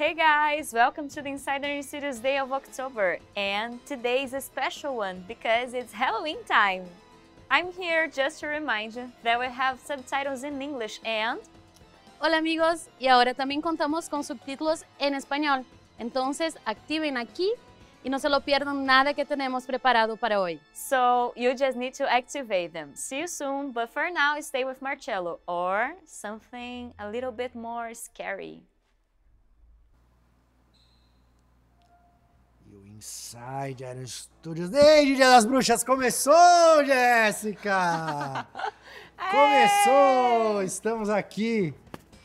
Hey guys, welcome to the Insider Studios Day of October, and today is a special one because it's Halloween time. I'm here just to remind you that we have subtitles in English and... Hola amigos, y ahora también contamos con subtítulos en español. Entonces activen aquí y no se lo pierdan nada que tenemos preparado para hoy. So you just need to activate them. See you soon, but for now stay with Marcello or something a little bit more scary. E o Insider Studios desde o Dia das Bruxas começou, Jéssica! Começou! Estamos aqui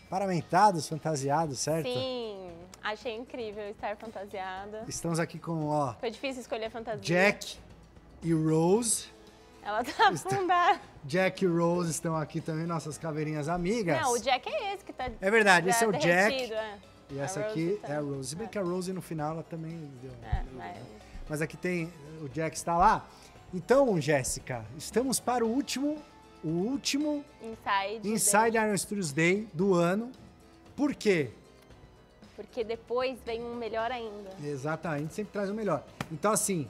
paramentados, fantasiados, certo? Sim, achei incrível estar fantasiada. Estamos aqui com, ó... Foi difícil escolher fantasia. Jack e Rose. Ela tá afundada. Jack e Rose estão aqui também, nossas caveirinhas amigas. Não, o Jack é esse que tá É verdade, esse é o Jack. derretido, E essa aqui é a Rose. Se bem que a Rose no final ela também deu. Mas aqui tem o Jack está lá. Então, Jéssica, estamos para o último Inside Iron Studios Day do ano. Por quê? Porque depois vem um melhor ainda. Exatamente, sempre traz o melhor. Então, assim,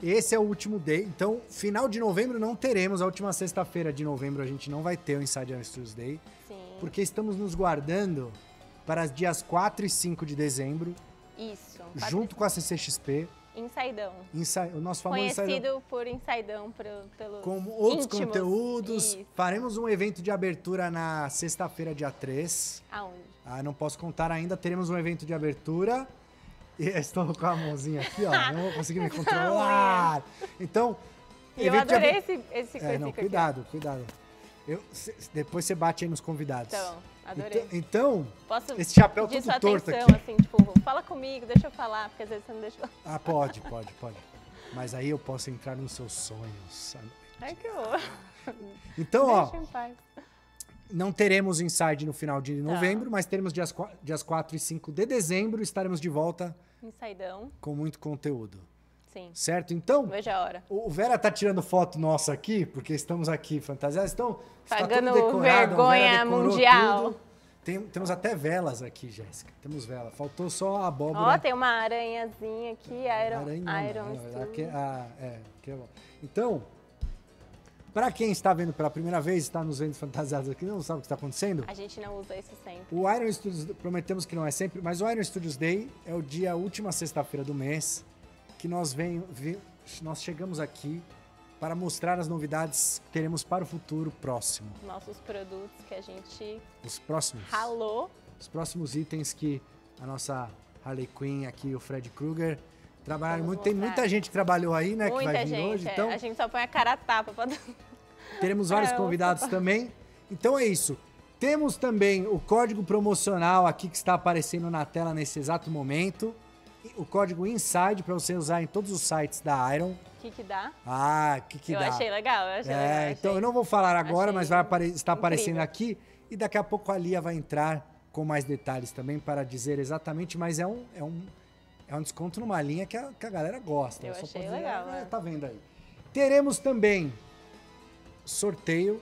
esse é o último day. Então, final de novembro não teremos. A última sexta-feira de novembro a gente não vai ter o Inside Iron Studios Day. Sim. Porque estamos nos guardando para os dias 4 e 5 de dezembro. Isso. Junto com a CCXP. Insidão. O nosso famoso Conhecido Insidão. por Insidão pelos Com outros íntimos. conteúdos. Isso. Faremos um evento de abertura na sexta-feira, dia 3. Aonde? Ah, não posso contar ainda. Teremos um evento de abertura. E estou com a mãozinha aqui, ó. Não vou conseguir me controlar. Então, Eu adorei esse não, cuidado. Depois você bate aí nos convidados. Então, adorei. Então Posso esse chapéu pedir todo sua torto atenção, aqui. assim, tipo, fala comigo, deixa eu falar, porque às vezes você não deixa eu... Ah, pode. Mas aí eu posso entrar nos seus sonhos. Ai, que horror. Então, Deixa ó, em paz. não teremos Inside no final de novembro, mas teremos dias 4 e 5 de dezembro. Estaremos de volta Insidão. com muito conteúdo. Sim. Certo? Então, Vejo a hora. o Vera tá tirando foto nossa aqui, porque estamos aqui fantasiados. Então, Pagando está tudo decorado, vergonha a Vera decorou mundial. tudo. Temos até velas aqui, Jéssica. Temos vela. Faltou só a abóbora. Ó, tem uma aranhazinha aqui, Iron Studios. Studios. Então, para quem está vendo pela primeira vez, está nos vendo fantasiados aqui, não sabe o que está acontecendo? A gente não usa isso sempre. O Iron Studios, prometemos que não é sempre, mas o Iron Studios Day é o dia, a última sexta-feira do mês, que nós chegamos aqui para mostrar as novidades que teremos para o futuro próximo. Nossos produtos que a gente Os próximos. ralou. Os próximos itens que a nossa Harley Quinn aqui, o Fred Krueger, trabalharam muito. Tem muita gente que trabalhou aí, né? Que vai vir gente, hoje. Então, a gente só põe a cara a tapa pra... teremos vários convidados também. Então é isso. Temos também o código promocional aqui que está aparecendo na tela nesse exato momento. O código INSIDE para você usar em todos os sites da Iron. O que dá? Ah, o que eu dá? achei legal, Então eu não vou falar agora, mas vai estar aparecendo incrível. aqui. E daqui a pouco a Lia vai entrar com mais detalhes também para dizer exatamente, mas é um desconto numa linha que a galera gosta. Eu só achei posso dizer, legal, tá vendo aí. Teremos também sorteio,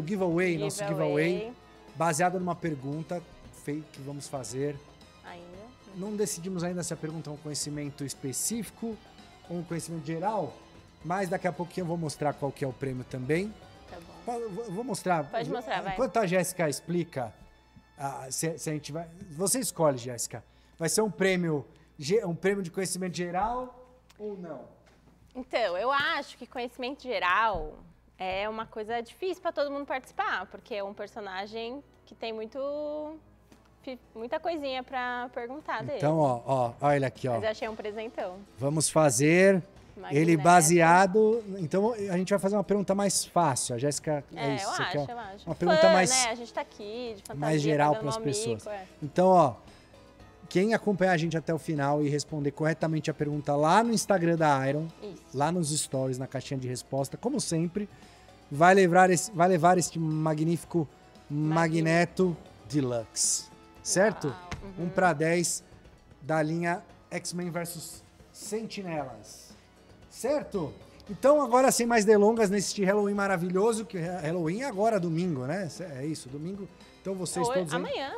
giveaway, nosso giveaway, baseado numa pergunta que vamos fazer. Ainda. Não decidimos ainda se a pergunta é um conhecimento específico ou um conhecimento geral, mas daqui a pouquinho eu vou mostrar qual que é o prêmio também. Tá bom. Vou mostrar. Pode mostrar, vai. Enquanto a Jéssica explica, se a gente vai... Você escolhe, Jéssica. Vai ser um prêmio de conhecimento geral ou não? Então, eu acho que conhecimento geral é uma coisa difícil para todo mundo participar, porque é um personagem que tem muita coisinha para perguntar dele. Então, ó, olha ele aqui, ó. Mas eu achei um presentão. Vamos fazer ele baseado... Então, a gente vai fazer uma pergunta mais fácil. A Jéssica... Eu acho. Uma pergunta mais... né? A gente tá aqui de fantasia, mais geral para as pessoas. Então, ó, quem acompanhar a gente até o final e responder corretamente a pergunta lá no Instagram da Iron, lá nos stories, na caixinha de resposta, como sempre, vai levar este magnífico Magneto Deluxe. Certo? 1 para 10 da linha X-Men vs Sentinelas. Certo? Então, agora sem mais delongas, nesse Halloween maravilhoso, que Halloween é agora domingo, né? É isso, domingo. Então vocês todos... Amanhã.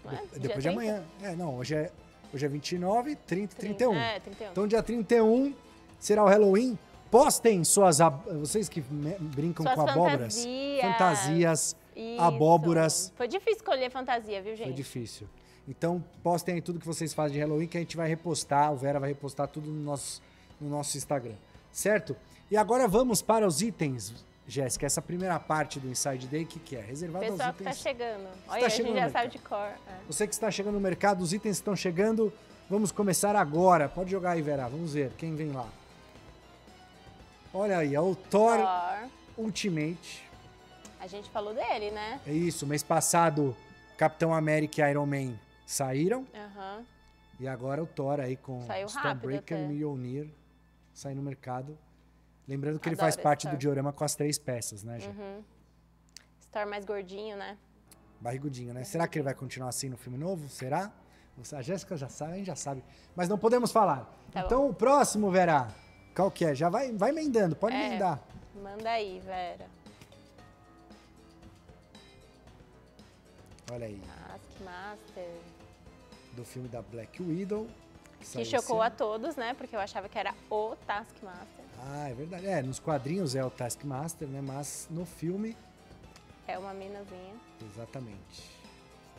não é? Depois de Dia amanhã. Não, hoje é 29, 30, 31. 31. Então, dia 31 será o Halloween. Postem vocês que brincam Suas com abóboras. Fantasias, Isso. Abóboras. Foi difícil escolher fantasia, viu, gente? Foi difícil. Então, postem aí tudo que vocês fazem de Halloween, que a gente vai repostar. O Vera vai repostar tudo no nosso Instagram. Certo? E agora vamos para os itens, Jéssica. Essa primeira parte do Inside Day, o que é? Reservado aos Pessoal itens. que tá chegando. Olha, tá a chegando gente no já sabe mercado. de cor. Você que está chegando no mercado, os itens estão chegando. Vamos começar agora. Pode jogar aí, Vera. Vamos ver quem vem lá. Olha aí, é o Thor Ultimate. A gente falou dele, né? É isso, mês passado Capitão América e Iron Man saíram. Aham. E agora o Thor aí com Saiu Stormbreaker e rápido até. Mjolnir sai no mercado. Lembrando que ele Adoro faz parte esse do Thor. diorama com as 3 peças, né, Gê? Thor mais gordinho, né? Barrigudinho, né? Será que ele vai continuar assim no filme novo? Será? A Jéssica já sabe, a gente já sabe. Mas não podemos falar. Tá Então o próximo, Vera, qual que é? Já vai emendando, pode emendar. Manda aí, Vera. Olha aí, Taskmaster. do filme da Black Widow. Que saiu chocou esse a ano. todos, né? Porque eu achava que era o Taskmaster. Ah, é verdade. Nos quadrinhos é o Taskmaster, né? Mas no filme, É uma minazinha. exatamente.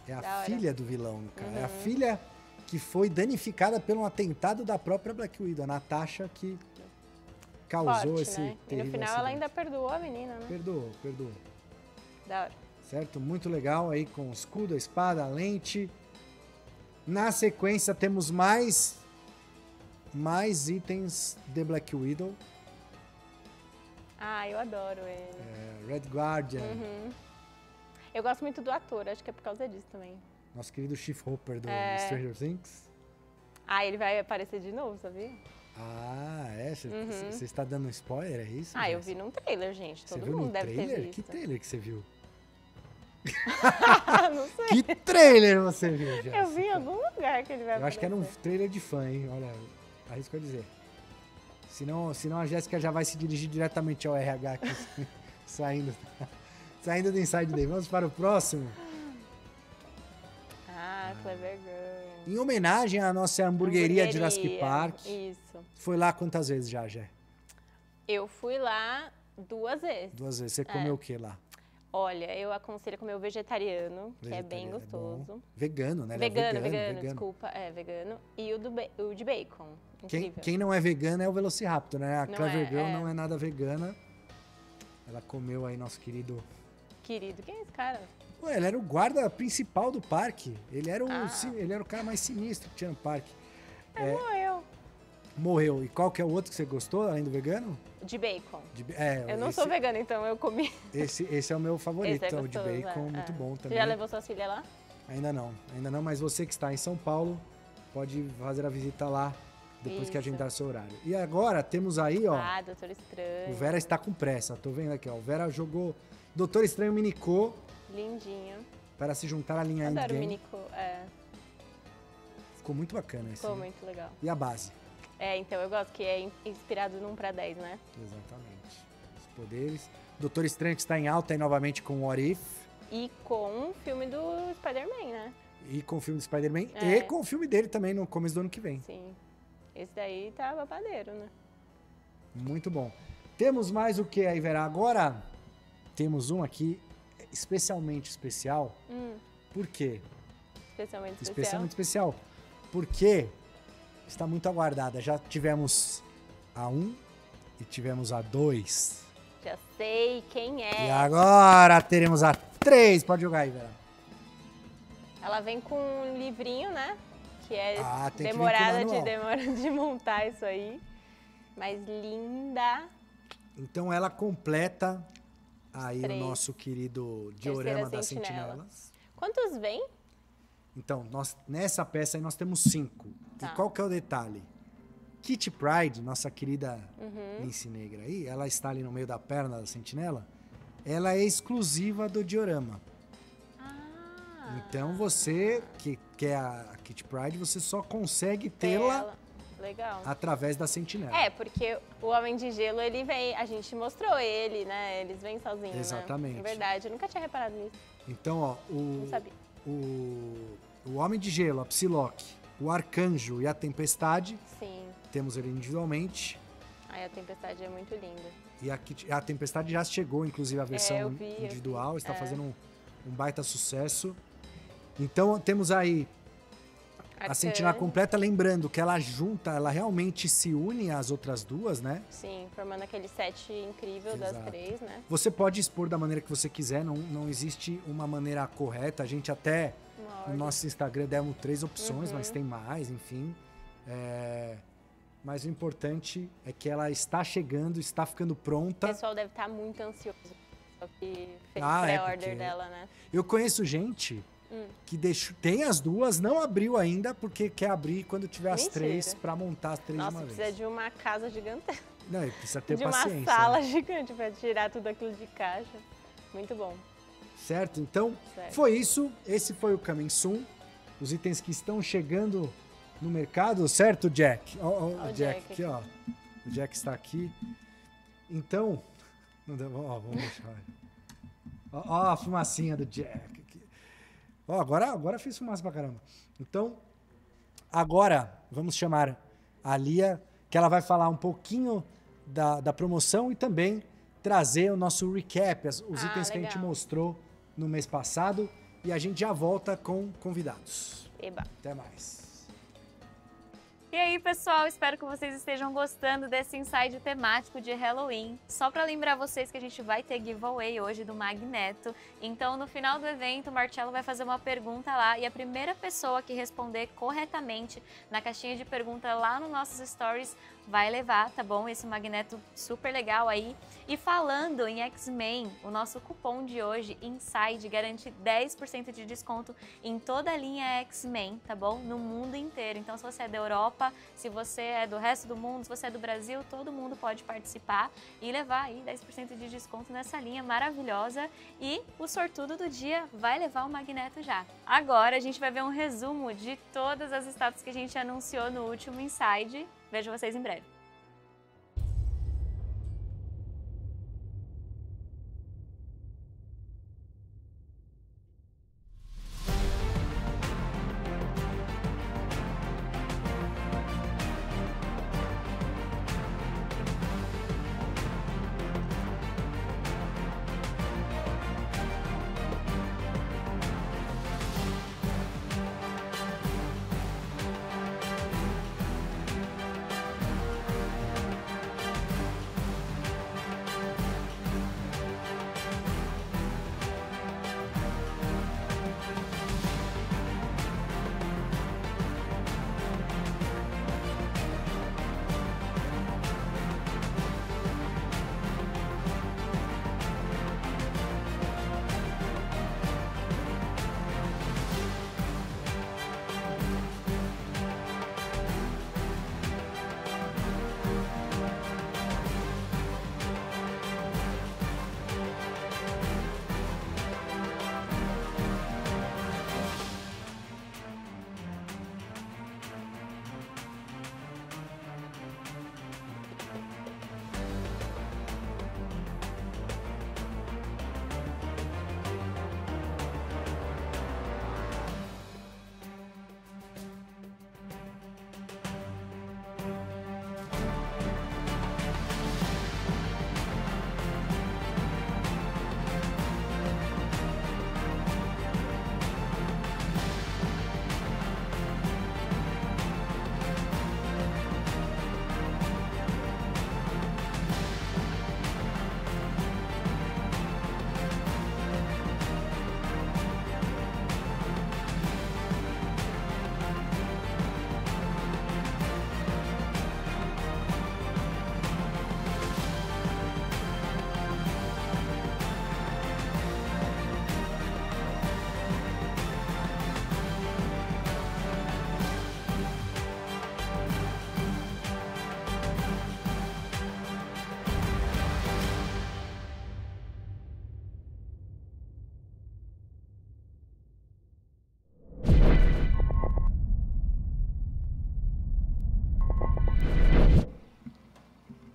É Da a hora. filha do vilão, cara. É a filha que foi danificada pelo atentado da própria Black Widow, a Natasha, que causou Forte, esse né? E no terrível final acidente. ela ainda perdoou a menina, né? Perdoou. Da hora. Certo? Muito legal aí com o escudo, a espada, a lente. Na sequência temos mais itens de Black Widow. Ah, eu adoro ele. Red Guardian, Eu gosto muito do ator, acho que é por causa disso também. nosso querido Chief Hopper do Stranger Things. Ah, ele vai aparecer de novo, sabia? Ah, é? Você está dando um spoiler, é isso? Ah, eu Jéssica? vi num trailer, gente. Você Todo viu mundo no deve trailer? ter visto. Que trailer que você viu? Não sei. Que trailer você viu, Jéssica? Eu vi em algum lugar que ele vai aparecer. Eu acho que era um trailer de fã, hein? Olha, arrisco a dizer. Senão a Jéssica já vai se dirigir diretamente ao RH aqui, saindo do Inside Day. Vamos para o próximo. Ah, Clever Girl. Em homenagem à nossa hamburgueria de Jurassic Park. Isso. Foi lá quantas vezes já, Jé? Eu fui lá 2 vezes. 2 vezes. Você comeu o que lá? Olha, eu aconselho comer o vegetariano, que é bem Vegetariano, gostoso. bom. Vegano, né? Ele é Vegano, desculpa. É, vegano. E o de bacon. Incrível. Quem não é vegano é o Velociraptor, né? A Não Clever é, Girl é. não é nada vegana. Ela comeu aí nosso querido... Querido, quem é esse cara? Ué, ele era o guarda principal do parque. Ele era Ah. ele era o cara mais sinistro que tinha no parque. Morreu. Morreu. E qual que é o outro que você gostou, além do vegano? De bacon. Eu Eu não sou vegana, então eu comi. Esse é o meu favorito, Esse é o de gostoso, bacon, é, muito é. bom Você também. já levou sua filha lá? Ainda não, mas você que está em São Paulo pode fazer a visita lá depois que Isso. agendar seu horário. E agora temos aí, ó, Ah, Doutor Estranho. o Vera está com pressa, tô vendo aqui, ó, o Vera jogou Doutor Estranho Minicô Lindinho. para se juntar à linha Adoro o Endgame. Minico. É, Ficou muito bacana esse. ficou muito legal. E a base? É, então eu gosto que é inspirado num pra 10, né? Exatamente. Os poderes. Doutor Estranho que está em alta aí novamente com o What If. E com o filme do Spider-Man, né? E com o filme do Spider-Man. É. E com o filme dele também no começo do ano que vem. Sim. Esse daí tá babadeiro, né? Muito bom. Temos mais o que aí, Vera? Agora temos um aqui especialmente especial. Por quê? Especialmente especial. Especialmente especial. Porque está muito aguardada. Já tivemos a 1 e tivemos a 2. Já sei quem E é. agora teremos a 3. Pode jogar aí, Vera. Ela vem com um livrinho, né? Que é Tem que vir com o demorada manual. demora de montar isso aí. Mas linda. Então ela completa aí o 3. nosso querido Terceira diorama das sentinela. sentinelas. Quantos vem? Então, nessa peça aí nós temos 5. Tá. E qual que é o detalhe? Kitty Pryde, nossa querida Uhum. lince negra aí, ela está ali no meio da perna da sentinela, ela é exclusiva do diorama. Ah. Então você, que quer a Kitty Pryde, você só consegue tê-la Ela. Legal. através da sentinela. É, porque o Homem de Gelo, ele vem... A gente mostrou ele, né? Eles vêm sozinhos, Exatamente. né? É verdade, eu nunca tinha reparado nisso. Então, ó, Não sabia. o Homem de Gelo, a Psylocke, o Arcanjo e a Tempestade. Sim. Temos ele individualmente. Ai, a Tempestade é muito linda. E a Tempestade já chegou, inclusive, a versão eu vi, individual. Está fazendo um baita sucesso. Então, temos aí a Sentinela completa, lembrando que ela realmente se une às outras duas, né? Sim, formando aquele set incrível das três, né? Você pode expor da maneira que você quiser, não existe uma maneira correta. A gente até, no nosso Instagram, demos 3 opções, mas tem mais, enfim. Mas o importante é que ela está chegando, está ficando pronta. O pessoal deve estar muito ansioso, só que fez pré-order dela, né? Eu conheço gente que tem as duas, não abriu ainda, porque quer abrir quando tiver as 3 para montar as 3 de uma vez. Nossa, precisa de uma casa gigantesca. Não, precisa ter de paciência. De uma sala gigante para tirar tudo aquilo de caixa. Muito bom. Certo? Então, foi isso. Esse foi o Coming Soon. Os itens que estão chegando no mercado, certo, Jack? O Jack aqui, ó. O Jack está aqui. Então, vamos deixar. Ó a fumacinha do Jack aqui. Ó, agora fiz fumaça pra caramba. Então, agora vamos chamar a Lia, que ela vai falar um pouquinho da promoção e também trazer o nosso recap, os itens que a gente mostrou no mês passado. E a gente já volta com convidados. Eba. Até mais. E aí, pessoal, espero que vocês estejam gostando desse inside temático de Halloween. Só para lembrar vocês que a gente vai ter giveaway hoje do Magneto. Então, no final do evento, o Marcello vai fazer uma pergunta lá e a primeira pessoa que responder corretamente na caixinha de pergunta lá nos nossos stories vai levar, tá bom? Esse Magneto super legal aí. E falando em X-Men, o nosso cupom de hoje, Inside, garante 10% de desconto em toda a linha X-Men, tá bom? No mundo inteiro. Então, se você é da Europa, se você é do resto do mundo, se você é do Brasil, todo mundo pode participar e levar aí 10% de desconto nessa linha maravilhosa. E o sortudo do dia vai levar o Magneto já. Agora a gente vai ver um resumo de todas as estátuas que a gente anunciou no último Inside. Vejo vocês em breve.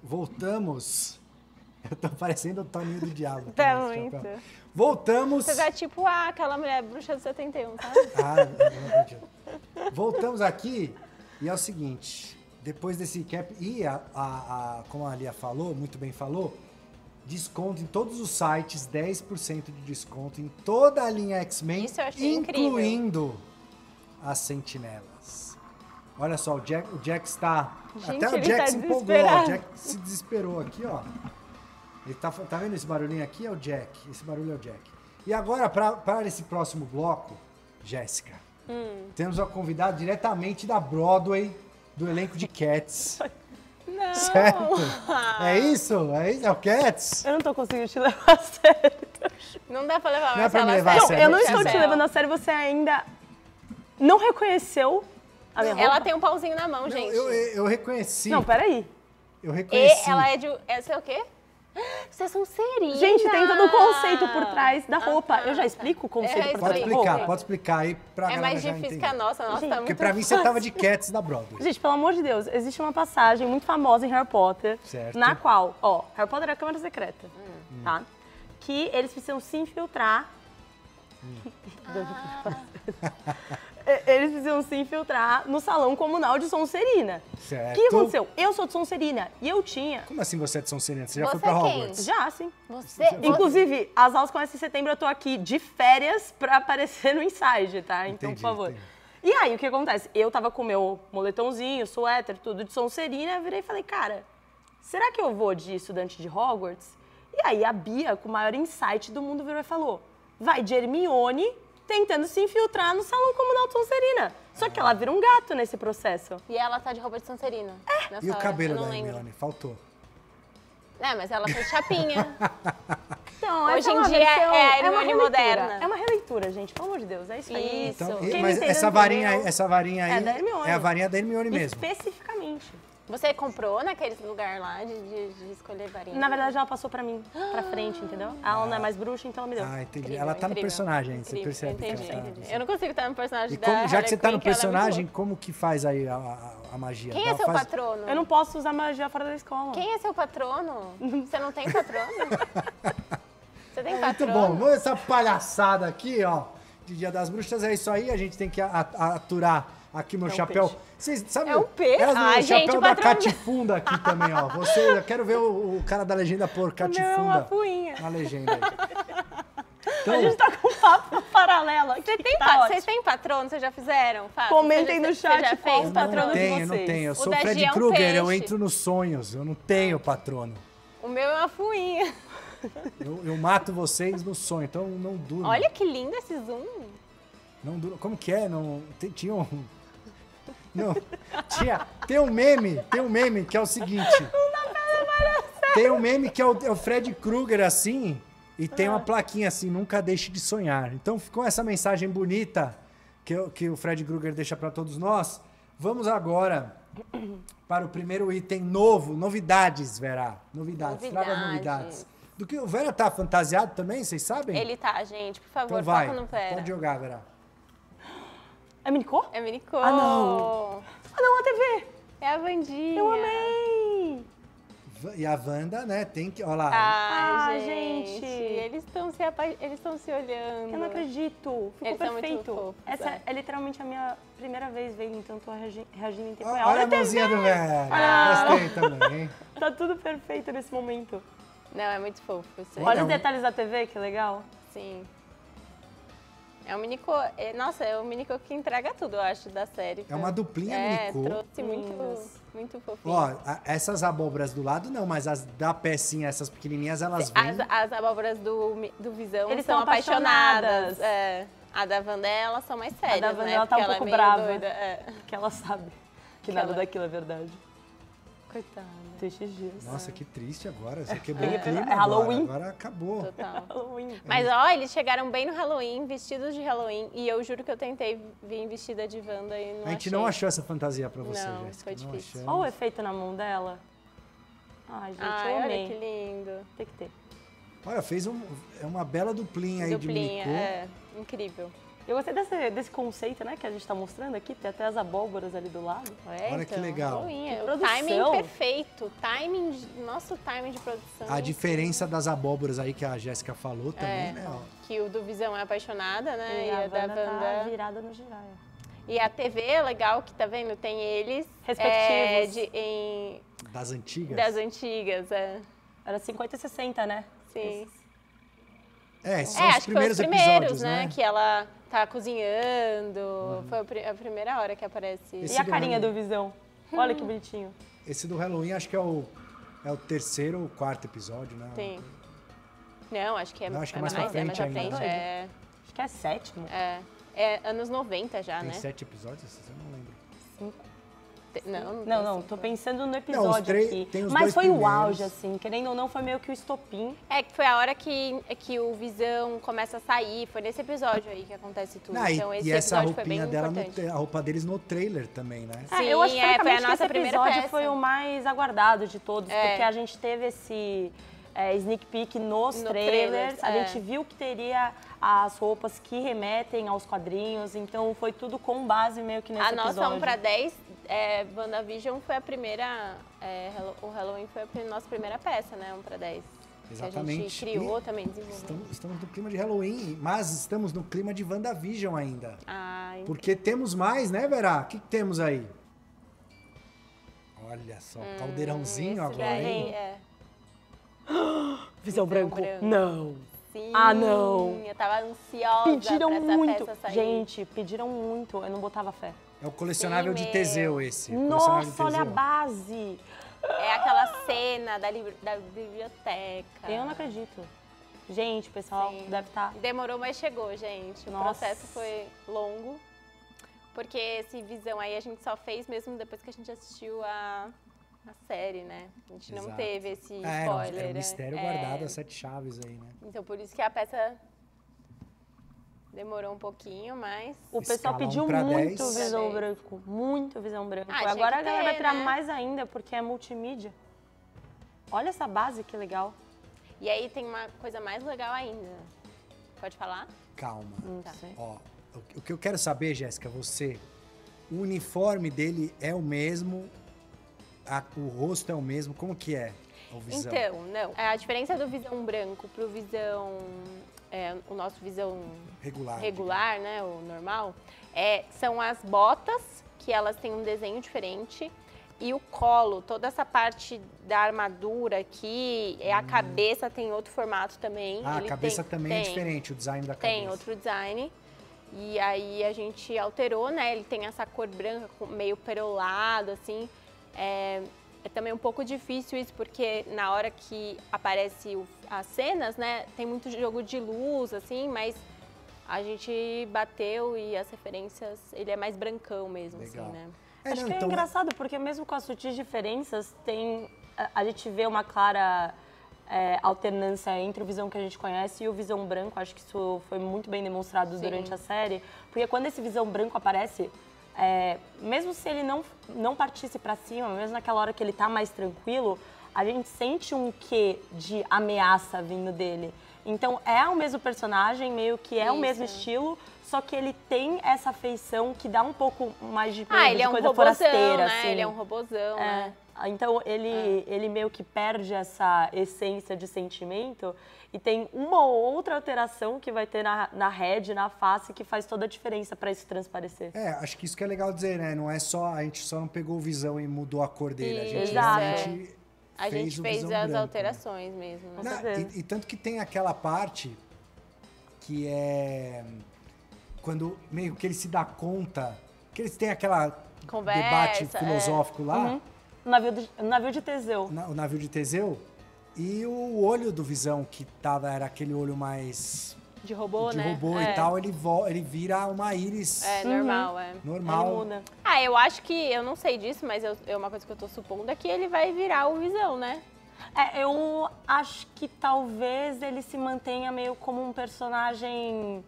Voltamos. Eu tô parecendo o Toninho do Diabo. Tá com esse muito. chapéu. Voltamos. Você tá tipo aquela mulher bruxa do 71, sabe? Não acredito. Voltamos aqui e é o seguinte, depois desse cap, e como a Lia falou, muito bem falou, desconto em todos os sites, 10% de desconto em toda a linha X-Men, Isso eu achei incluindo as Sentinelas. Olha só, o Jack está... Gente, até o ele Jack tá se empolgou, ó, o desesperado. Jack se desesperou aqui, ó. Ele tá vendo esse barulhinho aqui? É o Jack. Esse barulho é o Jack. E agora, para esse próximo bloco, Jéssica, temos uma convidada diretamente da Broadway, do elenco de Cats. Não. Certo? É isso? É isso? É o Cats? Eu não tô conseguindo te levar a sério. Não dá pra levar Não é pra me Marcela levar a sério. sério. Eu não É estou te sério. levando a sério, você ainda não reconheceu a minha roupa? Ela tem um pauzinho na mão, Não, gente. eu reconheci. Não, peraí. Eu E reconheci. ela é de... Essa é o quê? Vocês são serinas. Gente, tem todo o conceito por trás da roupa. Eu já explico o conceito É, por Pode trás da explicar, roupa? pode explicar aí pra É galera mais já difícil entender. que a nossa. A nossa tá muito Porque pra mim você tava de Cats da Broadway. Gente, pelo amor de Deus, existe uma passagem muito famosa em Harry Potter, Certo. na qual, ó, Harry Potter é a Câmara Secreta, tá? Que eles precisam se infiltrar. Eles precisam se infiltrar no salão comunal de Sonserina. Certo. O que aconteceu? Eu sou de Sonserina e eu tinha. Como assim você é de São Serena? Você já Você foi pra é quem? Hogwarts? Já, sim. Você... Inclusive, as aulas começam em setembro, eu tô aqui de férias pra aparecer no Inside, tá? Então, Entendi, por favor. entendi. E aí, o que acontece? Eu tava com meu moletomzinho, suéter, tudo de Sonserina, eu virei e falei, cara, será que eu vou de estudante de Hogwarts? E aí, a Bia, com o maior insight do mundo, virou e falou, vai de Hermione tentando se infiltrar no salão comunal de Sonserina. Só que ela vira um gato nesse processo. E ela tá de roupa de Sonserina. nessa E o hora. cabelo Eu não da lembro. Hermione? Faltou. É, mas ela fez chapinha. Então, Hoje essa é em uma dia versão- é a uma Hermione releitura. moderna. É uma releitura, gente, pelo amor de Deus, é isso aí. Isso. Então, Quem mas não entendeu, essa varinha entendeu? aí É da Hermione. é a varinha da Hermione mesmo. Especificamente. Você comprou naquele lugar lá de escolher varinha? Na verdade, ela passou pra mim, pra frente, entendeu? Ela não é mais bruxa, então ela me deu. Ah, entendi. Incrível, ela tá no incrível. personagem, você Incrível, percebe que entendi, ela tá entendi. Eu não consigo estar no personagem E da como, já Harley que você tá Quinn, no que ela é muito personagem, louca. como que faz aí a magia? Quem Ela é seu faz- patrono? Eu não posso usar magia fora da escola. Quem é seu patrono? Você não tem patrono? Você tem É muito patrono? bom. Essa palhaçada aqui, ó, de Dia das Bruxas, é isso aí. A gente tem que aturar aqui meu um chapéu. peixe. Vocês sabem? É um peixe? Elas no Ai, chapéu gente, o da patrão- Catifunda aqui também, ó. Eu quero ver o cara da legenda pôr é uma Catifunda fuinha. na legenda aí. A gente tá com um papo paralelo aqui. Você tem, tá ótimo. vocês têm patrono? Vocês já fizeram? Fábio? Comentem Você no já- você chat já qual fez o patrono não de tenho, não vocês. tenho. Eu O sou o da Fred Gia é um Krueger, eu peixe. entro nos sonhos. Eu não tenho patrono. O meu é uma fuinha. Eu mato vocês no sonho, então não durmo. Olha que lindo esse zoom. Não durmo. Como que é? Não, tinha um... Não, tem um meme que é o seguinte. Tem um meme que é o Fred Krueger assim, e tem uma plaquinha assim, nunca deixe de sonhar. Então ficou essa mensagem bonita que o Fred Krueger deixa para todos nós. Vamos agora para o primeiro item novo, novidades, Vera. Novidades, traga as novidades. Do que o Vera tá fantasiado também, vocês sabem? Ele tá, gente. Por favor, Então vai, foca no Vera. pode jogar, Vera. É Minicô? É Minicô. Ah, não. Ah, não, a TV. É a Vandinha. Eu amei. E a Wanda, né, tem que... Olha lá. Ai, Ah, gente. gente. Eles estão se olhando. Eu não acredito. Ficou Eles são muito perfeito. fofos, Essa é. é literalmente a minha primeira vez vendo, então eu tô reagindo em tempo Olha, real. olha a mãozinha do Vera. Ah. Gostei também, hein? Tá tudo perfeito nesse momento. Não, é muito fofo. Isso aí. Olha É os um- detalhes da TV, que legal. Sim. É um Minicô. Nossa, é o Minicô que entrega tudo, eu acho, da série. É uma duplinha Minicô. trouxe Lindas. muito fofinho. Ó, essas abóboras do lado não, mas as da pecinha, essas pequenininhas, elas vêm... As abóboras do Visão Eles são são apaixonadas. apaixonadas. É. A da Wanda, elas são mais sérias, da Wanda, né? ela tá Porque um ela pouco é meio brava. doida. É. Que ela sabe que Que nada ela- daquilo é verdade. Coitada. Tristes dias. Nossa, que triste agora. Você quebrou o clima É Halloween. Agora acabou. Total. Halloween. Mas ó, eles chegaram bem no Halloween, vestidos de Halloween, e eu juro que eu tentei vir vestida de Wanda e não A gente achei. não achou essa fantasia pra você, Não, Jéssica. foi Não difícil. achamos. Olha o efeito na mão dela. Ai, gente, Ai, eu olha amei. que lindo. Tem que ter. Olha, fez uma bela duplinha aí Duplinha, de Minicô. é, incrível. Eu gostei desse conceito, né, que a gente tá mostrando aqui, tem até as abóboras ali do lado. Olha que legal. Halloween, o produção. timing perfeito, nosso timing de produção. A diferença das abóboras aí que a Jéssica falou também, né? Ó. Que o do Visão é apaixonada, né? E a da Wanda tá Wanda virada no Jiraiya. E a TV é legal que, tá vendo? Tem eles Respectivos. Das antigas? Das antigas, Era 50 e 60, né? Sim. São os acho que foi primeiros os primeiros, episódios, né? Que ela tá cozinhando. Foi a primeira hora que aparece. Esse E a do carinha Halloween? do Visão? Olha que bonitinho. Esse do Halloween acho que é o terceiro ou quarto episódio, né? Sim. Não, acho que é, Não, acho que é mais pra frente mais pra ainda. frente. Acho que é sétimo. É anos 90 já, Tem né? 7 episódios? Eu não lembro. 5. Não, Tô pensando no Não, episódio aqui. tem os Mas dois foi o primeiros. auge, assim, querendo ou não, foi meio que o estopim. É que foi a hora que o Visão começa a sair. Foi nesse episódio aí que acontece tudo. Então esse e essa episódio foi bem roupinha dela, importante. a roupa deles no trailer também, né? Sim, Eu acho que foi a francamente, nossa esse primeira episódio peça. foi o mais aguardado de todos, porque a gente teve esse sneak peek nos trailers. A gente viu que teria as roupas que remetem aos quadrinhos, então foi tudo com base meio que nesse episódio. A nossa 1 para 10, WandaVision foi a primeira, o Halloween foi a nossa primeira peça, né, 1 para 10. Exatamente. Que a gente criou, também desenvolveu. Estamos no clima de Halloween, mas estamos no clima de WandaVision ainda. Então. Porque temos mais, né, Vera? O que temos aí? Olha só, caldeirãozinho agora, hein? Visão branco. Não. Sim, Ah, não. Eu tava ansiosa Pediram pra essa muito. peça sair. Gente, pediram muito. Eu não botava fé. É o colecionável Sim, de Teseu esse. O Nossa, colecionável de olha a Teseu. base. É aquela cena da biblioteca. Eu não acredito. Gente, o pessoal Sim. deve estar... Demorou, mas chegou, gente. O Nossa. processo foi longo. Porque esse Visão aí a gente só fez mesmo depois que a gente assistiu a série, né? A gente não Exato. teve esse Era spoiler. um mistério né? guardado, as 7 chaves aí, né? Então por isso que a peça demorou um pouquinho, mas... O pessoal Escala pediu 1 pra muito 10. Visão branco. Muito Visão branco. Ah, tinha Agora que a galera ter, vai tirar né? mais ainda, porque é multimídia. Olha essa base, que legal. E aí tem uma coisa mais legal ainda. Pode falar? Calma. Não Tá. sei. Ó, o que eu quero saber, Jéssica, o uniforme dele é o mesmo, o rosto é o mesmo, como que é o Visão? Então, não. A diferença do Visão branco pro Visão... o nosso Visão regular, né, o normal, são as botas, que elas têm um desenho diferente, e o colo, toda essa parte da armadura aqui, a cabeça tem outro formato também. Ah, a cabeça também é diferente, o design da cabeça. Tem outro design. E aí a gente alterou, né? Ele tem essa cor branca meio perolado, assim. É também um pouco difícil isso, porque na hora que aparece as cenas, né? Tem muito jogo de luz, assim, mas a gente bateu e as referências, ele é mais brancão mesmo, Legal. assim, né? Acho que é engraçado, porque mesmo com as sutis diferenças, a gente vê uma clara alternância entre o Visão que a gente conhece e o Visão branco. Acho que isso foi muito bem demonstrado durante a série. Porque quando esse Visão branco aparece, mesmo se ele não partisse pra cima, mesmo naquela hora que ele tá mais tranquilo, a gente sente um quê de ameaça vindo dele. Então é o mesmo personagem, meio que é o mesmo estilo, só que ele tem essa feição que dá um pouco mais de medo, ele é de um coisa robozão, forasteira, né? assim. Ele é um robozão, né? Então ele meio que perde essa essência de sentimento e tem uma ou outra alteração que vai ter na head, na face, que faz toda a diferença para isso transparecer. Acho que isso que é legal dizer, né? Não é só, a gente só não pegou o Visão e mudou a cor dele. A gente Exato. realmente A gente fez Visão as branco, né? alterações mesmo, né? Não, e tanto que tem aquela parte que é quando meio que ele se dá conta, que eles têm aquela Conversa, debate filosófico lá, O navio de Teseu. o navio de Teseu, e o olho do Visão, que era aquele olho mais De robô, de né? robô e tal, ele vira uma íris Normal, normal. Ele muda. eu acho que, eu não sei disso, mas uma coisa que eu tô supondo é que ele vai virar o Visão, né? Eu acho que talvez ele se mantenha meio como um personagem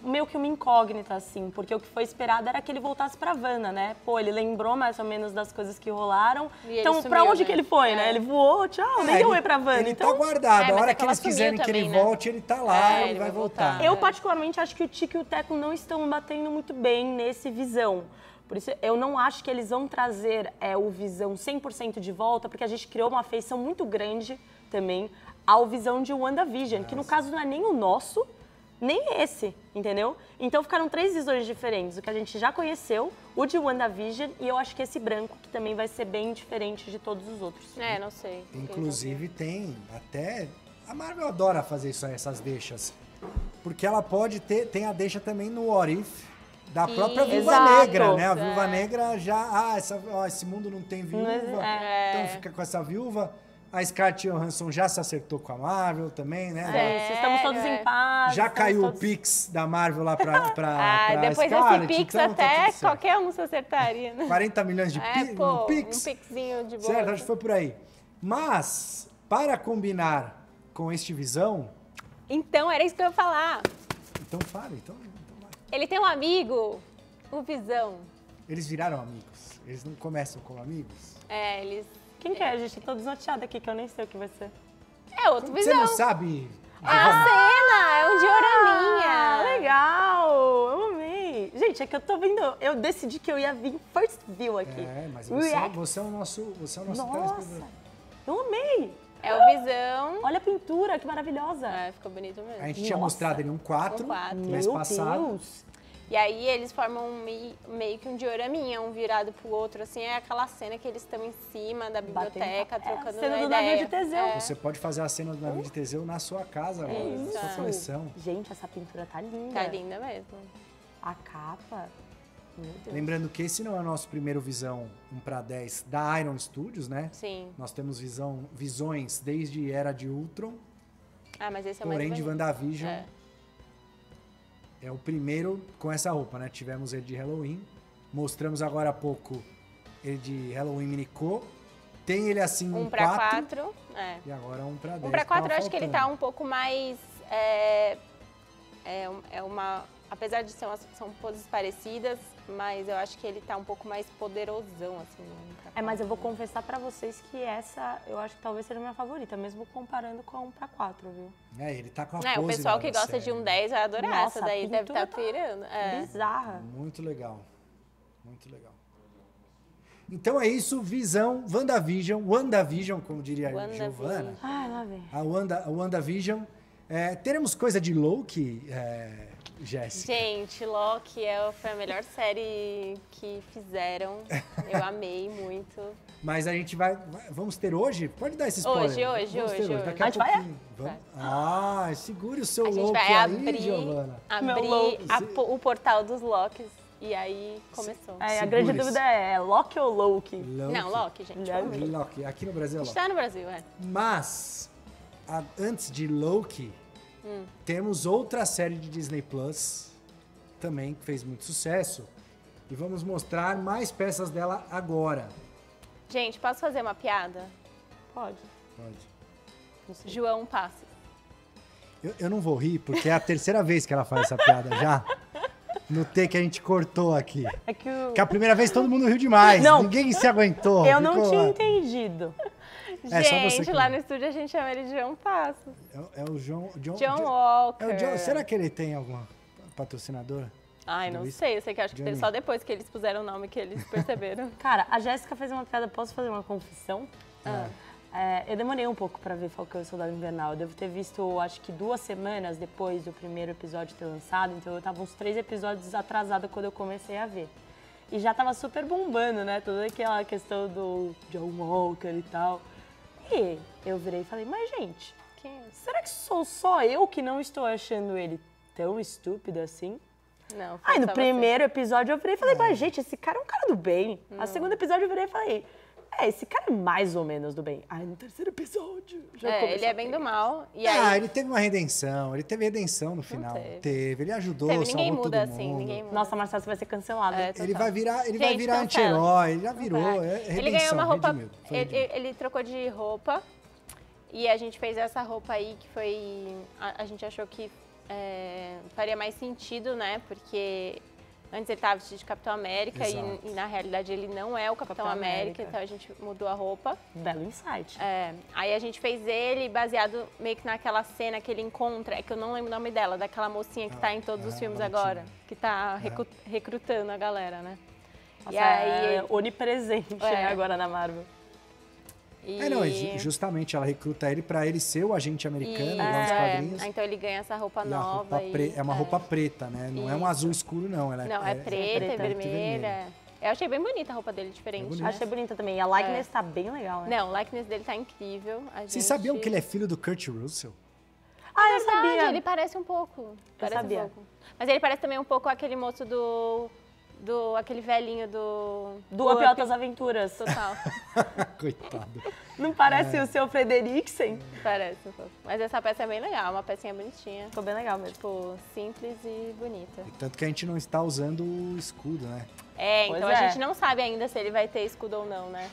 meio que uma incógnita, assim, porque o que foi esperado era que ele voltasse pra Wanda, né? Pô, ele lembrou mais ou menos das coisas que rolaram. E Então, ele pra sumiu, onde né? que ele foi, né? Ele voou, tchau, nem deu oi pra Wanda. Ele Então, tá guardado. A mas hora é que que eles ela quiserem sumiu que ele também, né? volte, ele tá lá, É, ele ele vai vai voltar. voltar. eu particularmente acho que o Tico e o Teco não estão batendo muito bem nesse Visão. Por isso, eu não acho que eles vão trazer o Visão 100% de volta, porque a gente criou uma afeição muito grande também ao Visão de WandaVision, que no caso não é nem o nosso, nem esse, entendeu? Então ficaram 3 visões diferentes, o que a gente já conheceu, o de WandaVision, e eu acho que esse branco, que também vai ser bem diferente de todos os outros. Não sei. Inclusive tem até... A Marvel adora fazer isso aí, essas deixas. Porque ela pode ter... Tem a deixa também no What If, da própria Viúva Exato. Negra, né? A Viúva Negra já... esse mundo não tem viúva, então fica com essa viúva. A Scarlett Johansson já se acertou com a Marvel também, né? Estamos todos em paz. Já estamos caiu todos... o Pix da Marvel lá pra depois Scarlett, desse Pix então tá até tudo certo. qualquer um se acertaria, né? 40 milhões de Pô, Pix. um Pixinho de boa. Certo, acho que foi por aí. Mas, para combinar com este Visão... Então, era isso que eu ia falar. Então fale, então vai. Ele tem um amigo, o Visão. Eles viraram amigos. Eles não começam como amigos. Eles... Quem que é, gente? Eu tô desnorteada aqui, que eu nem sei o que vai ser. É outro Você Visão. não sabe? A cena, é um dioraminha. Ah, legal! Eu amei. Gente, é que eu tô vendo... Eu decidi que eu ia vir first view aqui. Mas React. você é o nosso Nossa! telespectador. Eu amei! É o Visão. Olha a pintura, que maravilhosa. Ficou bonito mesmo. A gente tinha Nossa. mostrado ele um 4 Um 4. mês passado. Deus! E aí eles formam meio que um dioraminha, um virado pro outro, assim, é aquela cena que eles estão em cima da biblioteca, Batendo- trocando a cena do ideia. navio de Teseu. Você pode fazer a cena do navio de Teseu na sua casa, na sua coleção. Gente, essa pintura tá linda. Tá linda mesmo. A capa. Meu Deus. Lembrando que esse não é o nosso primeiro Visão 1/10 da Iron Studios, né? Sim. Nós temos visões desde Era de Ultron, Mas esse é o porém mais de bonito. WandaVision é o primeiro com essa roupa, né? Tivemos ele de Halloween, mostramos agora há pouco ele de Halloween Minicô, tem ele assim um 1/4. e agora 1/10. 1/4 eu acho que ele tá um pouco mais... Apesar de são poses parecidas, mas eu acho que ele tá um pouco mais poderosão, assim. Mas eu vou confessar pra vocês que essa, eu acho que talvez seja a minha favorita, mesmo comparando com a 1/4, viu? Ele tá com a pose O pessoal lá que da gosta de série. 1/10 vai adorar Nossa, essa daí, a deve estar pintura tá pirando. Bizarra. Muito legal. Muito legal. Então é isso, Visão, WandaVision, como diria a WandaVision. Giovana. Ai, lá vem. A WandaVision. Teremos coisa de Loki, Jéssica? Gente, Loki foi a melhor série que fizeram. Eu amei muito. Mas a gente vamos ter hoje? Pode dar esse spoiler. Hoje. Daqui a A gente vai? pouquinho. Vamos? Segure o seu A gente Loki vai aí, Giovana. abrir o portal dos Lokis. E aí começou. A Segure-se. grande dúvida é Loki ou Loki? Não, Loki, gente. Loki. Aqui no Brasil é A gente Loki. tá no Brasil, Mas, antes de Loki, temos outra série de Disney Plus, também, que fez muito sucesso. E vamos mostrar mais peças dela agora. Gente, posso fazer uma piada? Pode. Pode. João Passos. Eu não vou rir, porque é a terceira vez que ela faz essa piada já. No T que a gente cortou aqui. É que Que a primeira vez todo mundo riu demais. Não. Ninguém se aguentou. eu não Ficou tinha lá. entendido. É, só você Gente, que lá não. no estúdio a gente chama ele de João Passos. É o John Walker. É o John, será que ele tem alguma patrocinadora? Ai, não Luiz? sei. Eu sei que acho que Johnny. só depois que eles puseram o nome que eles perceberam. Cara, a Jéssica fez uma piada, posso fazer uma confissão? Eu demorei um pouco pra ver Falcão e o Soldado Invernal. Eu devo ter visto, acho que 2 semanas depois do primeiro episódio ter lançado. Então eu tava uns 3 episódios atrasada quando eu comecei a ver. E já tava super bombando, né? Toda aquela questão do John Walker e tal. E eu virei e falei, mas gente, Quem é? será que sou só eu que não estou achando ele tão estúpido assim? Não, foi Aí no só primeiro episódio eu virei e falei, mas gente, esse cara é um cara do bem. No segundo episódio eu virei e falei, esse cara é mais ou menos do bem. Aí no terceiro episódio já você. começou Ele é a bem pegar. do mal. E aí, Ele teve uma redenção. Ele teve redenção no final. teve. Ele ajudou, teve, ninguém salvou muda todo assim, mundo. ninguém muda. Nossa, Marcelo, você vai ser cancelado. Ele vai virar, Gente, virar cancela. anti-herói. Ele já virou. Vai. É redenção, Ele ganhou uma roupa. redimido, foi redimido. Ele trocou de roupa. E a gente fez essa roupa aí que foi. A gente achou que faria mais sentido, né? Porque antes ele estava vestido de Capitão América e na realidade ele não é o Capitão América, então a gente mudou a roupa. Belo insight. Aí a gente fez ele baseado meio que naquela cena que ele encontra, que eu não lembro o nome dela, daquela mocinha que tá em todos os filmes agora, que tá recrutando a galera, né? Nossa, e aí é onipresente agora na Marvel. Justamente ela recruta ele pra ele ser o agente americano, igual nos quadrinhos. Então ele ganha essa roupa nova. É uma roupa preta, né? Não é um azul escuro, não. Ela é preta e vermelha. Eu achei bem bonita a roupa dele, diferente. Achei bonita também. E a likeness tá bem legal, né? Não, o likeness dele tá incrível. Vocês sabiam que ele é filho do Kurt Russell? Eu sabia. Ele parece um pouco. Mas ele parece também um pouco aquele moço aquele velhinho do Up Altas Aventuras. Total. Coitado. Não parece o seu Frederiksen? Parece um pouco. Mas essa peça é bem legal, uma pecinha bonitinha. Ficou bem legal mesmo. Tipo, simples e bonita. E tanto que a gente não está usando o escudo, né? Então a gente não sabe ainda se ele vai ter escudo ou não, né?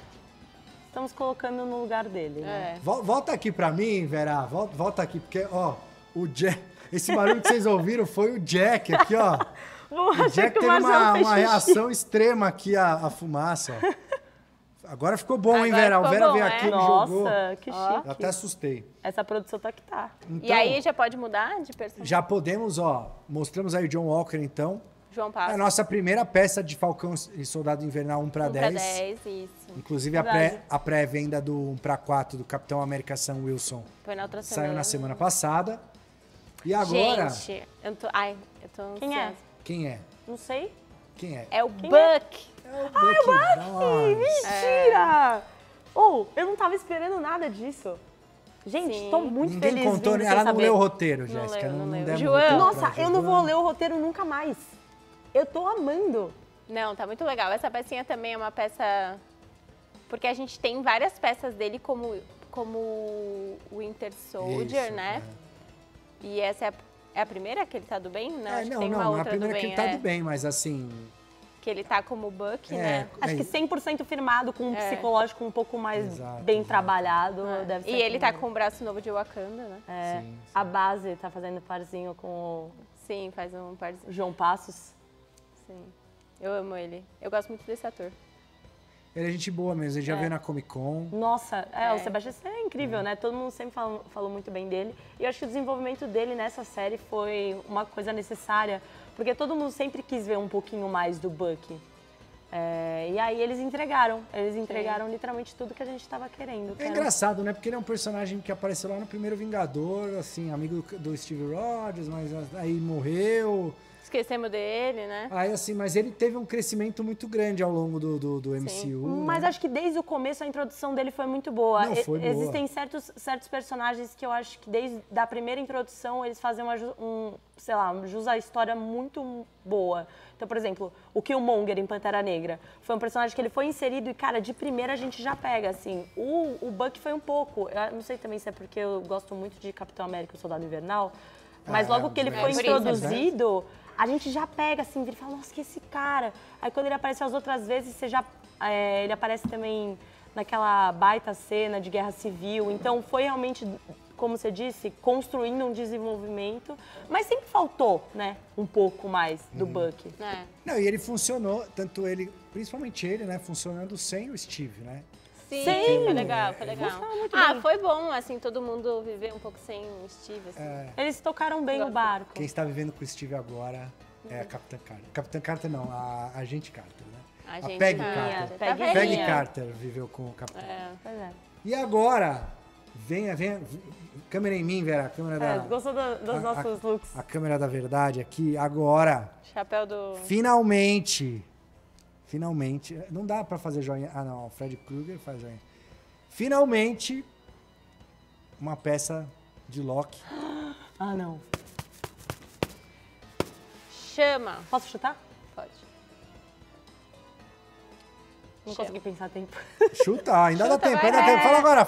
Estamos colocando no lugar dele, né? Volta aqui pra mim, Vera. Volta aqui, porque, ó, o Jack... Esse barulho que vocês ouviram foi o Jack aqui, ó. O Jack teve uma reação extrema aqui, a fumaça. Ó. Agora ficou bom, hein, Vera? O Vera veio aqui e jogou. Nossa, que chique. Eu até assustei. Essa produção tá que tá. Então, e aí já pode mudar de personagem? Já podemos, ó. Mostramos aí o John Walker, então. João Passos. É a nossa primeira peça de Falcão e Soldado Invernal 1/10. 1/10, isso. Inclusive a pré-venda do 1/4 do Capitão América Sam Wilson. Foi na outra semana. Saiu na semana passada. E agora... Gente, eu tô ansiosa. Quem é? Não sei. Quem é? É o Buck. É o Buck. Mentira! Eu não tava esperando nada disso. Gente, tô muito feliz. Ninguém contou, ela não leu o roteiro, Jéssica. Não leu. demos João. roteiro Nossa, eu não vou ler o roteiro nunca mais. Eu tô amando. Não, tá muito legal. Essa pecinha também é uma peça... Porque a gente tem várias peças dele como Winter Soldier, né? E essa é a primeira que ele tá do bem? Não, acho que tem uma outra a primeira do que bem. ele tá do bem, mas assim... Que ele tá como Buck, né? Acho que 100% firmado, com um psicológico um pouco mais bem trabalhado. Deve ser e ele tá com o braço novo de Wakanda, né? Sim. A base tá fazendo parzinho com o Sim, faz um parzinho. João Passos. Sim. Eu amo ele. Eu gosto muito desse ator. Ele é gente boa mesmo, ele já veio na Comic Con. Nossa, o Sebastião é incrível, né? Todo mundo sempre falou muito bem dele. E eu acho que o desenvolvimento dele nessa série foi uma coisa necessária, porque todo mundo sempre quis ver um pouquinho mais do Bucky. E aí eles entregaram literalmente tudo que a gente estava querendo. É engraçado, né? Porque ele é um personagem que apareceu lá no primeiro Vingador, assim, amigo do Steve Rogers, mas aí morreu. Esquecemos dele, né? Aí, assim, mas ele teve um crescimento muito grande ao longo do MCU. Mas acho que desde o começo a introdução dele foi muito boa. Não, foi boa. Existem certos personagens que eu acho que desde a primeira introdução eles fazem uma jus à história muito boa. Então, por exemplo, o Killmonger em Pantera Negra foi um personagem que ele foi inserido e, cara, de primeira a gente já pega, assim. O Buck foi um pouco, eu não sei também se é porque eu gosto muito de Capitão América, o Soldado Invernal, mas logo que ele foi introduzido... A gente já pega, assim, ele fala, nossa, que esse cara. Aí quando ele aparece as outras vezes, ele aparece também naquela baita cena de guerra civil. Então foi realmente, como você disse, construindo um desenvolvimento. Mas sempre faltou, né, um pouco mais do Bucky. Não, e ele funcionou, tanto ele, principalmente ele, né, funcionando sem o Steve, né? Sim, foi legal, foi legal. Foi bom, assim, todo mundo viver um pouco sem o Steve, assim. Eles tocaram bem o barco. Quem está vivendo com o Steve agora é a Capitã Carter. Capitã Carter não, a Agente Carter, né? A Peggy Carter. Peggy Carter viveu com o Capitão. E agora, venha, câmera em mim, Vera, a câmera gostou dos nossos looks? A câmera da verdade aqui, agora. Chapéu do... Finalmente, não dá pra fazer joinha. Ah, não, o Fred Krueger faz joinha. Finalmente, uma peça de Loki. Ah, não. Chama. Posso chutar? Pode. Não consegui pensar tempo. Chuta, ainda dá tempo. Fala agora.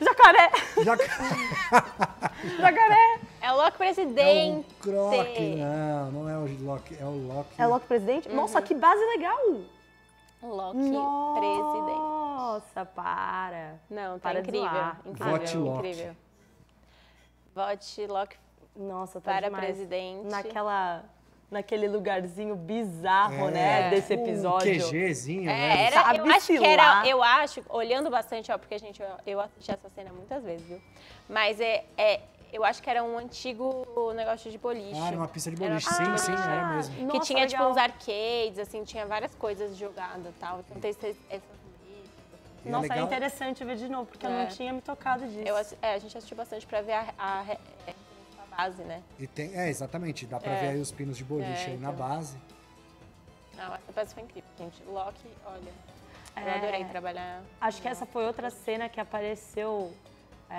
Jacaré. Jacaré. É o Loki presidente. É o Croc, não é o Loki, é o Loki. É o Loki presidente? Nossa, que base legal. Loki presidente. Nossa, para. Não, tá Para incrível. Vote Loki. Incrível. Vote Loki. Nossa, tá para demais. presidente. Naquele lugarzinho bizarro, né, desse episódio. QGzinho, né? Eu acho, olhando bastante, ó, porque eu assisti essa cena muitas vezes, viu? Mas eu acho que era um antigo negócio de boliche. Ah, era uma pista de boliche, sim, era mesmo. Que Nossa, tinha, tipo, legal. uns arcades, assim, tinha várias coisas jogadas e tal. Então tem essas E Nossa, é legal- interessante ver de novo, porque eu não tinha me tocado disso. a gente assistiu bastante pra ver a base, né? E tem, exatamente, dá pra ver aí os pinos de boliche aí na então. base. Não, essa peça foi incrível, gente. Loki, olha, eu adorei trabalhar. Acho que essa foi outra cena que apareceu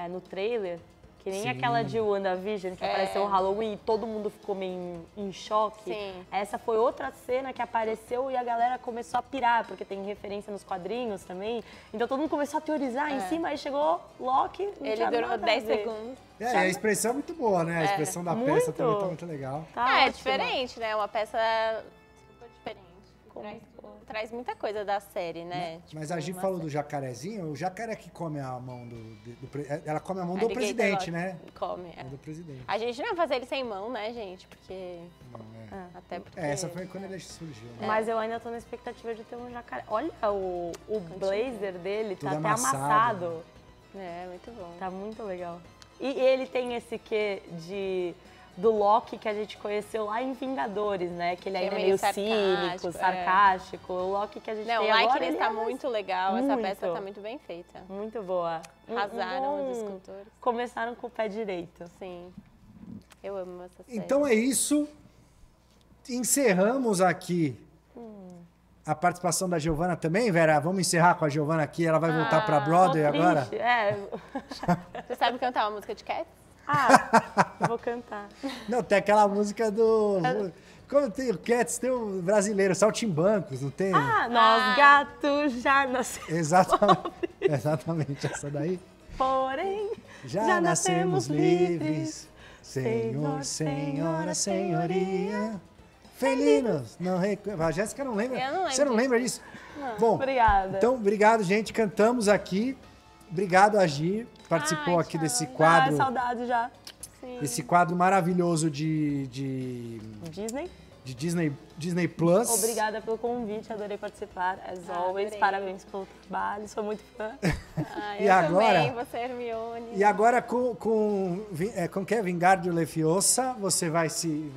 no trailer, que nem Sim. aquela de WandaVision, que apareceu o Halloween e todo mundo ficou meio em choque. Sim. Essa foi outra cena que apareceu e a galera começou a pirar, porque tem referência nos quadrinhos também. Então todo mundo começou a teorizar em cima, aí chegou Loki, não Ele tinha durou nada a 10 ver. segundos. E a expressão é muito boa, né? A expressão da peça muito. também tá muito legal. Tá É ótima. diferente, né? Uma peça super diferente. Traz muita coisa da série, né? Mas a Gi falou do jacarezinho, o jacaré que come a mão ela come a mão do Alligator presidente, Loki né? Come, A mão do presidente. A gente não vai fazer ele sem mão, né, gente? Porque... Não, Até porque... essa foi quando ele surgiu, né? Mas eu ainda tô na expectativa de ter um jacaré. Olha o blazer dele, Tudo tá até amassado. amassado. muito bom. Tá muito legal. E ele tem esse quê do Loki que a gente conheceu lá em Vingadores, né? Que ele ainda é meio cínico, sarcástico. O Loki que a gente tem agora, Likeness ele tá muito legal. Essa Muito. peça tá muito bem feita. muito boa. Arrasaram os escultores. Começaram com o pé direito. Sim. Eu amo essa série. Então é isso. Encerramos aqui a participação da Giovana também, Vera. Vamos encerrar com a Giovana aqui. Ela vai voltar pra Broadway agora. Triste. Você sabe cantar uma música de Cats? Eu vou cantar. Não, tem aquela música do... Como tem o Cats, tem o brasileiro, Saltimbancos, não tem? Nós gatos já nascemos. Exatamente, essa daí. Porém, Já nascemos livres, Senhor, Senhora, Senhoria. Felinos, não a Jéssica não lembra. Eu não lembro Você não lembra disso? Bom, obrigada. então, obrigado, gente. Cantamos aqui. Obrigado, Agir. Participou aqui desse quadro. Saudade já. Esse quadro maravilhoso de Disney Plus. Obrigada pelo convite, adorei participar, as always. Adorei. Parabéns pelo trabalho, sou muito fã. E Eu agora? também, você, Hermione. E agora com que é Vingardio Leviosa, você vai se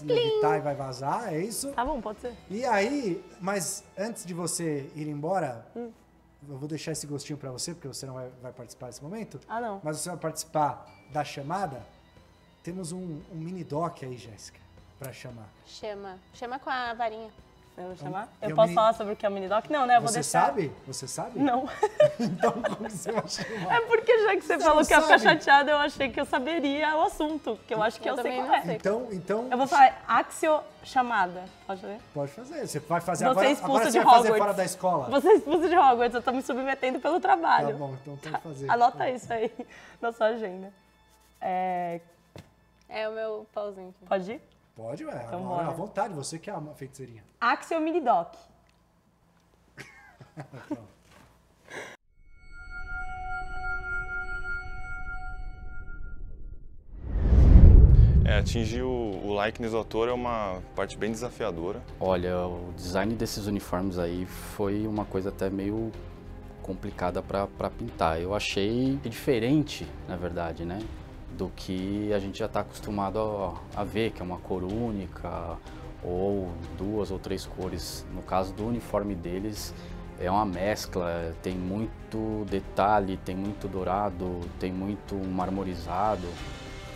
levitar e vai vazar, é isso? Tá bom, pode ser. E aí, mas antes de você ir embora, eu vou deixar esse gostinho pra você, porque você não vai participar desse momento. Ah, não. Mas você vai participar da chamada. Temos um mini doc aí, Jéssica, pra chamar. Chama com a varinha. Eu vou chamar? Eu Eu posso me- falar sobre o que é o mini-doc? Não, né? Eu vou Você deixar. sabe? Você sabe? Não. Então como você vai chamar? É porque já que você Você falou não que ia ficar sabe? chateada, eu achei que eu saberia o assunto, que eu acho que eu sei também qual não é. sei. Então Eu vou falar axio chamada. Pode ver? pode fazer. Você vai fazer Você agora. é expulso Agora de você vai fazer Hogwarts. fora da escola. Você é expulso de Hogwarts, eu tô me submetendo pelo Tá trabalho. bom, então tem que fazer. Anota isso aí na sua agenda. É o meu pauzinho aqui. Pode ir? Pode, ué. Então Agora, bora. à vontade, você que é uma feiticeirinha. Axio mini-doc. Atingir o likeness do ator é uma parte bem desafiadora. Olha, o design desses uniformes aí foi uma coisa até meio complicada para pintar. Eu achei diferente, na verdade, né, do que a gente já está acostumado a ver, que é uma cor única ou 2 ou 3 cores. No caso do uniforme deles, é uma mescla, tem muito detalhe, tem muito dourado, tem muito marmorizado.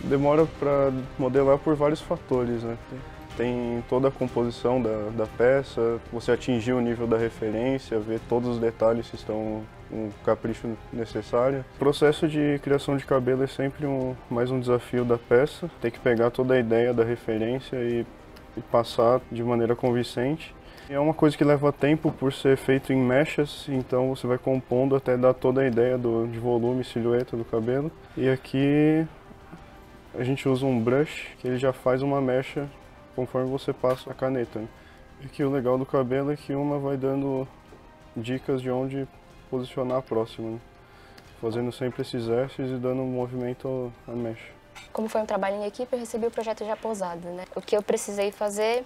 Demora para modelar por vários fatores, né? Tem toda a composição da peça, você atingir o nível da referência, ver todos os detalhes se estão com o capricho necessário. O processo de criação de cabelo é sempre mais um desafio da peça, tem que pegar toda a ideia da referência e passar de maneira convincente. É uma coisa que leva tempo por ser feito em mechas, então você vai compondo até dar toda a ideia de volume e silhueta do cabelo. E aqui a gente usa um brush que ele já faz uma mecha conforme você passa a caneta. Né? E que o legal do cabelo é que uma vai dando dicas de onde posicionar a próxima, né? Fazendo sempre esses exercícios e dando um movimento à mecha. Como foi um trabalho em equipe, eu recebi o projeto já pousado, né? O que eu precisei fazer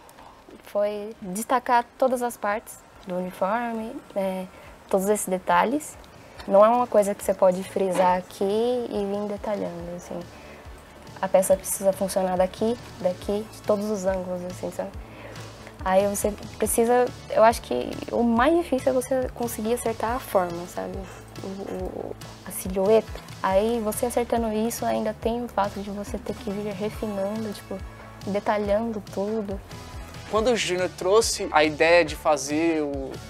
foi destacar todas as partes do uniforme, todos esses detalhes. Não é uma coisa que você pode frisar aqui e vir detalhando, assim. A peça precisa funcionar daqui, de todos os ângulos, assim, sabe? Aí você precisa, eu acho que o mais difícil é você conseguir acertar a forma, sabe? A silhueta. Aí você acertando isso, ainda tem o fato de você ter que vir refinando, tipo, detalhando tudo. Quando o Júnior trouxe a ideia de fazer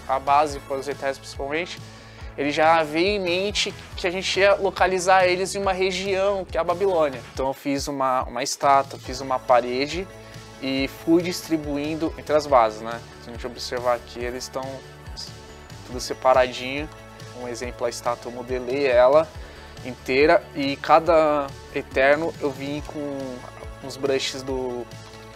a base para os Eternos, principalmente, ele já veio em mente que a gente ia localizar eles em uma região, que é a Babilônia. Então eu fiz uma estátua, fiz uma parede e fui distribuindo entre as bases, né? Se a gente observar aqui, eles estão tudo separadinho. Um exemplo, a estátua eu modelei ela inteira e cada Eterno eu vim com uns brushes do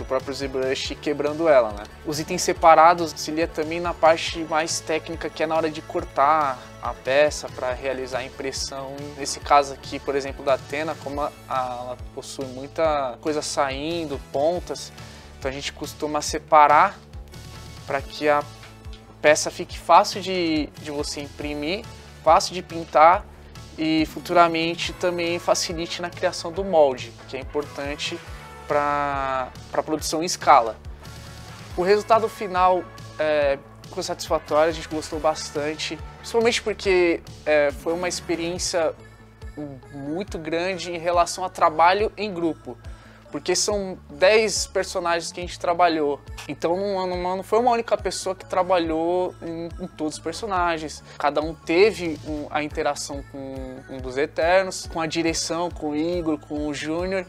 próprio ZBrush quebrando ela, né? Os itens separados auxilia também na parte mais técnica, que é na hora de cortar a peça para realizar a impressão. Nesse caso aqui, por exemplo, da Athena, como ela possui muita coisa saindo, pontas, então a gente costuma separar para que a peça fique fácil de você imprimir, fácil de pintar e futuramente também facilite na criação do molde, que é importante para a produção em escala. O resultado final foi satisfatório, a gente gostou bastante, principalmente porque foi uma experiência muito grande em relação a trabalho em grupo, porque são 10 personagens que a gente trabalhou, então não foi uma única pessoa que trabalhou em todos os personagens, cada um teve a interação com um dos Eternos, com a direção, com o Igor, com o Júnior,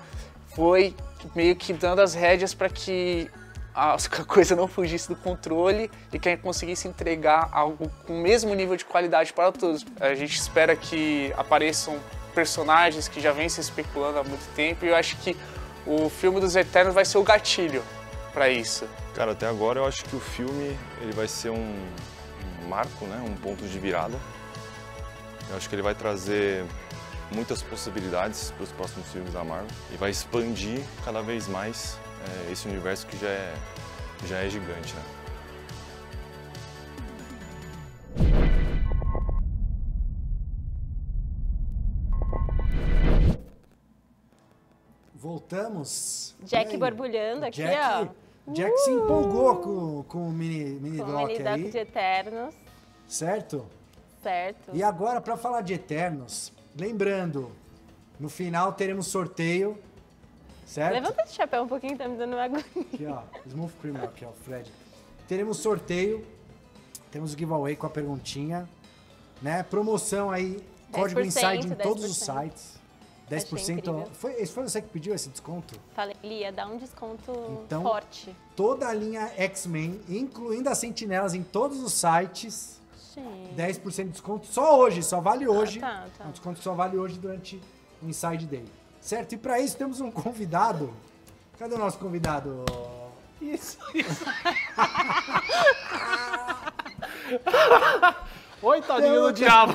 foi meio que dando as rédeas para que a coisa não fugisse do controle e que a gente conseguisse entregar algo com o mesmo nível de qualidade para todos. A gente espera que apareçam personagens que já vêm se especulando há muito tempo e eu acho que o filme dos Eternos vai ser o gatilho para isso. Cara, até agora eu acho que o filme ele vai ser um marco, né? Um ponto de virada. Eu acho que ele vai trazer muitas possibilidades para os próximos filmes da Marvel e vai expandir cada vez mais esse universo que já é gigante, né? Voltamos. Jack borbulhando aqui, ó. Jack se empolgou com o mini doc aí. de Eternos. Certo? Certo. E agora, para falar de Eternos, lembrando, no final teremos sorteio, certo? Levanta esse chapéu um pouquinho, tá me dando uma agonia. Aqui, ó, Smooth Criminal, aqui, ó, Fred. Teremos sorteio, temos o giveaway com a perguntinha, né? Promoção aí, código Inside em todos os sites. 10%. Foi você que pediu esse desconto? Falei, Lia, dá um desconto então, forte. Toda a linha X-Men, incluindo as sentinelas em todos os sites. Gente. 10% de desconto só hoje, só vale hoje. Tá. Um desconto só vale hoje durante o Inside Day. Certo? E para isso temos um convidado. Cadê o nosso convidado? Isso. Oi, tadinho do diabo.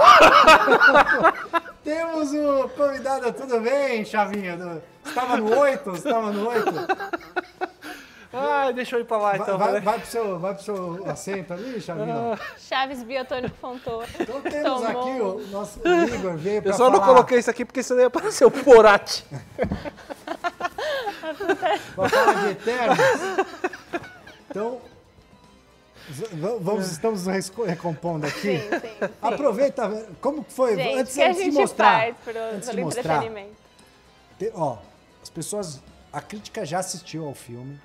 Temos o convidado, tudo bem, Chavinho? Estava no 8? Estava no 8? Ah, deixa eu ir pra lá então. Vai pro seu assento ali, Chavinho? Chaves Biotônico Fontoura. Então temos aqui o nosso Igor, veio pra falar. Eu só não coloquei isso aqui porque senão ia aparecer o Porati. Pra falar de Eternos. Então, estamos recompondo aqui. Sim. Aproveita, como que foi? Gente, antes de mostrar. Antes de mostrar. As pessoas, a crítica já assistiu ao filme,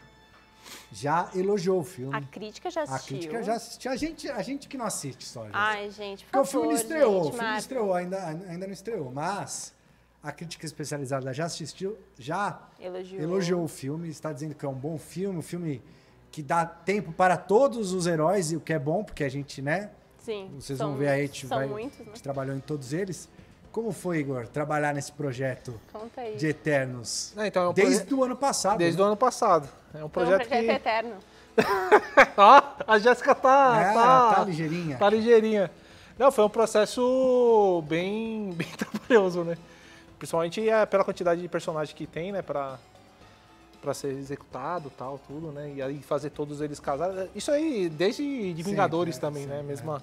já elogiou o filme. A crítica já assistiu. A crítica já assistiu. A gente que não assiste só. Ai, gente, por favor. Porque o filme não estreou. Gente, o filme não estreou, ainda não estreou. Mas a crítica especializada já assistiu, já elogiou o filme, está dizendo que é um bom filme, um filme que dá tempo para todos os heróis, e o que é bom, porque a gente, né? Sim. Vocês vão ver aí, a gente muitos, né? trabalhou em todos eles. Como foi, Igor, trabalhar nesse projeto de Eternos? Então, desde o ano passado. Desde o ano passado. É um projeto eterno. Ó, a Jéssica tá ligeirinha. Tá ligeirinha. Não, foi um processo bem trabalhoso, né? Principalmente pela quantidade de personagens que tem, né, pra ser executado, tal, tudo, né? E aí fazer todos eles casar. Isso aí, desde de Vingadores também, né? É a mesma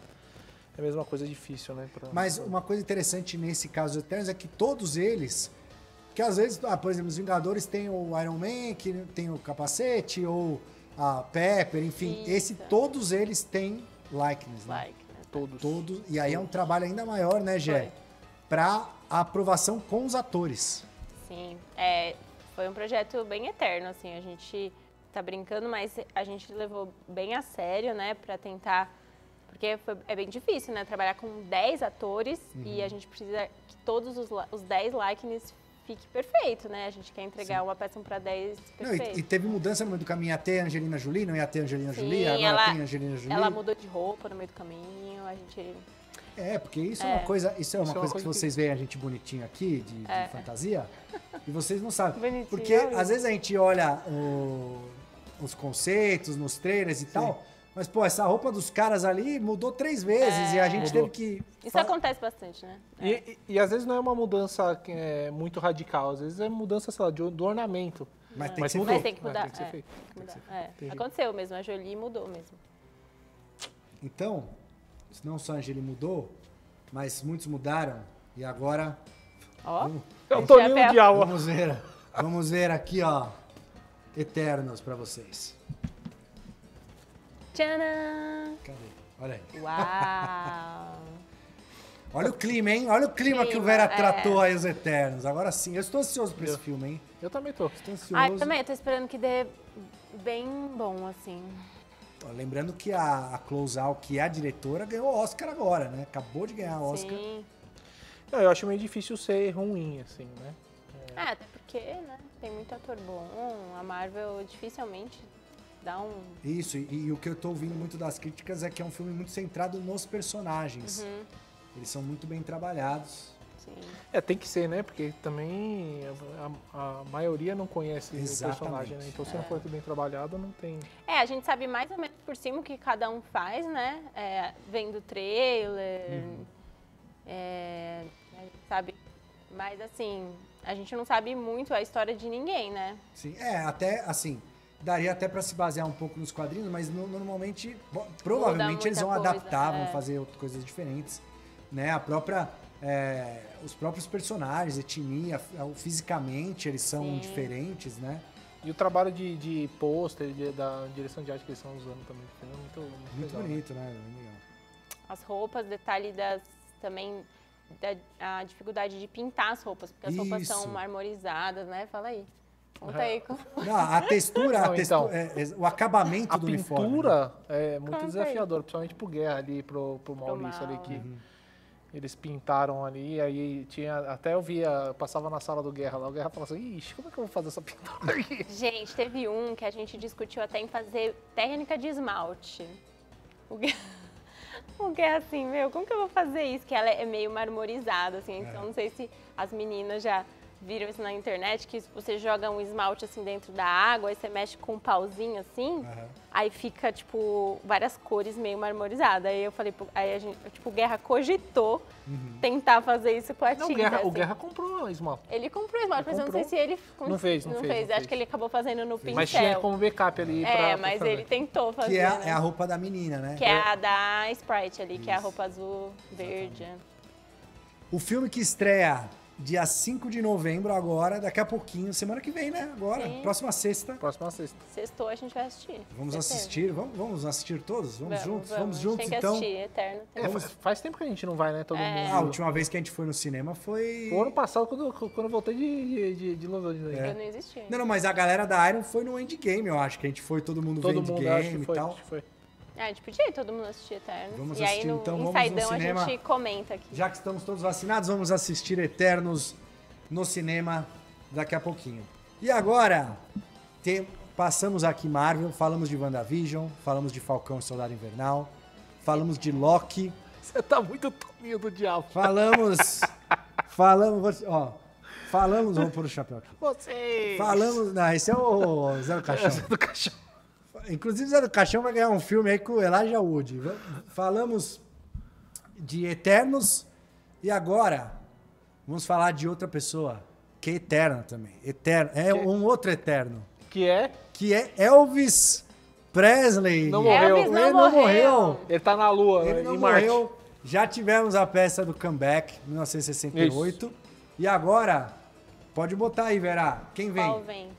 coisa difícil, né? Mas uma coisa interessante nesse caso dos Eternos é que todos eles, que às vezes, por exemplo, os Vingadores tem o Iron Man, que tem o capacete, ou a Pepper, enfim, todos eles têm likeness, né? Todos. E aí é um trabalho ainda maior, né, Gé? Pra aprovação com os atores. Sim, foi um projeto bem eterno, assim, a gente tá brincando, mas a gente levou bem a sério, né, pra tentar, porque é bem difícil, né, trabalhar com 10 atores e a gente precisa que todos os 10 likeness fique perfeito, né, a gente quer entregar uma peça para 10 perfeito. E teve mudança no meio do caminho, ia ter Angelina Jolie, não ia ter Angelina Jolie, agora tem Angelina Jolie. Ela mudou de roupa no meio do caminho, a gente... porque isso é uma coisa, que vocês veem a gente bonitinho aqui, de fantasia, e vocês não sabem. Bonitinho, porque às vezes a gente olha os conceitos nos trailers e tal, mas, pô, essa roupa dos caras ali mudou 3 vezes e a gente teve que... Isso acontece bastante, né? E às vezes não é uma mudança que é muito radical, às vezes é mudança, sei lá, do ornamento. Mas tem que mudar. Tem que ser feito. Aconteceu mesmo, a Jolie mudou mesmo. Então, não só a Angelina mudou, mas muitos mudaram e agora... Eu tô indo de aula. Vamos ver aqui, ó, Eternos pra vocês. Tcharam! Cadê? Olha aí. Uau! Olha o clima, hein? Olha o clima que o Vera tratou aí os Eternos. Agora sim, eu estou ansioso pra esse filme, hein? Eu também tô. Estou ansioso. Eu também, tô esperando que dê bem bom, assim. Lembrando que a Close Out, que é a diretora, ganhou o Oscar agora, né? Acabou de ganhar o Oscar. Sim. Não, eu acho meio difícil ser ruim, assim, né? Até porque, né? Tem muito ator bom. A Marvel dificilmente dá um... Isso, e o que eu tô ouvindo muito das críticas é que é um filme muito centrado nos personagens. Eles são muito bem trabalhados. Sim. Tem que ser, né? Porque também a maioria não conhece o personagem, né? Então se não for bem trabalhado, não tem... A gente sabe mais ou menos por cima o que cada um faz, né? Vendo o trailer, a gente sabe... Mas assim, a gente não sabe muito a história de ninguém, né? Sim, até assim... Daria até para se basear um pouco nos quadrinhos, mas normalmente, provavelmente eles vão adaptar, vão fazer coisas diferentes, né? Os próprios personagens, etnia, fisicamente eles são diferentes, né? E o trabalho de pôster, da direção de arte que eles estão usando também, muito legal, bonito, né? As roupas, detalhe também a dificuldade de pintar as roupas, porque as roupas são marmorizadas, né? Fala aí. Conta aí. Não, a textura, o acabamento do uniforme. A pintura é muito desafiadora, principalmente pro Guerra ali, pro Maurício ali, que eles pintaram ali, aí até eu passava na sala do Guerra lá, o Guerra falava assim, ixi, como é que eu vou fazer essa pintura aqui? Gente, teve um que a gente discutiu até em fazer técnica de esmalte. O Guerra assim, como que eu vou fazer isso? Que ela é meio marmorizada, assim, então não sei se as meninas já... viram isso na internet, que você joga um esmalte assim dentro da água, aí você mexe com um pauzinho assim, aí fica, tipo, várias cores meio marmorizadas. Aí eu falei, o Guerra cogitou tentar fazer isso com a tinta. Não, o Guerra comprou o esmalte. Ele comprou o esmalte, mas eu não sei se ele... Não fez. Acho que ele acabou fazendo no pincel. Mas tinha como backup ali mas ele tentou fazer, que é a roupa da menina, né? Que é a da Sprite ali, que é a roupa azul, verde. O filme que estreia dia 5 de novembro agora, daqui a pouquinho, semana que vem, né? Agora, próxima sexta. Sextou a gente vai assistir. Vamos assistir, vamos assistir todos? Vamos juntos, tem que então. Assistir, Eterno. Faz tempo que a gente não vai, né? Todo mundo. A última vez que a gente foi no cinema foi... O ano passado, quando eu voltei de Los Angeles. Eu não existi. Não, mas a galera da Iron foi no Endgame, eu acho, que a gente foi, todo mundo ver Endgame e tal. A gente podia ir todo mundo assistir Eternos. Vamos e assistir, aí no então, Insaidão a gente comenta aqui. Já que estamos todos vacinados, vamos assistir Eternos no cinema daqui a pouquinho. E agora, passamos aqui Marvel, falamos de WandaVision, falamos de Falcão e Soldado Invernal, falamos de Loki. Você tá muito tominho do diabo. Falamos, vamos pôr o chapéu aqui. Esse é o Zé do Caixão. Zé do Caixão. Inclusive, Zé do Caixão vai ganhar um filme aí com o Elijah Wood. Falamos de Eternos e agora Vamos falar de outra pessoa que é eterna também. Eterno. É um outro eterno. Que é? Que é Elvis Presley. Não morreu. Elvis Ele não morreu. Ele tá na Lua, Ele não em Marte. morreu. Já tivemos a peça do Comeback, 1968. Isso. E agora, pode botar aí, Vera. Quem vem? Qual vem?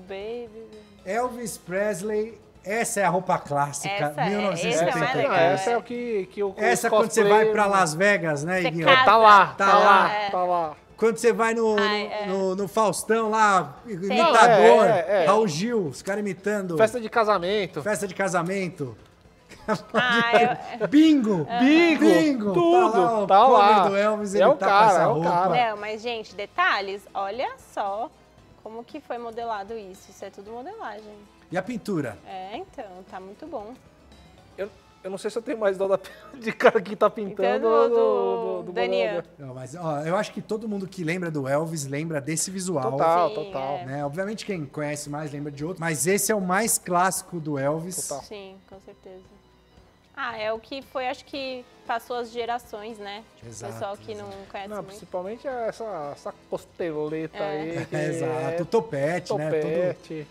Baby. Elvis Presley. Essa é a roupa clássica, Essa 1974. Essa é o que o Essa quando você vai pra Las Vegas, né, Você Iguinho? casa. Tá lá, Tá tá lá. lá, É. tá lá. Quando você vai no Faustão lá, Não, imitador, é. Raul Gil, os caras imitando. Festa de casamento. Festa de casamento. Bingo, Bingo! tudo. Tá lá, o Tá lá. cover do Elvis, É ele o tá cara, com essa é o roupa. cara. Não, mas, gente, detalhes, olha só como que foi modelado isso. Isso é tudo modelagem. E a pintura? É, então, tá muito bom. Eu não sei se eu tenho mais dó de cara que tá pintando Então, do Daniel. modelador. Não, mas ó, eu acho que todo mundo que lembra do Elvis lembra desse visual. Total, Sim, total. é. Né? Obviamente quem conhece mais lembra de outro, mas esse é o mais clássico do Elvis. Total. Sim, com certeza. É o que foi, acho que passou as gerações, né? Tipo, Exato, o pessoal que não conhece Não, muito. principalmente essa costeleta aí. que Exato, o topete, né? Todo... Topete.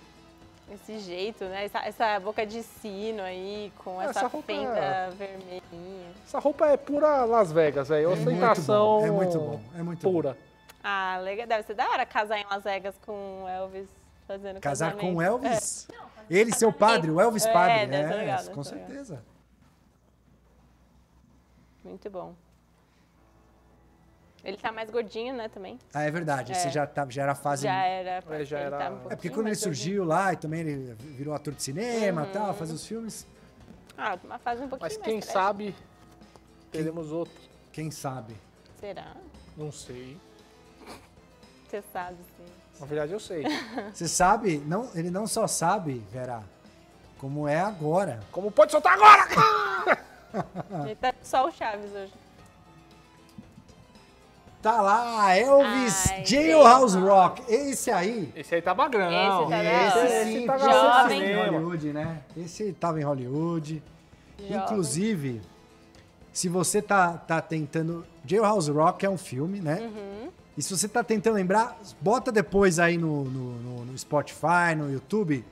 Esse jeito, né? Essa boca de sino aí, com Essa essa roupa fenda vermelhinha. Essa roupa é pura Las Vegas, velho. Ostentação É muito bom, é muito bom. pura. Legal. Deve ser da hora casar em Las Vegas com o Elvis fazendo Casar casamento. com o Elvis? Ele, seu padre, o Elvis É, padre. deve ser legal, deve com ser legal. certeza. Muito bom. Ele tá mais gordinho, né, também. Ah, é verdade. Esse já era a fase... Já era. já ele era- tá um É porque pouquinho quando ele mais gordinho. surgiu lá, e também ele virou ator de cinema e tal, fazia os filmes. Uma fase um pouquinho Mas mais quem trash. sabe, teremos outro. Quem sabe? Será? Não sei. Você sabe, sim. Na verdade, eu sei. Você sabe, não, ele não só sabe, Vera, como é agora. Como pode soltar agora? Ele tá só o Chaves hoje. Tá lá, Elvis Ai, Jailhouse Rock. Esse aí, Esse aí tá magrão. Esse tá da hora. esse sim, tá já jovem. tava em Hollywood, né? Esse tava em Hollywood. Jovem. Inclusive, se você tá tentando... Jailhouse Rock é um filme, né? E se você tá tentando lembrar, bota depois aí no Spotify, no YouTube.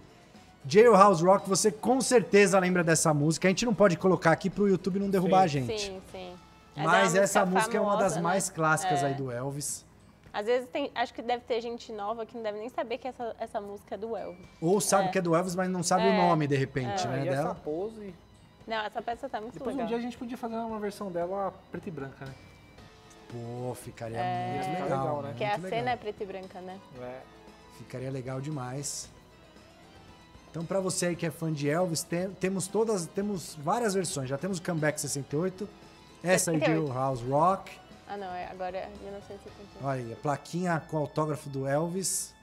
Jailhouse Rock, você com certeza lembra dessa música. A gente não pode colocar aqui pro YouTube não derrubar a gente. Sim, sim. Mas é uma essa música é uma das famosa, mais né? clássicas É. aí do Elvis. Às vezes acho que deve ter gente nova que não deve nem saber que essa música é do Elvis. Ou sabe que é do Elvis, mas não sabe o nome, de repente, né, E essa dela. pose... Não, essa peça tá muito Depois legal. um dia a gente podia fazer uma versão dela preta e branca, né? Pô, ficaria É. muito Fica legal, legal, né? Porque a muito cena legal. é preta e branca, né? É. Ficaria legal demais. Então, pra você aí que é fã de Elvis, temos várias versões. Já temos o Comeback 68, essa aí de 68. Jailhouse Rock. Ah, não, agora é 1971. Olha aí, a plaquinha com autógrafo do Elvis.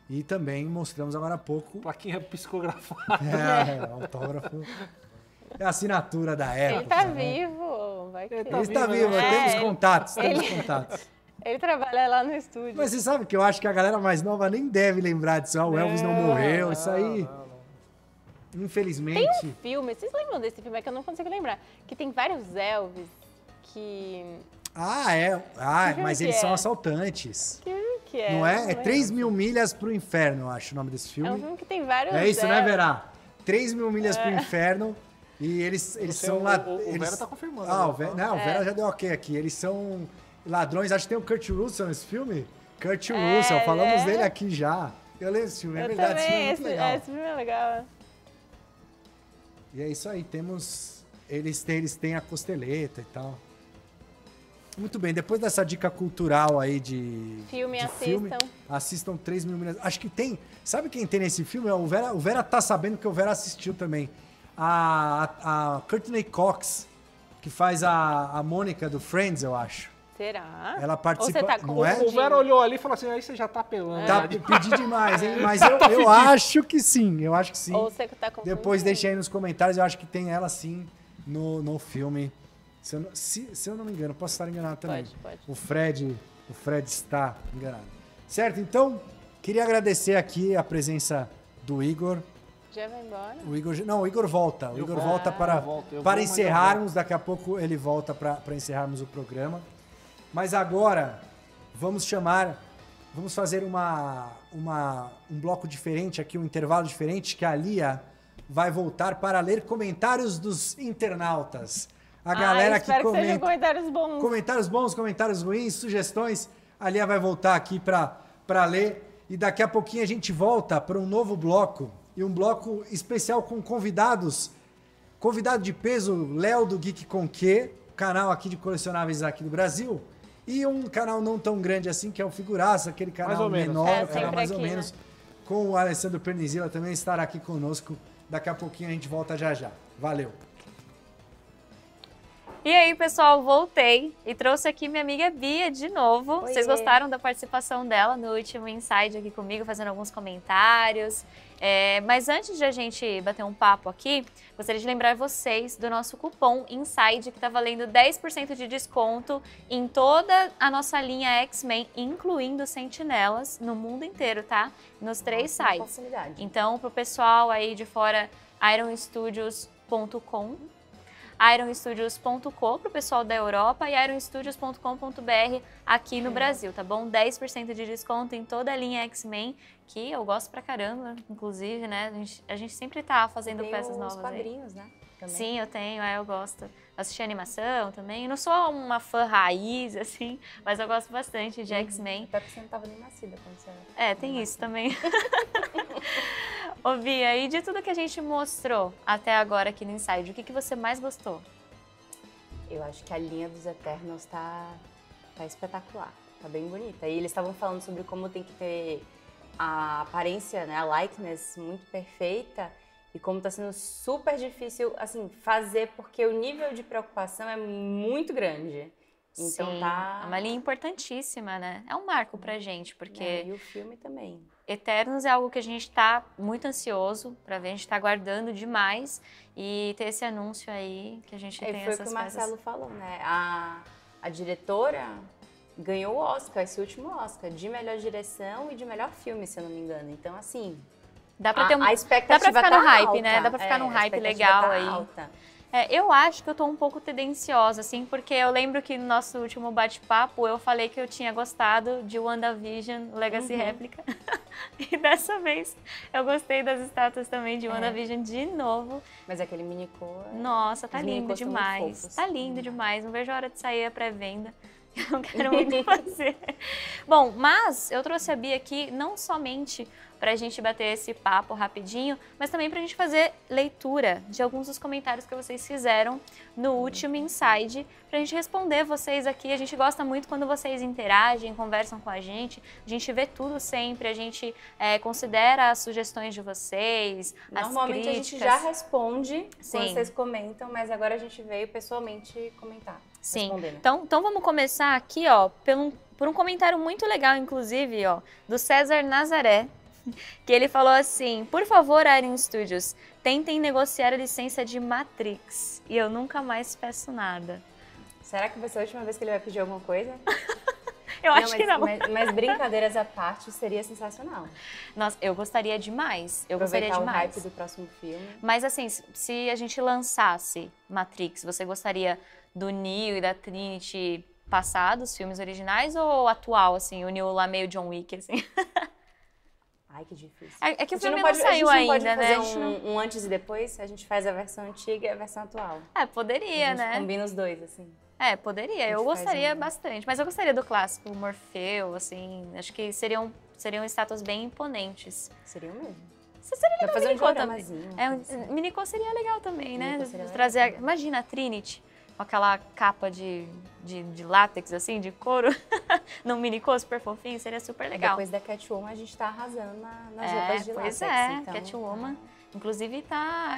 E também mostramos agora há pouco Plaquinha psicografada. autógrafo. É a assinatura da época. Ele tá né? vivo, vai que... Ele está vivo, né? temos É, contatos, temos ele- contatos. Ele trabalha lá no estúdio. Mas você sabe que eu acho que a galera mais nova nem deve lembrar disso. Ah, o Elvis não morreu, isso aí, infelizmente... Tem um filme, vocês lembram desse filme? É que eu não consigo lembrar. Que tem vários Elvis que... Ah, é. Ah, filme mas que eles é? são assaltantes. Que é? Não é? É lembro. 3 mil milhas pro inferno, eu acho o nome desse É um filme. filme que tem vários É isso, né, Elvis. Verá? 3 mil milhas pro inferno. E eles são lá. O eles... Vera tá confirmando. Ah, né? o Vera, não, o Vera já deu ok aqui. Eles são ladrões. Acho que tem o Kurt Russell nesse filme. Kurt Russell, falamos né? dele aqui já. Eu lembro desse filme, é Eu verdade. Esse filme é também, muito legal. esse filme é legal. E é isso aí, temos. Eles têm a costeleta e tal. Muito bem, depois dessa dica cultural aí de Filme, de assistam. assistam 3 mil milhas. Acho que tem. Sabe quem tem nesse filme? O Vera tá sabendo que o Vera assistiu também. A Courtney Cox, que faz a Mônica do Friends, eu acho. Será? Ela participa. Ou você tá não é? O Vera olhou ali e falou assim, aí você já tá pelando. Tá, pedi demais, hein? Mas eu acho que sim, eu acho que sim. Ou você tá confundindo. Depois deixa aí nos comentários, eu acho que tem ela sim no filme. Se eu não me engano, posso estar enganado também. Pode. O Fred está enganado. Certo? Então, queria agradecer aqui a presença do Igor. Já vai embora? O Igor volta. O Igor volta Eu para vou, encerrarmos. Daqui a pouco ele volta para encerrarmos o programa. Mas agora vamos fazer um bloco diferente aqui, um intervalo diferente, que a Lia vai voltar para ler comentários dos internautas. A galera que espero que comenta. sejam comentários bons. Comentários bons, comentários ruins, sugestões. A Lia vai voltar aqui para ler. E daqui a pouquinho a gente volta para um novo bloco. E um bloco especial com convidados. Convidado de peso, Léo do Geek Com Que, canal aqui de colecionáveis aqui do Brasil. E um canal não tão grande assim, que é o Figuraça, aquele canal menor, canal mais ou menos. Né? Com o Alessandro Pernizila também estará aqui conosco. Daqui a pouquinho a gente volta já. Valeu! E aí, pessoal, voltei e trouxe aqui minha amiga Bia de novo. Oiê. Vocês gostaram da participação dela no último Inside aqui comigo, fazendo alguns comentários. Mas antes de a gente bater um papo aqui, gostaria de lembrar vocês do nosso cupom Inside, que está valendo 10% de desconto em toda a nossa linha X-Men, incluindo Sentinelas, no mundo inteiro, tá? Nos 3 sites. Facilidade. Então, pro pessoal aí de fora, ironstudios.com, ironstudios.co pro pessoal da Europa e ironstudios.com.br aqui no Brasil, tá bom? 10% de desconto em toda a linha X-Men, que eu gosto pra caramba, inclusive, né? A gente sempre tá fazendo peças novas. Tem os quadrinhos, né? Também. Sim, eu tenho, eu gosto. Assisti animação também. Não sou uma fã raiz, assim, mas eu gosto bastante de X-Men. Até porque você não tava nem nascida quando você era. Tem isso também. Ô Bia, e de tudo que a gente mostrou até agora aqui no Inside, o que você mais gostou? Eu acho que a linha dos Eternos tá espetacular, tá bem bonita. E eles estavam falando sobre como tem que ter a aparência, né, a likeness muito perfeita e como tá sendo super difícil, assim, fazer, porque o nível de preocupação é muito grande. Então Sim, é uma linha importantíssima, né? É um marco pra gente, porque... E o filme também. Eternos é algo que a gente tá muito ansioso pra ver, a gente tá aguardando demais e ter esse anúncio aí, que a gente tem essas peças. Foi o que o Marcelo falou, né? A diretora ganhou o Oscar, esse último Oscar, de melhor direção e de melhor filme, se eu não me engano. Então, assim, dá pra ter a expectativa dá pra ficar no hype, alta, né? Dá pra ficar num hype legal aí. Alta. Eu acho que eu tô um pouco tendenciosa, assim, porque eu lembro que no nosso último bate-papo eu falei que eu tinha gostado de WandaVision Legacy Réplica. E dessa vez eu gostei das estátuas também de WandaVision de novo. Mas aquele minicô... Nossa, tá lindo demais. Tá lindo demais. Não vejo a hora de sair a pré-venda. Eu quero muito fazer. Bom, mas eu trouxe a Bia aqui não somente pra gente bater esse papo rapidinho, mas também pra gente fazer leitura de alguns dos comentários que vocês fizeram no último Inside, pra gente responder vocês aqui. A gente gosta muito quando vocês interagem, conversam com a gente vê tudo sempre, a gente considera as sugestões de vocês, Normalmente as críticas. a gente já responde Sim. quando vocês comentam, mas agora a gente veio pessoalmente comentar. Sim, responder, né? então vamos começar aqui, ó, por um comentário muito legal, inclusive, ó, do César Nazaré, que ele falou assim: por favor, Iron Studios, tentem negociar a licença de Matrix e eu nunca mais peço nada. Será que vai ser a última vez que ele vai pedir alguma coisa? Eu acho que não. Mas brincadeiras à parte, seria sensacional. Nossa, eu gostaria demais. Eu Aproveitar gostaria demais. o hype do próximo filme. Mas assim, se a gente lançasse Matrix, você gostaria do Neo e da Trinity passados, filmes originais, ou atual, assim, o Neo lá meio John Wick, assim? Ai, que difícil. É que o filme não saiu ainda, né? A gente não pode fazer um antes e depois? A gente faz a versão antiga e a versão atual. Poderia, a gente né? combina os dois, assim. Poderia. Eu gostaria bastante. Mas eu gostaria do clássico, o Morfeu, assim. Acho que seriam estátuas bem imponentes. Seriam mesmo. Seria legal fazer Minicô um também. assim. Minicô seria legal também, né? Seria Trazer, legal. imagina a Trinity com aquela capa de látex, assim, de couro, num Minicô super fofinho, seria super legal. Depois da Catwoman, a gente tá arrasando nas roupas de pois látex. Então, Catwoman. Inclusive,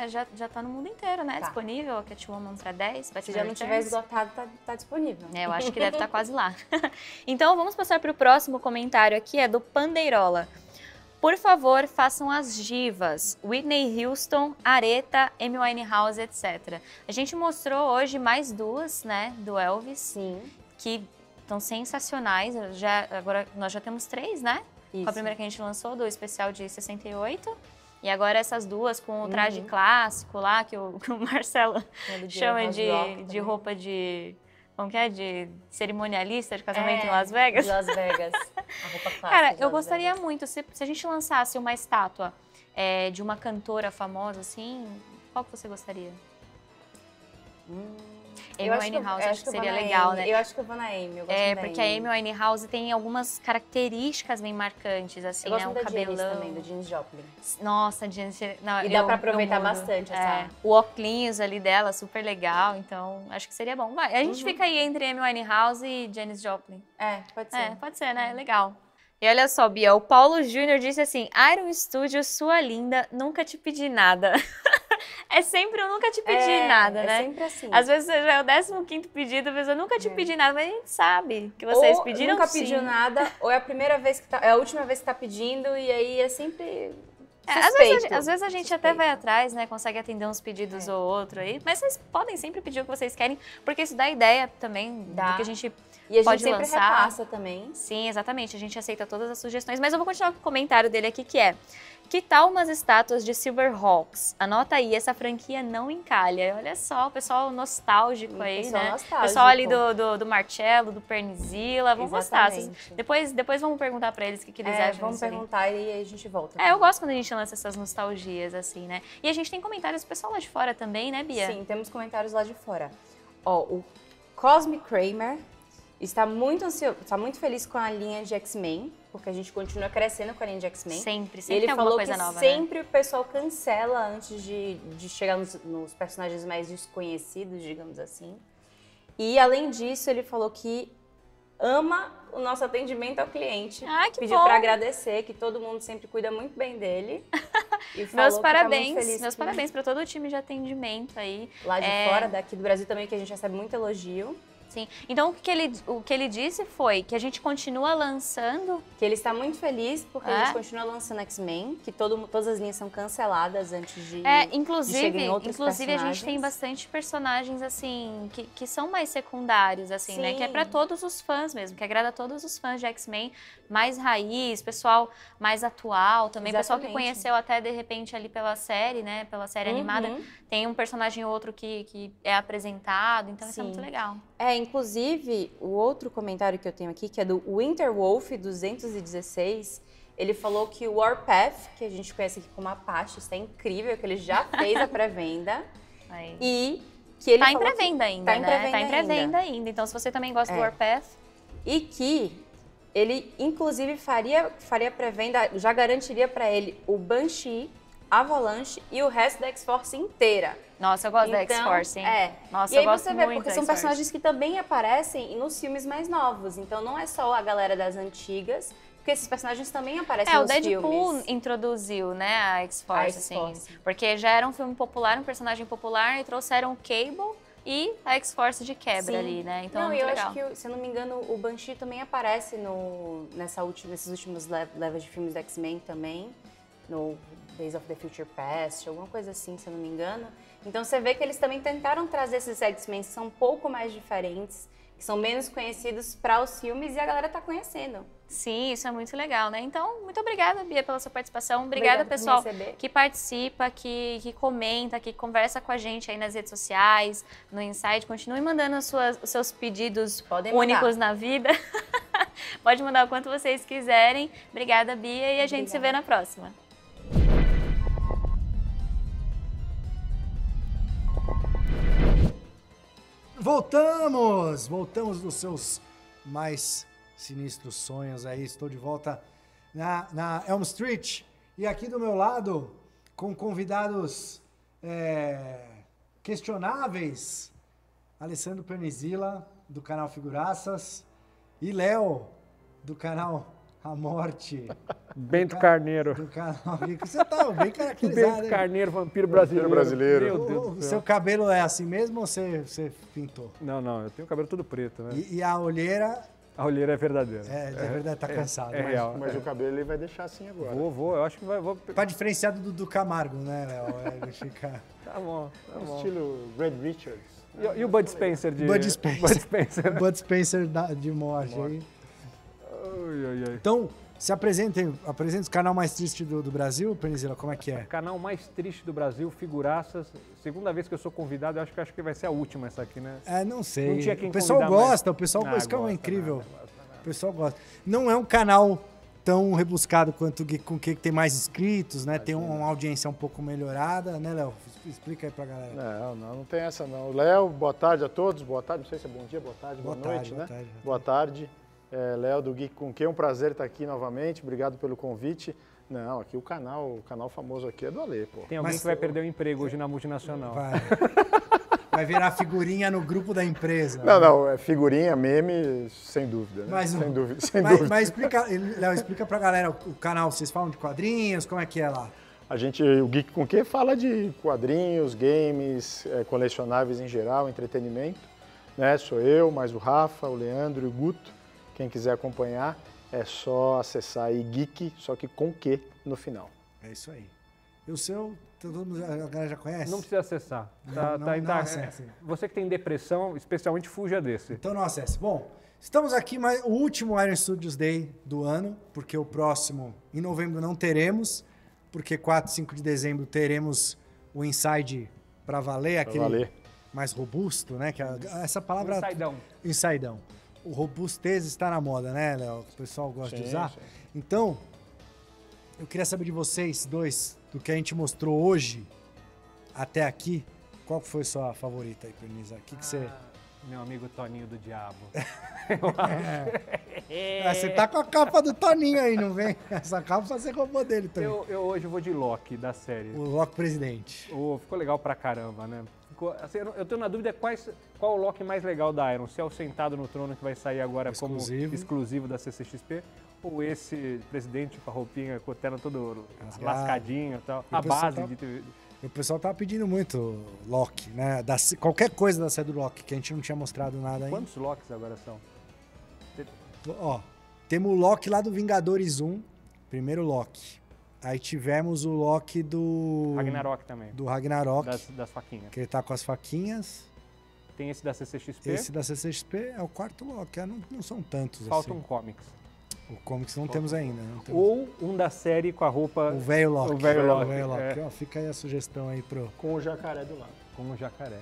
já tá no mundo inteiro, né? Tá. Disponível a Catwoman pra 10. Se já não tiver esgotado, tá disponível. Eu acho que deve estar quase lá. Então, vamos passar pro próximo comentário aqui, é do Pandeirola. Por favor, façam as divas, Whitney Houston, Aretha, Amy Winehouse, etc. A gente mostrou hoje mais duas, né, do Elvis. Sim. Que estão sensacionais. Agora nós já temos 3, né? Isso. Com a primeira que a gente lançou, do especial de 68. E agora essas duas com o traje clássico lá, que o Marcelo chama de roupa de... Como que é? De cerimonialista de casamento em Las Vegas? De Las Vegas. A roupa clássica. Cara, eu gostaria muito, se a gente lançasse uma estátua de uma cantora famosa, assim, qual que você gostaria? Amy Winehouse, acho que seria legal, né? Eu acho que eu vou na Amy, eu gosto da porque a Amy Winehouse tem algumas características bem marcantes, assim, eu gosto né? Um cabelão. Janis também, do Janis Joplin. Nossa, Janis... Não, e dá pra aproveitar bastante essa... O óculos ali dela, super legal, então acho que seria bom. Vai, a gente fica aí entre Amy Winehouse e Janis Joplin. Pode ser. Pode ser, né? Legal. E olha só, Bia, o Paulo Júnior disse assim, Iron Studio, sua linda, nunca te pedi nada. É sempre eu nunca te pedi nada, né? É sempre assim. Às vezes já é o 15º pedido, às vezes eu nunca te pedi nada, mas a gente sabe que vocês pediram nunca pediu nada, ou é a primeira vez que é a última vez que tá pedindo, e aí é sempre suspeito. Às vezes a gente até vai atrás, né? Consegue atender uns pedidos ou outro aí, mas vocês podem sempre pedir o que vocês querem, porque isso dá ideia também do que a gente e a pode gente sempre lançar. repassa também. Sim, exatamente. A gente aceita todas as sugestões, mas eu vou continuar com o comentário dele aqui, que é: que tal umas estátuas de Silverhawks? Anota aí, essa franquia não encalha. Olha só, o pessoal nostálgico aí, né? O pessoal ali do Marcello, do Pernizila, vão gostar. Depois vamos perguntar pra eles o que eles acham. Vamos perguntar e aí a gente volta. Eu gosto quando a gente lança essas nostalgias, assim, né? E a gente tem comentários do pessoal lá de fora também, né, Bia? Sim, temos comentários lá de fora. Ó, o Cosme Kramer está muito ansioso, está muito feliz com a linha de X-Men, porque a gente continua crescendo com a linha de X-Men. Sempre ele tem falou alguma coisa que nova, sempre o pessoal cancela antes de chegar nos personagens mais desconhecidos, digamos assim. E, além disso, ele falou que ama o nosso atendimento ao cliente. Que pediu para agradecer, que todo mundo sempre cuida muito bem dele. E meus parabéns, meus parabéns para todo o time de atendimento aí. Lá de fora, daqui do Brasil também, que a gente recebe muito elogio. Sim. Então, o que ele disse foi que a gente continua lançando... Que ele está muito feliz porque a gente continua lançando X-Men, que todas as linhas são canceladas antes de chegar em outros personagens. Inclusive, a gente tem bastante personagens, assim, que são mais secundários, assim, né? Que é para todos os fãs mesmo, que agrada a todos os fãs de X-Men, mais raiz, pessoal mais atual também, pessoal que conheceu até, de repente, ali pela série, né? Pela série animada. Tem um personagem ou outro que é apresentado, então isso é muito legal. Inclusive, o outro comentário que eu tenho aqui, que é do Winterwolf 216, ele falou que o Warpath, que a gente conhece aqui como Apache, está incrível, que ele já fez a pré-venda. E que ele tá em pré-venda ainda, né? Tá em pré-venda ainda. Então, se você também gosta do Warpath... E que ele, inclusive, faria pré-venda, já garantiria para ele o Banshee, Avalanche e o resto da X-Force inteira. Nossa, eu gosto da X-Force, hein? Nossa, e aí você vê, porque são personagens que também aparecem nos filmes mais novos. Então não é só a galera das antigas, porque esses personagens também aparecem nos filmes. O Deadpool introduziu, né, a X-Force, assim. Porque já era um filme popular, um personagem popular, e trouxeram o Cable e a X-Force de quebra ali, né? Então, eu acho que, se eu não me engano, o Banshee também aparece nesses últimos levas de filmes da X-Men também, no Days of the Future Past, alguma coisa assim, se eu não me engano. Então você vê que eles também tentaram trazer esses X-Men que são um pouco mais diferentes, que são menos conhecidos para os filmes, e a galera tá conhecendo. Sim, isso é muito legal, né? Então, muito obrigada, Bia, pela sua participação. Obrigada, pessoal, que participa, que comenta, que conversa com a gente aí nas redes sociais, no Inside. Continue mandando os seus pedidos únicos na vida. Pode mandar o quanto vocês quiserem. Obrigada, Bia, e a gente se vê na próxima. Voltamos dos seus mais sinistros sonhos aí. Estou de volta na Elm Street e aqui do meu lado com convidados questionáveis, Alessandro Pernizila do canal Figuraças e Léo do canal A Morte. Bento Carneiro. Do canal. Você tá bem caracterizado. Bento Carneiro, vampiro brasileiro. Meu Deus do céu. Seu cabelo é assim mesmo ou você pintou? Não, eu tenho o cabelo todo preto, né? E a olheira? A olheira é verdadeira. É verdade, tá cansado. É real. Mas o cabelo ele vai deixar assim agora. Vou, eu acho que vou... Pra diferenciar do Dudu Camargo, né, Léo? Fica... Tá bom. Estilo Red Richards. E o Bud Spencer de... Bud Spencer de morte. Aí. Ai. Então, Se apresenta o canal mais triste do Brasil, Pernizila, como é que é? Canal mais triste do Brasil, figuraças. Segunda vez que eu sou convidado, eu acho que vai ser a última essa aqui, né? Não sei. Não tinha quem o pessoal gosta, mais. o pessoal Não, isso que é gosta, incrível. Gosta. O pessoal gosta. Não é um canal tão rebuscado quanto o Geek com que tem mais inscritos, né? Tem uma audiência um pouco melhorada, né, Léo? Explica aí pra galera. Não tem essa não. Léo, boa tarde a todos. Boa tarde, não sei se é bom dia, boa tarde, boa noite, né? Boa tarde. Léo do Geek com que é um prazer estar aqui novamente. Obrigado pelo convite. Não, aqui o canal famoso aqui é do Ale, pô. Tem alguém que vai perder o emprego hoje na multinacional. Vai virar figurinha no grupo da empresa. Não, é figurinha, meme, sem dúvida. Né? Sem dúvida. Mas explica, Léo, explica pra galera o canal. Vocês falam de quadrinhos? Como é que é lá? O Geek com que fala de quadrinhos, games, colecionáveis em geral, entretenimento. Né? Sou eu, mais o Rafa, o Leandro e o Guto. Quem quiser acompanhar, é só acessar aí Geek, só que com que no final. É isso aí. E o seu, todo mundo, a galera já conhece? Não precisa acessar. Não acesse. Você que tem depressão, especialmente fuja desse. Então não acesse. Bom, estamos aqui, o último Iron Studios Day do ano, porque o próximo, em novembro, não teremos, porque 4 e 5 de dezembro teremos o Inside para valer, aquele mais robusto, né? Que essa palavra... Insideão. O robustez está na moda, né, Léo? O pessoal gosta de usar. Sim. Então, eu queria saber de vocês dois, do que a gente mostrou hoje até aqui, qual foi sua favorita aí, Pernisa? O que você... Meu amigo Toninho do Diabo. Você tá com a capa do Toninho aí, não vem? Essa capa você roubou dele também. Eu hoje vou de Loki, da série. O Loki presidente. Ficou legal pra caramba, né? Assim, eu tô na dúvida qual o Loki mais legal da Iron. Se é o Sentado no Trono que vai sair agora como exclusivo da CCXP, ou esse presidente com a roupinha, com o terno todo lascadinho e tal. A base de TV. O pessoal tava pedindo muito Loki, né? Qualquer coisa da série do Loki, que a gente não tinha mostrado nada ainda. Quantos Lokis agora são? Temos o Loki lá do Vingadores 1, primeiro Loki. Aí tivemos o Loki do... Ragnarok também. Do Ragnarok. Das faquinhas. Que ele tá com as faquinhas. Tem esse da CCXP. Esse da CCXP é o quarto Loki. Não são tantos Faltam comics. O comics não temos ainda. Ou um da série com a roupa... O velho Loki. O velho Loki. Fica aí a sugestão aí pro... Com o jacaré do lado. Com o jacaré.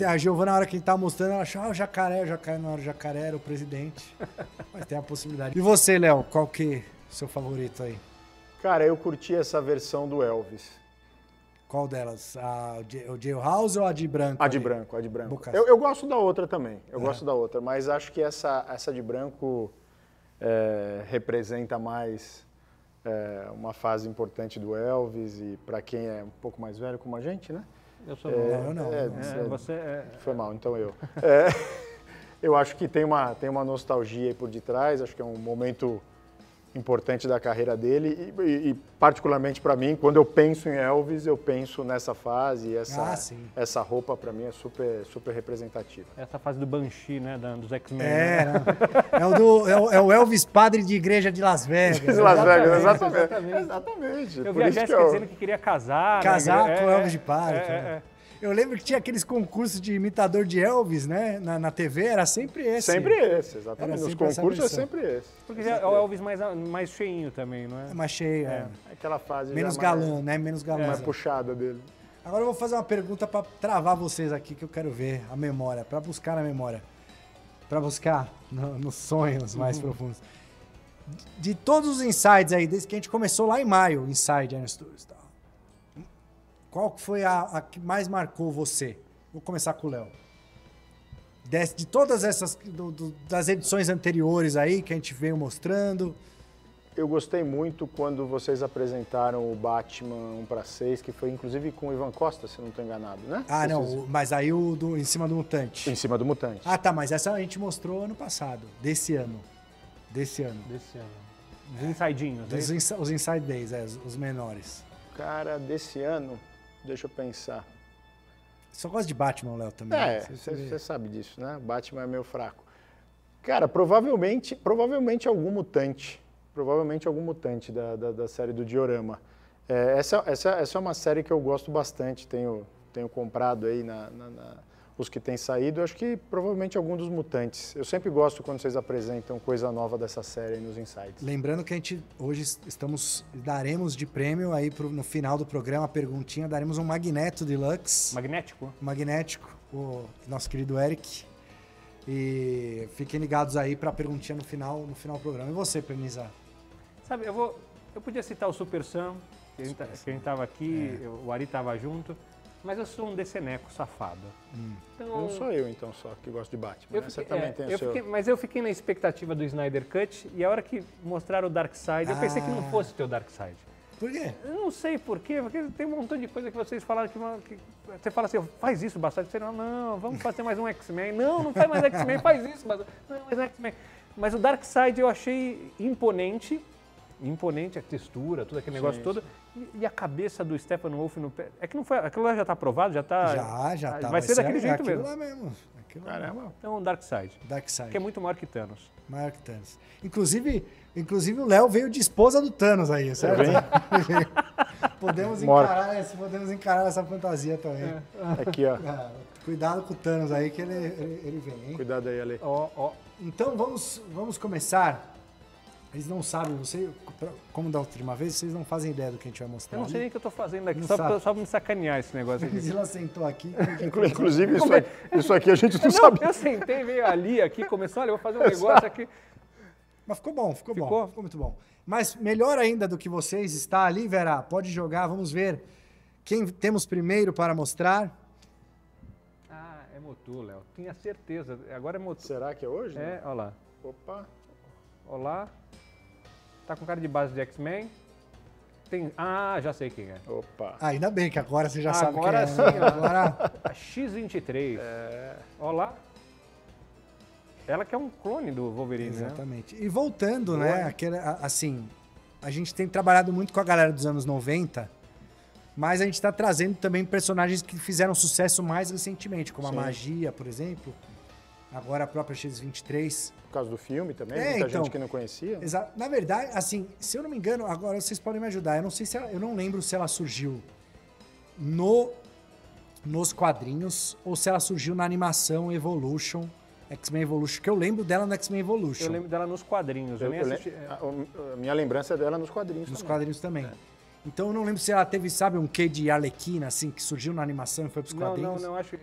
A Giovana, na hora que a gente tava mostrando, ela achou o jacaré não era o jacaré, era o presidente. Mas tem a possibilidade. E você, Léo, qual que é o seu favorito aí? Cara, eu curti essa versão do Elvis. Qual delas? O Jailhouse ou a de branco? A de branco. Eu gosto da outra também. Gosto da outra, mas acho que essa de branco representa mais uma fase importante do Elvis e para quem é um pouco mais velho como a gente, né? Eu sou não. Foi mal, então eu. Eu acho que tem uma nostalgia aí por detrás, acho que é um momento importante da carreira dele e particularmente para mim, quando eu penso em Elvis, eu penso nessa fase e essa roupa para mim é super representativa. Essa fase do Banshee, né, dos X-Men. É o Elvis padre de igreja de Las Vegas. Exatamente. Eu vi a Jéssica dizendo que queria casar. Casar com o Elvis de padre. Eu lembro que tinha aqueles concursos de imitador de Elvis, né? Na TV, era sempre esse. Sempre esse, exatamente. Os concursos é sempre esse. Porque é o Elvis mais cheinho também, não é? É mais cheio, Aquela fase menos galã, né? Menos galã. Mais puxada dele. Agora eu vou fazer uma pergunta para travar vocês aqui, que eu quero ver a memória, para buscar na memória. Para buscar nos sonhos mais profundos. De todos os insights aí, desde que a gente começou lá em maio, Inside Iron Studios, tá? Qual foi a que mais marcou você? Vou começar com o Léo. De todas essas, das edições anteriores aí, que a gente veio mostrando. Eu gostei muito quando vocês apresentaram o Batman 1/6, que foi inclusive com o Ivan Costa, se não estou enganado, né? Mas aí Em Cima do Mutante. Em Cima do Mutante. Ah, tá, mas essa a gente mostrou ano passado, desse ano. Os insidinhos, Os Inside Days, os menores. Cara, desse ano... Deixa eu pensar. Só gosta de Batman, Léo, também. Você sabe disso, né? Batman é meio fraco. Cara, provavelmente algum mutante. Provavelmente algum mutante da série do Diorama. Essa é uma série que eu gosto bastante. Tenho comprado aí os que têm saído. Eu acho que provavelmente algum dos mutantes. Eu sempre gosto quando vocês apresentam coisa nova dessa série nos Insights. Lembrando que a gente hoje daremos de prêmio aí no final do programa, a perguntinha, daremos um Magneto Deluxe. Magnético, o nosso querido Eric. E fiquem ligados aí para a perguntinha no final do programa. E você, Penizar? Sabe, eu podia citar o Super Sam, que a gente estava aqui, o Ari estava junto, mas eu sou um deceneco safado. Então, não sou eu, então, só que gosto de Batman. Você também tem o seu... Mas eu fiquei na expectativa do Snyder Cut e a hora que mostraram o Darkseid, eu pensei que não fosse o teu Darkseid. Por quê? Eu não sei por quê, porque tem um montão de coisa que vocês falaram que você fala assim, faz isso, bastante. Você não, vamos fazer mais um X-Men. Não faz mais X-Men, faz isso, mas não, mais X-Men. Mas o Darkseid eu achei imponente a textura, todo aquele negócio todo. E a cabeça do Stephen Wolf no pé. É que não foi. Aquilo lá já está aprovado? Já está. Já tá. Vai ser daquele jeito mesmo. Lá mesmo. Caramba. Então, Darkseid. Que é muito maior que Thanos. Maior que Thanos. Inclusive o Léo veio de esposa do Thanos aí, certo? Podemos encarar essa fantasia também. Aqui, ó. Cuidado com o Thanos aí, que ele vem, hein? Cuidado aí, Ale. Então, vamos começar. Eles não sabem, como da última vez, vocês não fazem ideia do que a gente vai mostrar. Eu não sei nem o que eu estou fazendo aqui, só para me sacanear esse negócio aqui. Ela sentou aqui. Inclusive, isso aqui a gente não sabe. Eu sentei, veio ali aqui, começou, olha, eu vou fazer um negócio aqui. Mas ficou bom, ficou muito bom. Mas melhor ainda do que vocês, está ali, Vera, pode jogar, vamos ver quem temos primeiro para mostrar. É Motu, Léo, tinha certeza, agora é Motu. Será que é hoje? É, olha lá. Opa. Olá. Tá com cara de base de X-Men. Já sei quem é. Opa. Ainda bem que agora você já sabe quem é. Agora sim, agora a X-23. Olá. Ela que é um clone do Wolverine, Exatamente. E voltando, né, assim, a gente tem trabalhado muito com a galera dos anos 90, mas a gente está trazendo também personagens que fizeram sucesso mais recentemente, como a Magia, por exemplo. Agora a própria X-23. Por causa do filme também, muita gente que não conhecia. Exato. Na verdade, assim, se eu não me engano, agora vocês podem me ajudar. Eu não sei eu não lembro se ela surgiu nos quadrinhos ou se ela surgiu na animação Evolution, X-Men Evolution, que eu lembro dela no X-Men Evolution. Eu lembro dela nos quadrinhos. Eu nem assisti. A minha lembrança é dela nos quadrinhos. Nos quadrinhos também. Então eu não lembro se ela teve, sabe, um quê de Arlequina, assim, que surgiu na animação e foi pros quadrinhos. Não, acho que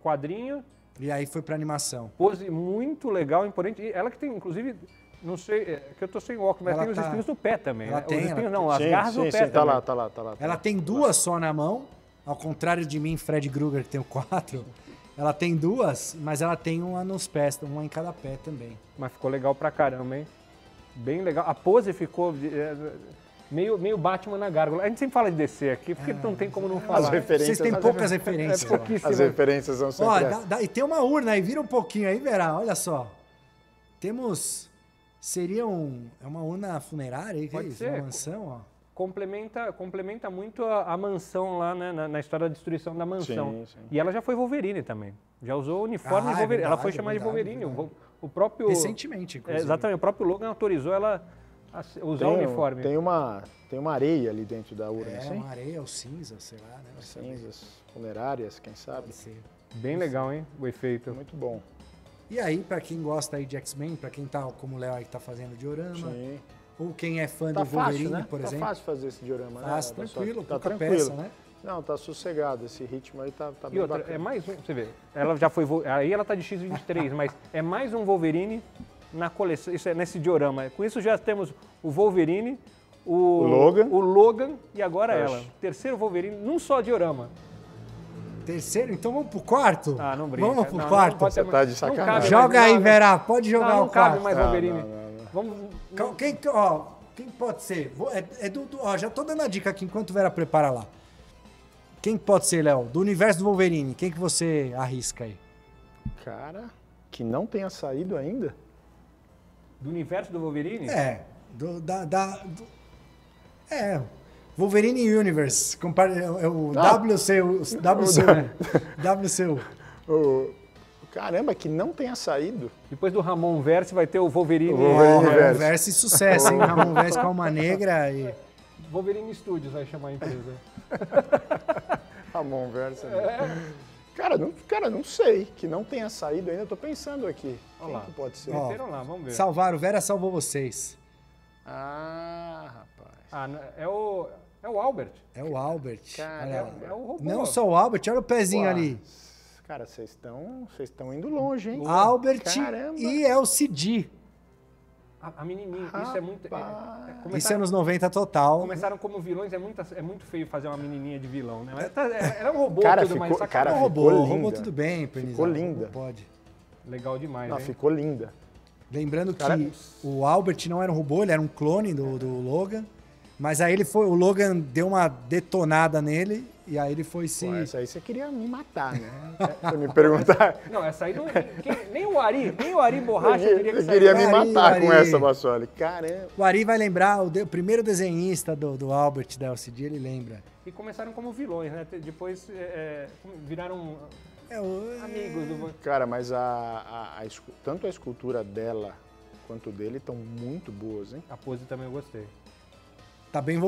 quadrinho. E aí foi pra animação. Pose muito legal, imponente. E ela que tem, inclusive, não sei, que eu tô sem óculos, mas tem os espinhos no pé também. Ela tem, os espinhos não, as garras no pé também. Tá lá. Ela tem duas só na mão, ao contrário de mim, Fred Krueger, que tem 4. Ela tem duas, mas ela tem uma nos pés, uma em cada pé também. Mas ficou legal pra caramba, hein? Bem legal. A pose ficou meio Batman na gárgula. A gente sempre fala de DC aqui, porque não tem como não falar. As referências. Vocês têm poucas referências. As referências são sempre e tem uma urna aí, vira um pouquinho aí, Vera, olha só. Seria uma urna funerária aí, que é isso? Uma mansão, ó. Complementa muito a mansão lá, né, na história da destruição da mansão. Sim. E ela já foi Wolverine também. Já usou o uniforme de Wolverine. Verdade, ela foi chamada de Wolverine. O próprio... Recentemente, inclusive. Exatamente. O próprio Logan autorizou ela a usar o uniforme. Tem uma areia ali dentro da urna, assim? Uma areia ou cinza, sei lá, né? Cinzas funerárias, quem sabe? Pode ser. Bem legal, hein? O efeito. Muito bom. E aí, pra quem gosta aí de X-Men, pra quem tá, como o Léo aí que tá fazendo diorama... Sim. Ou quem é fã do Wolverine, né? por exemplo. Tá fácil fazer esse diorama, fácil, né? Tranquilo, tá tranquilo. Peça, né? Não, tá sossegado. Esse ritmo aí tá e bem outra, bacana. É mais um, você vê, ela já foi, aí ela tá de X-23, mas é mais um Wolverine na coleção, isso é nesse diorama. Com isso já temos o Wolverine, o Logan e agora ela. Terceiro Wolverine, num só diorama. Terceiro? Então vamos pro quarto? Não brinca. Vamos pro quarto? Você tá de sacanagem. Joga aí, Vera, pode jogar o quarto. Não cabe mais Wolverine. Quem pode ser? Já tô dando a dica aqui enquanto o Vera prepara lá. Quem pode ser, Léo? Do universo do Wolverine, quem que você arrisca aí? Cara, que não tenha saído ainda? Do universo do Wolverine? Wolverine Universe. WCU. Caramba, que não tenha saído. Depois do Ramon Verse vai ter o Wolverine. Ramon Verse sucesso, hein? Ramon Verse com Alma Negra e... Wolverine Studios vai chamar a empresa. Ramon Verse. Cara, não sei. Que não tenha saído ainda, eu tô pensando aqui. Olha lá. Que pode ser? Ó, Lá, vamos ver. Salvaram, o Vera salvou vocês. Ah, rapaz. Ah, é o Albert. É o Albert. Caramba. É o robô. Não só o Albert, olha o pezinho Ué. ali. Cara, vocês estão indo longe, hein? Albert Caramba. e LCD. A menininha, isso é muito... Isso é anos 90 total. Começaram como vilões, é muito feio fazer uma menininha de vilão, né? Era um robô Cara, tudo, ficou, mas cara, um robô, ficou linda. robô tudo bem, Pernizal. Ficou linda. Pode. Legal demais, Não, hein? ficou linda. Lembrando Cara, que o Albert não era um robô, ele era um clone do Logan. Mas aí o Logan deu uma detonada nele e aí ele foi se... Pô, essa aí você queria me matar, né? Você me perguntar... Não, essa aí não... Nem o Ari Borracha diria que Você queria me Ari, matar Ari. com essa, Bassoli. Caramba. O Ari vai lembrar, o primeiro desenhista do Albert da LCD, ele lembra. E começaram como vilões, né? Depois viraram amigos do... Cara, mas tanto a escultura dela quanto dele estão muito boas, hein? A pose também eu gostei.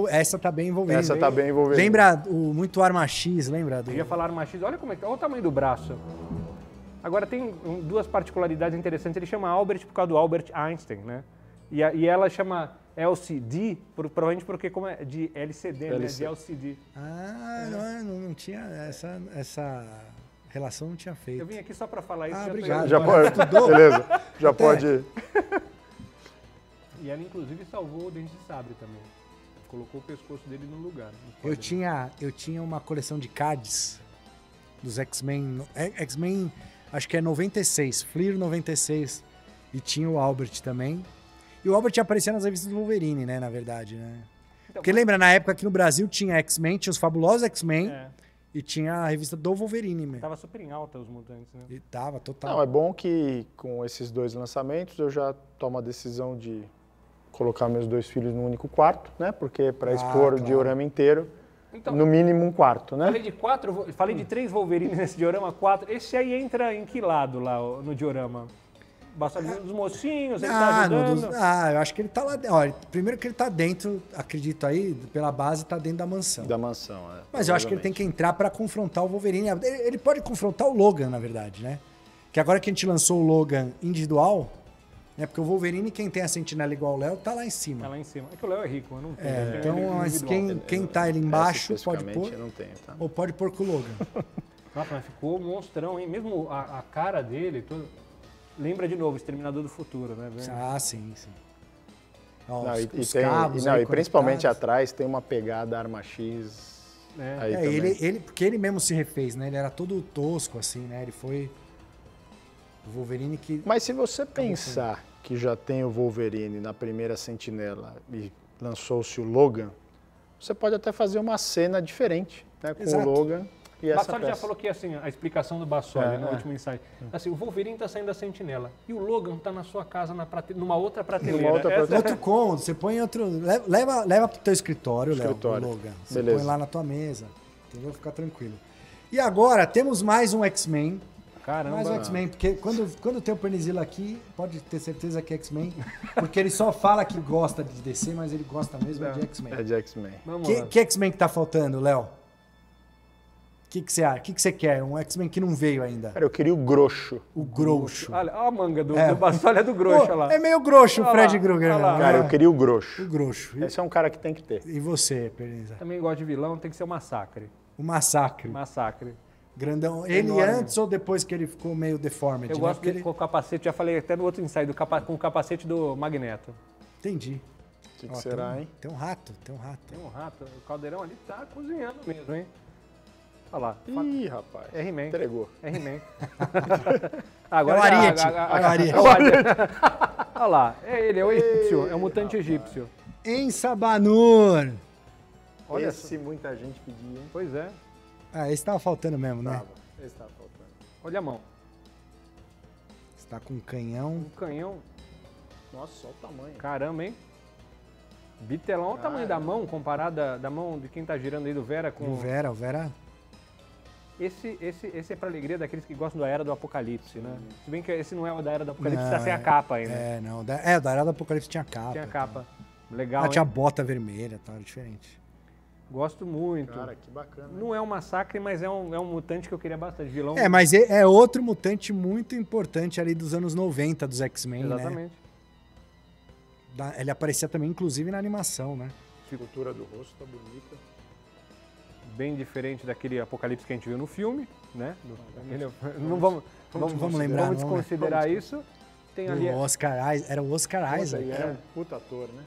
Essa tá bem envolvendo. Essa tá bem envolvendo. Lembra muito Arma X, lembra? Eu ia falar Arma X, olha olha o tamanho do braço. Agora tem duas particularidades interessantes. Ele chama Albert por causa do Albert Einstein, né? E ela chama LCD, provavelmente porque como é de LCD, né? De LCD. Ah, não tinha essa relação, não tinha feito. Eu vim aqui só para falar isso. Obrigado. Já pode. Beleza, já pode. E ela inclusive salvou o Dente de Sabre também. Colocou o pescoço dele no lugar. Eu tinha uma coleção de cards dos X-Men. X-Men, acho que é 96, Fleer 96. E tinha o Albert também. E o Albert aparecia nas revistas do Wolverine, né, na verdade, né? Então, porque lembra, na época aqui no Brasil tinha X-Men, tinha os fabulosos X-Men e tinha a revista do Wolverine mesmo. Tava super em alta os mutantes, né? E tava, total. Não, é bom que com esses dois lançamentos eu já tomo a decisão de colocar meus dois filhos num único quarto, né? Porque para expor o diorama inteiro, então, no mínimo um quarto, né? Falei de 3 Wolverines nesse diorama, 4. Esse aí entra em que lado lá no diorama? Dos mocinhos, ele tá ajudando? Eu acho que ele tá lá dentro. Olha, primeiro que ele tá dentro, acredito aí, pela base, tá dentro da mansão. Da mansão, Mas eu acho que ele tem que entrar para confrontar o Wolverine. Ele pode confrontar o Logan, na verdade, né? Que agora que a gente lançou o Logan individual, né? Porque o Wolverine, quem tem a sentinela igual o Léo, tá lá em cima. Tá lá em cima. É que o Léo é rico, eu não tenho. Então, mas quem tá ali embaixo pode pôr. Eu não tenho, tá? Ou pode pôr com o Logan. Nossa, mas ficou monstrão, hein? Mesmo a cara dele, lembra de novo Exterminador do Futuro, né? Sim. Ó, e principalmente atrás tem uma pegada Arma X. Porque ele mesmo se refez, né? Ele era todo tosco, assim, né? Ele foi o Wolverine que... Mas se você pensar que já tem o Wolverine na primeira Sentinela e lançou-se o Logan, você pode até fazer uma cena diferente, né? Com o Logan e essa Bassoli já falou que assim, a explicação do Bassoli no último ensaio. Assim, o Wolverine tá saindo da Sentinela e o Logan tá na sua casa numa outra prateleira. Outro cômodo, você põe outro... Leva pro teu escritório, Léo, o Logan. Você põe lá na tua mesa, entendeu? Fica tranquilo. E agora, temos mais um X-Men. Caramba. Mais um X-Men, porque quando tem o Pernizila aqui, pode ter certeza que é X-Men, porque ele só fala que gosta de DC, mas ele gosta mesmo de X-Men. É de X-Men. Que X-Men que tá faltando, Léo? O que você acha? O que você quer? Um X-Men que não veio ainda. Cara, eu queria o Groxo. O Groxo. Olha a manga do Bassoli é do Groxo, lá. É meio Groxo o Fred Krueger. Cara, eu queria o Groxo. O Groxo. Esse é um cara que tem que ter. E você, Perniza? Também gosto de vilão, tem que ser o Massacre. O Massacre. Massacre. Grandão. Ele antes ou depois que ele ficou meio deformed? Eu gosto dele com o capacete, já falei até no outro ensaio, com o capacete do Magneto. Entendi. O que será, hein? Tem um rato. Tem um rato. O caldeirão ali tá cozinhando mesmo, hein? Olha lá. Ih, rapaz. É He-Man. Entregou. É He-Man. Agora é o Ariete. Olha lá. É ele, é o egípcio. É o mutante egípcio. Ensabanur. Olha esse muita gente pedia, hein? Pois é. Esse tava faltando mesmo, né? Esse tava faltando. Olha a mão. Você tá com um canhão. Um canhão. Nossa, só o tamanho. Caramba, hein? Bitelão, olha o tamanho da mão, comparada da mão de quem tá girando aí do Vera com... O Vera. Esse é pra alegria daqueles que gostam da Era do Apocalipse, né? Se bem que esse não é o da Era do Apocalipse, tá sem a capa ainda. Da Era do Apocalipse tinha capa. Tinha capa. Legal, tinha bota vermelha, tá? Diferente. Gosto muito. Cara, que bacana. Não é um massacre, mas é um mutante que eu queria bastante. Vilão. Mas é outro mutante muito importante ali dos anos 90 dos X-Men, né? Exatamente. Ele aparecia também, inclusive, na animação, né? A cultura do rosto tá bonita. Bem diferente daquele Apocalipse que a gente viu no filme, né? Vamos lembrar. Vamos desconsiderar isso. Tem ali... Era o Oscar Isaac. Era um puta ator, né?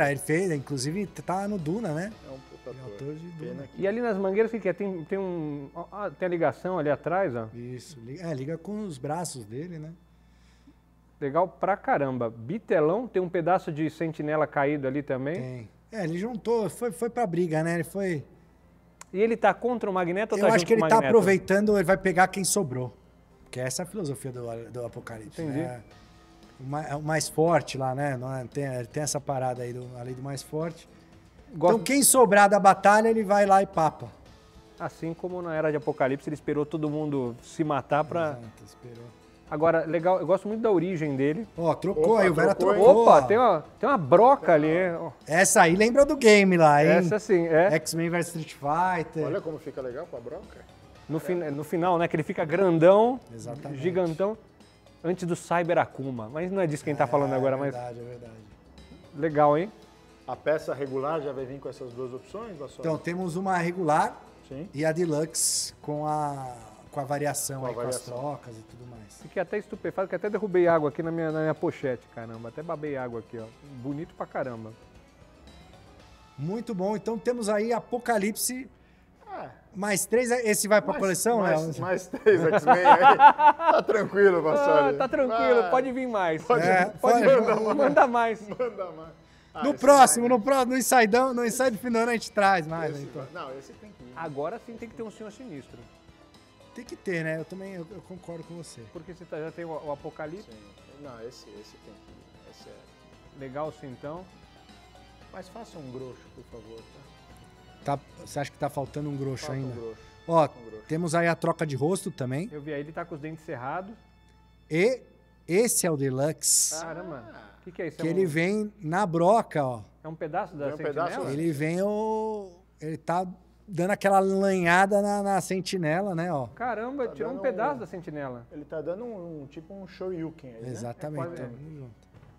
Ele fez, inclusive tá no Duna, né? É um puta ator. De Duna. E ali nas mangueiras, o que é? Tem a ligação ali atrás, ó. Isso, liga com os braços dele, né? Legal pra caramba. Bitelão, tem um pedaço de sentinela caído ali também. Tem. Ele juntou, foi pra briga, né? Ele foi... E ele tá contra o Magneto ou tá Eu junto acho que ele com o tá Magneto? aproveitando, ele vai pegar quem sobrou. Porque essa é a filosofia do Apocalipse. Entendi. Né? O mais forte lá, né? Tem essa parada aí, a lei do mais forte. Então quem sobrar da batalha, ele vai lá e papa. Assim como na Era de Apocalipse, ele esperou todo mundo se matar pra... Exato, esperou. Agora, legal, eu gosto muito da origem dele. Trocou aí, o Vera trocou. Opa, tem uma broca ali. Essa aí lembra do game lá, hein? Essa sim, é. X-Men vs Street Fighter. Olha como fica legal com a broca. No final, né, que ele fica grandão, exatamente, gigantão, antes do Cyber Akuma. Mas não é disso que a gente tá falando agora, mas... É verdade. Legal, hein? A peça regular já vai vir com essas duas opções, Vassoura? Então, temos uma regular Sim. e a deluxe com a variação, com as trocas e tudo mais. Fiquei até estupefato, que até derrubei água aqui na minha pochete, caramba. Até babei água aqui, ó. Bonito pra caramba. Muito bom. Então temos aí Apocalipse. Mais 3, esse vai pra coleção, Léo? Mais 3 X-Men aí. Tá tranquilo, Vassoura. Tá tranquilo, pode vir mais. Pode mandar mais. Manda mais. No próximo, no Insidão, no Inside Final a gente traz mais. Então. Não, esse tem que ir. Agora sim tem que ter um Senhor Sinistro. Tem que ter, né? Eu também eu concordo com você. Porque você já tem o Apocalipse. Sim. Não, esse tem que ir. Esse é... Legal sim, então. Mas faça um grosso, por favor, Você acha que tá faltando um grosso Falta ainda? um grosso. Ó, temos aí a troca de rosto também. Eu vi aí, ele tá com os dentes cerrados. E esse é o Deluxe. Caramba. O que é isso? Que ele vem na broca, ó. É um pedaço da sentinela? Ele vem Ele tá dando aquela lanhada na sentinela, né, ó. Caramba, tirou um pedaço da sentinela. Ele tá dando tipo um shoryuken aí, exatamente. né?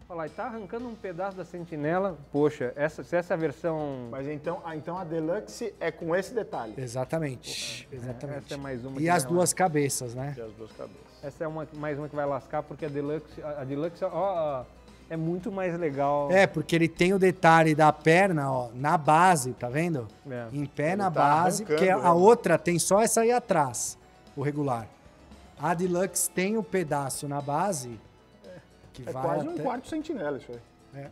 Olha lá, ele tá arrancando um pedaço da sentinela. Poxa, se essa versão... Mas então a Deluxe é com esse detalhe. Exatamente. Exatamente. Essa é mais uma e as duas cabeças, né? E as duas cabeças. Essa é mais uma que vai lascar, porque a Deluxe, ó, é muito mais legal. Porque ele tem o detalhe da perna, ó, na base, tá vendo? Em pé ele na base, porque a outra tem só essa aí atrás, o regular. A Deluxe tem o pedaço na base, que vai quase até... um quarto sentinela isso aí.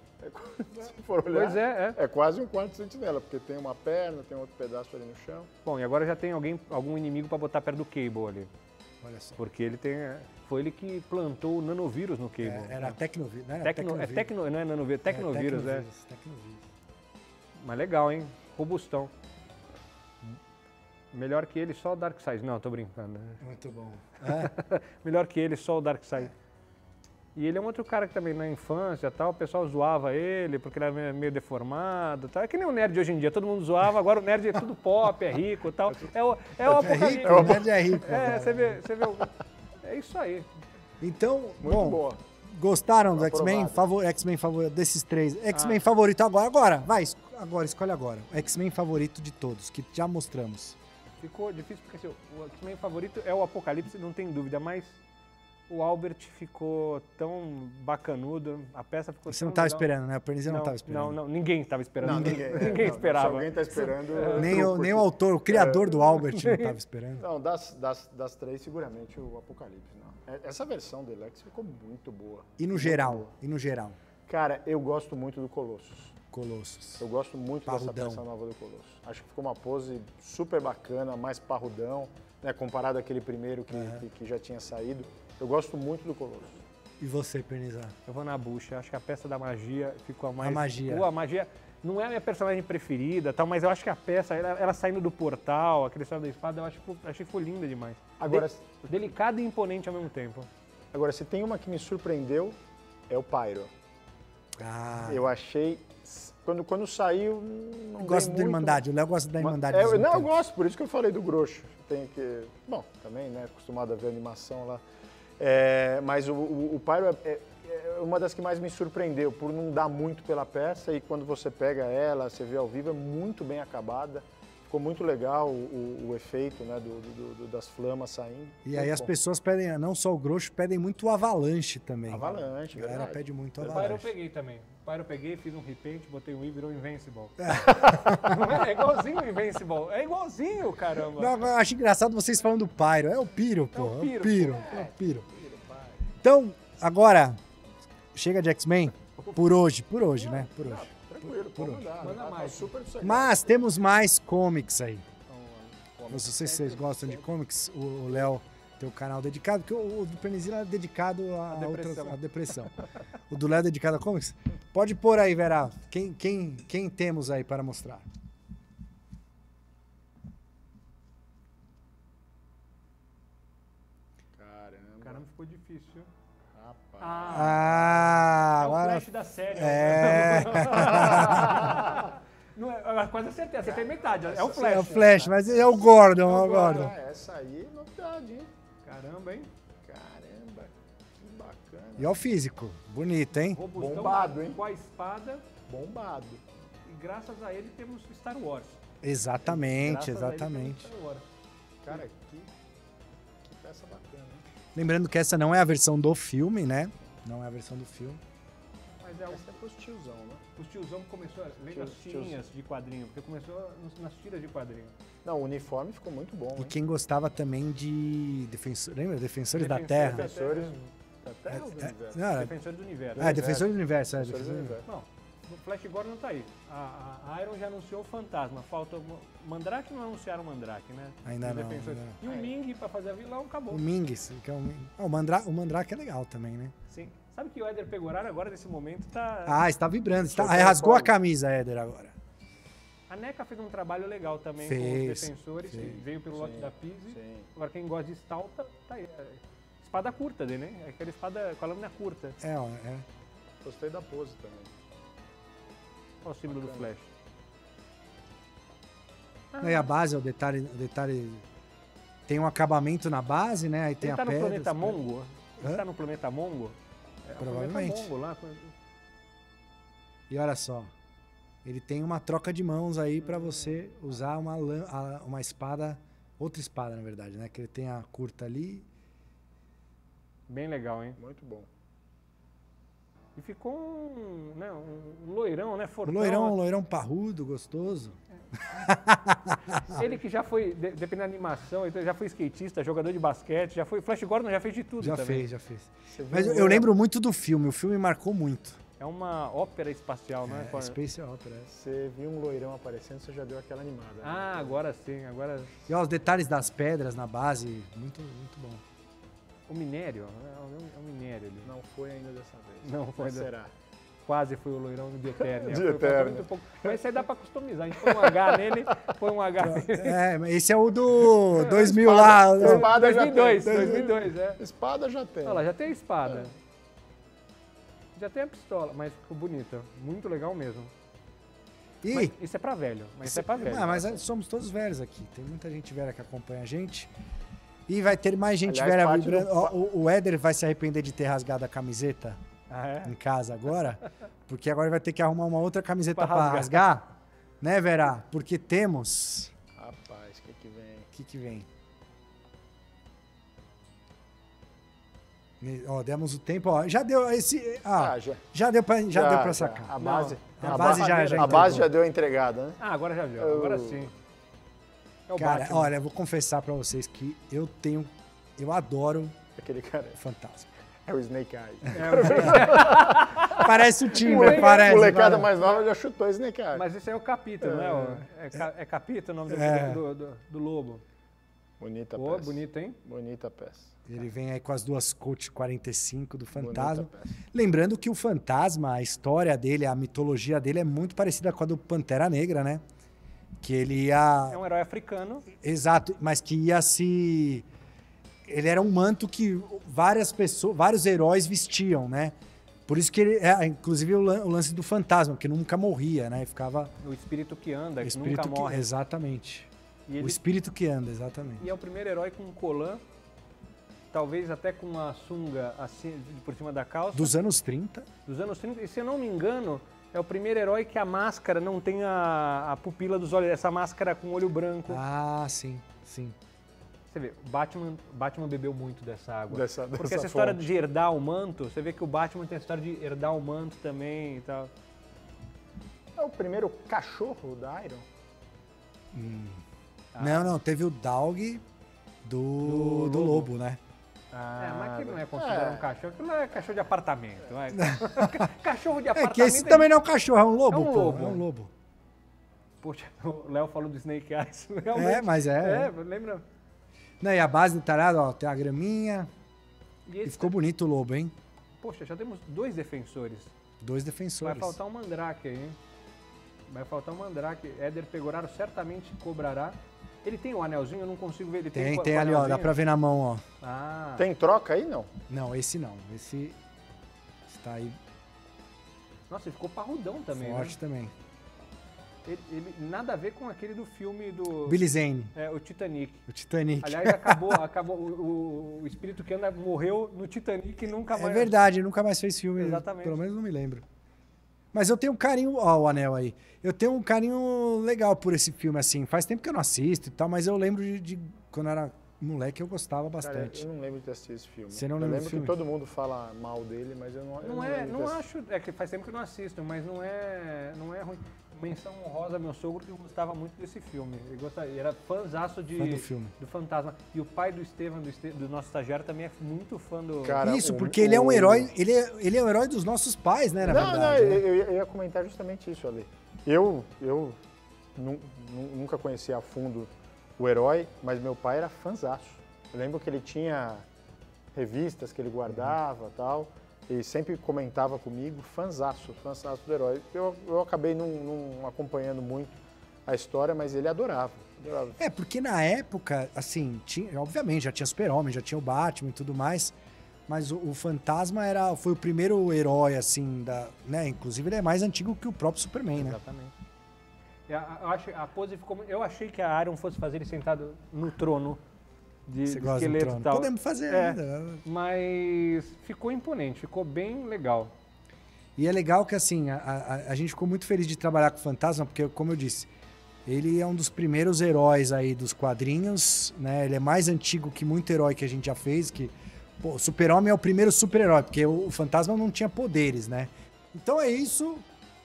Se for olhar, Pois é. É quase um quarto sentinela, porque tem uma perna, tem outro pedaço ali no chão. Bom, e agora já tem algum inimigo para botar perto do Cable ali. Olha só. Porque ele tem... Foi ele que plantou o nanovírus no Cable. Era Tecnovírus, né? Não é nanovírus, é Tecnovírus, Tecnovírus. Mas legal, hein? Robustão. Melhor que ele, só o Darkseid. Não, tô brincando. Muito bom. Melhor que ele, só o Darkseid. E ele é um outro cara que também na infância tal, o pessoal zoava ele porque ele era meio deformado tal. É que nem o nerd de hoje em dia, todo mundo zoava, agora o nerd é tudo pop, é rico e tal. É o Apocalipse. O nerd é rico. Você vê é isso aí. Então, muito boa. Gostaram do X-Men? X-Men favorito desses 3. X-Men favorito agora, escolhe agora. X-Men favorito de todos, que já mostramos. Ficou difícil porque assim, o X-Men favorito é o Apocalipse, não tem dúvida, mas o Albert ficou tão bacanudo, a peça ficou Você não tão estava esperando, né? A Pernizia não estava esperando. Não, ninguém estava esperando. Ninguém esperava. Se alguém está esperando... Nem o autor, o criador do Albert não estava esperando. Não, das 3, seguramente o Apocalipse. Não. Essa versão do Deluxe ficou muito boa. E no geral? Cara, eu gosto muito do Colossus. Colossus. Eu gosto muito dessa peça nova do Colossus. Acho que ficou uma pose super bacana, mais parrudão, né, comparado àquele primeiro que já tinha saído. Eu gosto muito do Colossus. E você, Pernizar? Eu vou na bucha. Acho que a peça da magia ficou a mais... A magia. Pô, a magia não é a minha personagem preferida, tal, mas eu acho que a peça, ela saindo do portal, aquele história da espada, eu achei que ficou linda demais. Agora, delicada e imponente ao mesmo tempo. Agora, se tem uma que me surpreendeu, é o Pyro. Eu achei quando saiu, não Gosto da muito. Irmandade, o Léo gosta da Irmandade. Não, eu gosto, por isso que eu falei do Grosso. Tem que... Bom, também, né, acostumado a ver animação lá. Mas o Pyro é uma das que mais me surpreendeu, por não dar muito pela peça, e quando você pega ela, você vê ao vivo, é muito bem acabada. Ficou muito legal o efeito, né, das flamas saindo. E aí as pessoas pedem, não só o Grosso, pedem muito o Avalanche também. Avalanche, a galera pede muito o Avalanche. O Pyro eu peguei também. O Pyro eu peguei, fiz um repaint, botei um I e virou Invincible. É igualzinho o Invincible. É igualzinho, caramba. Não, eu acho engraçado vocês falando do Pyro. É o Piro, pô. É o Piro. Então, agora, chega de X-Men por hoje, né? Por hoje. Tranquilo, pode mandar. Manda mais. Super Mas temos mais comics aí. Não sei se vocês gostam de comics. O Léo tem o canal dedicado, porque o do Pernizila é dedicado à depressão. O do Léo é dedicado a comics. Pode pôr aí, Vera. Quem temos aí para mostrar? Caramba, ficou difícil. É o Flash da série. Não é, quase acertei, acertei metade. É o Flash. É o Flash, mas é o Gordon. Essa aí é novidade, hein? Caramba, hein? Caramba, que bacana. E ó o físico, bonito, hein? Robustão, bombado, hein? Com a espada. Bombado. E graças a ele temos Star Wars. Exatamente, exatamente. Star Wars. Cara, que peça bacana, hein? Lembrando que essa não é a versão do filme, né? Não é a versão do filme. Mas essa é pros tiozão, né? Os tiozão começou, lembra as tirinhas de quadrinho, porque começou nas tiras de quadrinho. Não, o uniforme ficou muito bom. E quem gostava também de lembra? Defensores da Terra. Defensores da Terra ou do Universo? Defensores do Universo. Defensores do Universo, Defensores do Universo. Não, o Flash Gordon tá aí. A Iron já anunciou o Fantasma, falta o Mandrake, não anunciaram o Mandrake, né? Ainda não. E o Ming pra fazer a vilão, acabou. O Ming, que é o Mandrake é legal também, né? Sim. Sabe que o Éder Pegoraro agora, nesse momento, tá... está vibrando. Rasgou a camisa, Éder, agora. A NECA fez um trabalho legal também com os defensores, que veio pelo lote da Pizzi. Agora, quem gosta de Stalta, tá aí. Espada curta dele, né? Aquela espada com a lâmina curta. Gostei da pose também. Olha o símbolo do Flash. E a base, o detalhe... Tem um acabamento na base, né? Aí tem a pedra. Ele tá no planeta Mongo? Ele tá no planeta Mongo? Provavelmente. Mongo, lá. E olha só, ele tem uma troca de mãos aí para você usar uma espada, outra espada na verdade, né? Que ele tem a curta ali. Bem legal, hein? Muito bom. E ficou um loirão, né? Fortão. Um loirão parrudo, gostoso. Ele que já foi, dependendo da animação, então já foi skatista, jogador de basquete, já foi. Flash Gordon já fez de tudo também. Já fez. Mas eu lembro muito do filme, o filme marcou muito. É uma ópera espacial, né? Space Opera. Você viu um loirão aparecendo, você já deu aquela animada. Né? Agora sim, agora... E ó, os detalhes das pedras na base, muito bom. O minério, é um minério ali. Não foi ainda dessa vez. Não foi. Será? Quase foi o loirão de Eternia. De Eternia. Mas isso aí dá pra customizar. A gente põe um H nele, põe um H nele. Esse é o do 2000 lá. Espada 2002, já tem. 2002, Espada já tem. Olha lá, já tem a espada. Já tem a pistola, mas ficou bonita. Muito legal mesmo. Mas isso é pra velho. Mas mas somos todos velhos aqui. Tem muita gente velha que acompanha a gente. E vai ter mais gente Aliás, velha vibrando. O Éder vai se arrepender de ter rasgado a camiseta em casa agora, porque agora ele vai ter que arrumar uma outra camiseta para rasgar, né, Vera? Porque temos... Rapaz, o que vem? O que vem? Ó, demos o tempo, ó, já deu esse... já deu para sacar. A base, a base já deu a entregada, né? Agora já deu, agora sim. Cara, Batman. olha, eu vou confessar pra vocês que eu adoro aquele cara. Fantasma. É o Snake Eyes. Parece o Timber, parece. Molecada mais nova já chutou Snake Eyes. Mas esse é o Capita, não é? É Capita o nome do lobo. Bonita peça. Bonito, hein? Bonita peça. Ele vem aí com as duas Colt 45 do Fantasma. Lembrando que o Fantasma, a história dele, a mitologia dele é muito parecida com a do Pantera Negra, né? Que ele ia... É um herói africano. Exato, mas que ia se... Ele era um manto que vários heróis vestiam, né? Por isso que ele, inclusive o lance do fantasma, que nunca morria, né? Ficava... O espírito que anda, que nunca morre. Exatamente. O espírito que anda, exatamente. E é o primeiro herói com um colã, talvez até com uma sunga assim, por cima da calça. Dos anos 30. Dos anos 30. E se eu não me engano, é o primeiro herói que a máscara não tem a pupila dos olhos. Essa máscara com olho branco. Ah, sim, sim. Você vê, o Batman bebeu muito dessa água. Porque essa fonte. história de herdar o manto, você vê que o Batman tem a história de herdar o manto também e tal. É o primeiro cachorro da Iron? Não, teve o Dog do Lobo, né? Mas aquilo não é considerado um cachorro, aquilo é cachorro de apartamento. Cachorro de apartamento. Que esse também não é um cachorro, é um lobo, é um lobo. É um lobo. Poxa, o Léo falou do Snake Eyes. Realmente. Mas lembra? Não, e a base detalhada, ó, tem a graminha. E ficou bonito o lobo, hein? Poxa, já temos 2 defensores. 2 defensores. Vai faltar um Mandrake aí, hein? Vai faltar um Mandrake. Éder Pegoraro certamente cobrará. Ele tem um anelzinho, eu não consigo ver. Ele tem ali, ó, dá pra ver na mão, ó. Tem troca aí, não? Não, esse não. Esse está aí. Nossa, ele ficou parrudão também, Forte né? também. Ele nada a ver com aquele do filme do... Billy Zane. O Titanic. O Titanic. Aliás, acabou o espírito que anda morreu no Titanic e nunca mais... É verdade, nunca mais fez filme. Exatamente. Pelo menos não me lembro. Mas eu tenho um carinho... Ó, o anel aí. Eu tenho um carinho legal por esse filme, assim. Faz tempo que eu não assisto e tal, mas eu lembro de quando eu era moleque, eu gostava bastante. Cara, eu não lembro de assistir esse filme. Você não lembra do filme? Que todo mundo fala mal dele, mas eu não acho... É que faz tempo que eu não assisto, mas não é ruim. Menção honrosa, meu sogro, que gostava muito desse filme. Ele era fãzaço do Fantasma. E o pai do Estevam, do nosso estagiário, também é muito fã do... Cara, porque ele é um herói, ele é um herói dos nossos pais, né, na verdade. Não, eu ia comentar justamente isso, Ale. Eu nunca conheci a fundo o herói, mas meu pai era fãzaço. Eu lembro que ele tinha revistas que ele guardava e tal, e sempre comentava comigo, fãzaço do herói. Eu acabei não acompanhando muito a história, mas ele adorava. Porque na época, assim, obviamente já tinha Super-Homem, já tinha o Batman e tudo mais, mas o Fantasma foi o primeiro herói, assim, né? Inclusive ele é mais antigo que o próprio Superman, né? Exatamente. A pose ficou... Eu achei que a Iron fosse fazer ele sentado no trono de esqueleto e tal. Podemos fazer ainda. Mas ficou imponente, ficou bem legal. E é legal que, assim, a gente ficou muito feliz de trabalhar com o Fantasma, porque, como eu disse, ele é um dos primeiros heróis aí dos quadrinhos, né? Ele é mais antigo que muito herói que a gente já fez, que... Pô, o Super-Homem é o primeiro super-herói, porque o Fantasma não tinha poderes, né? Então é isso.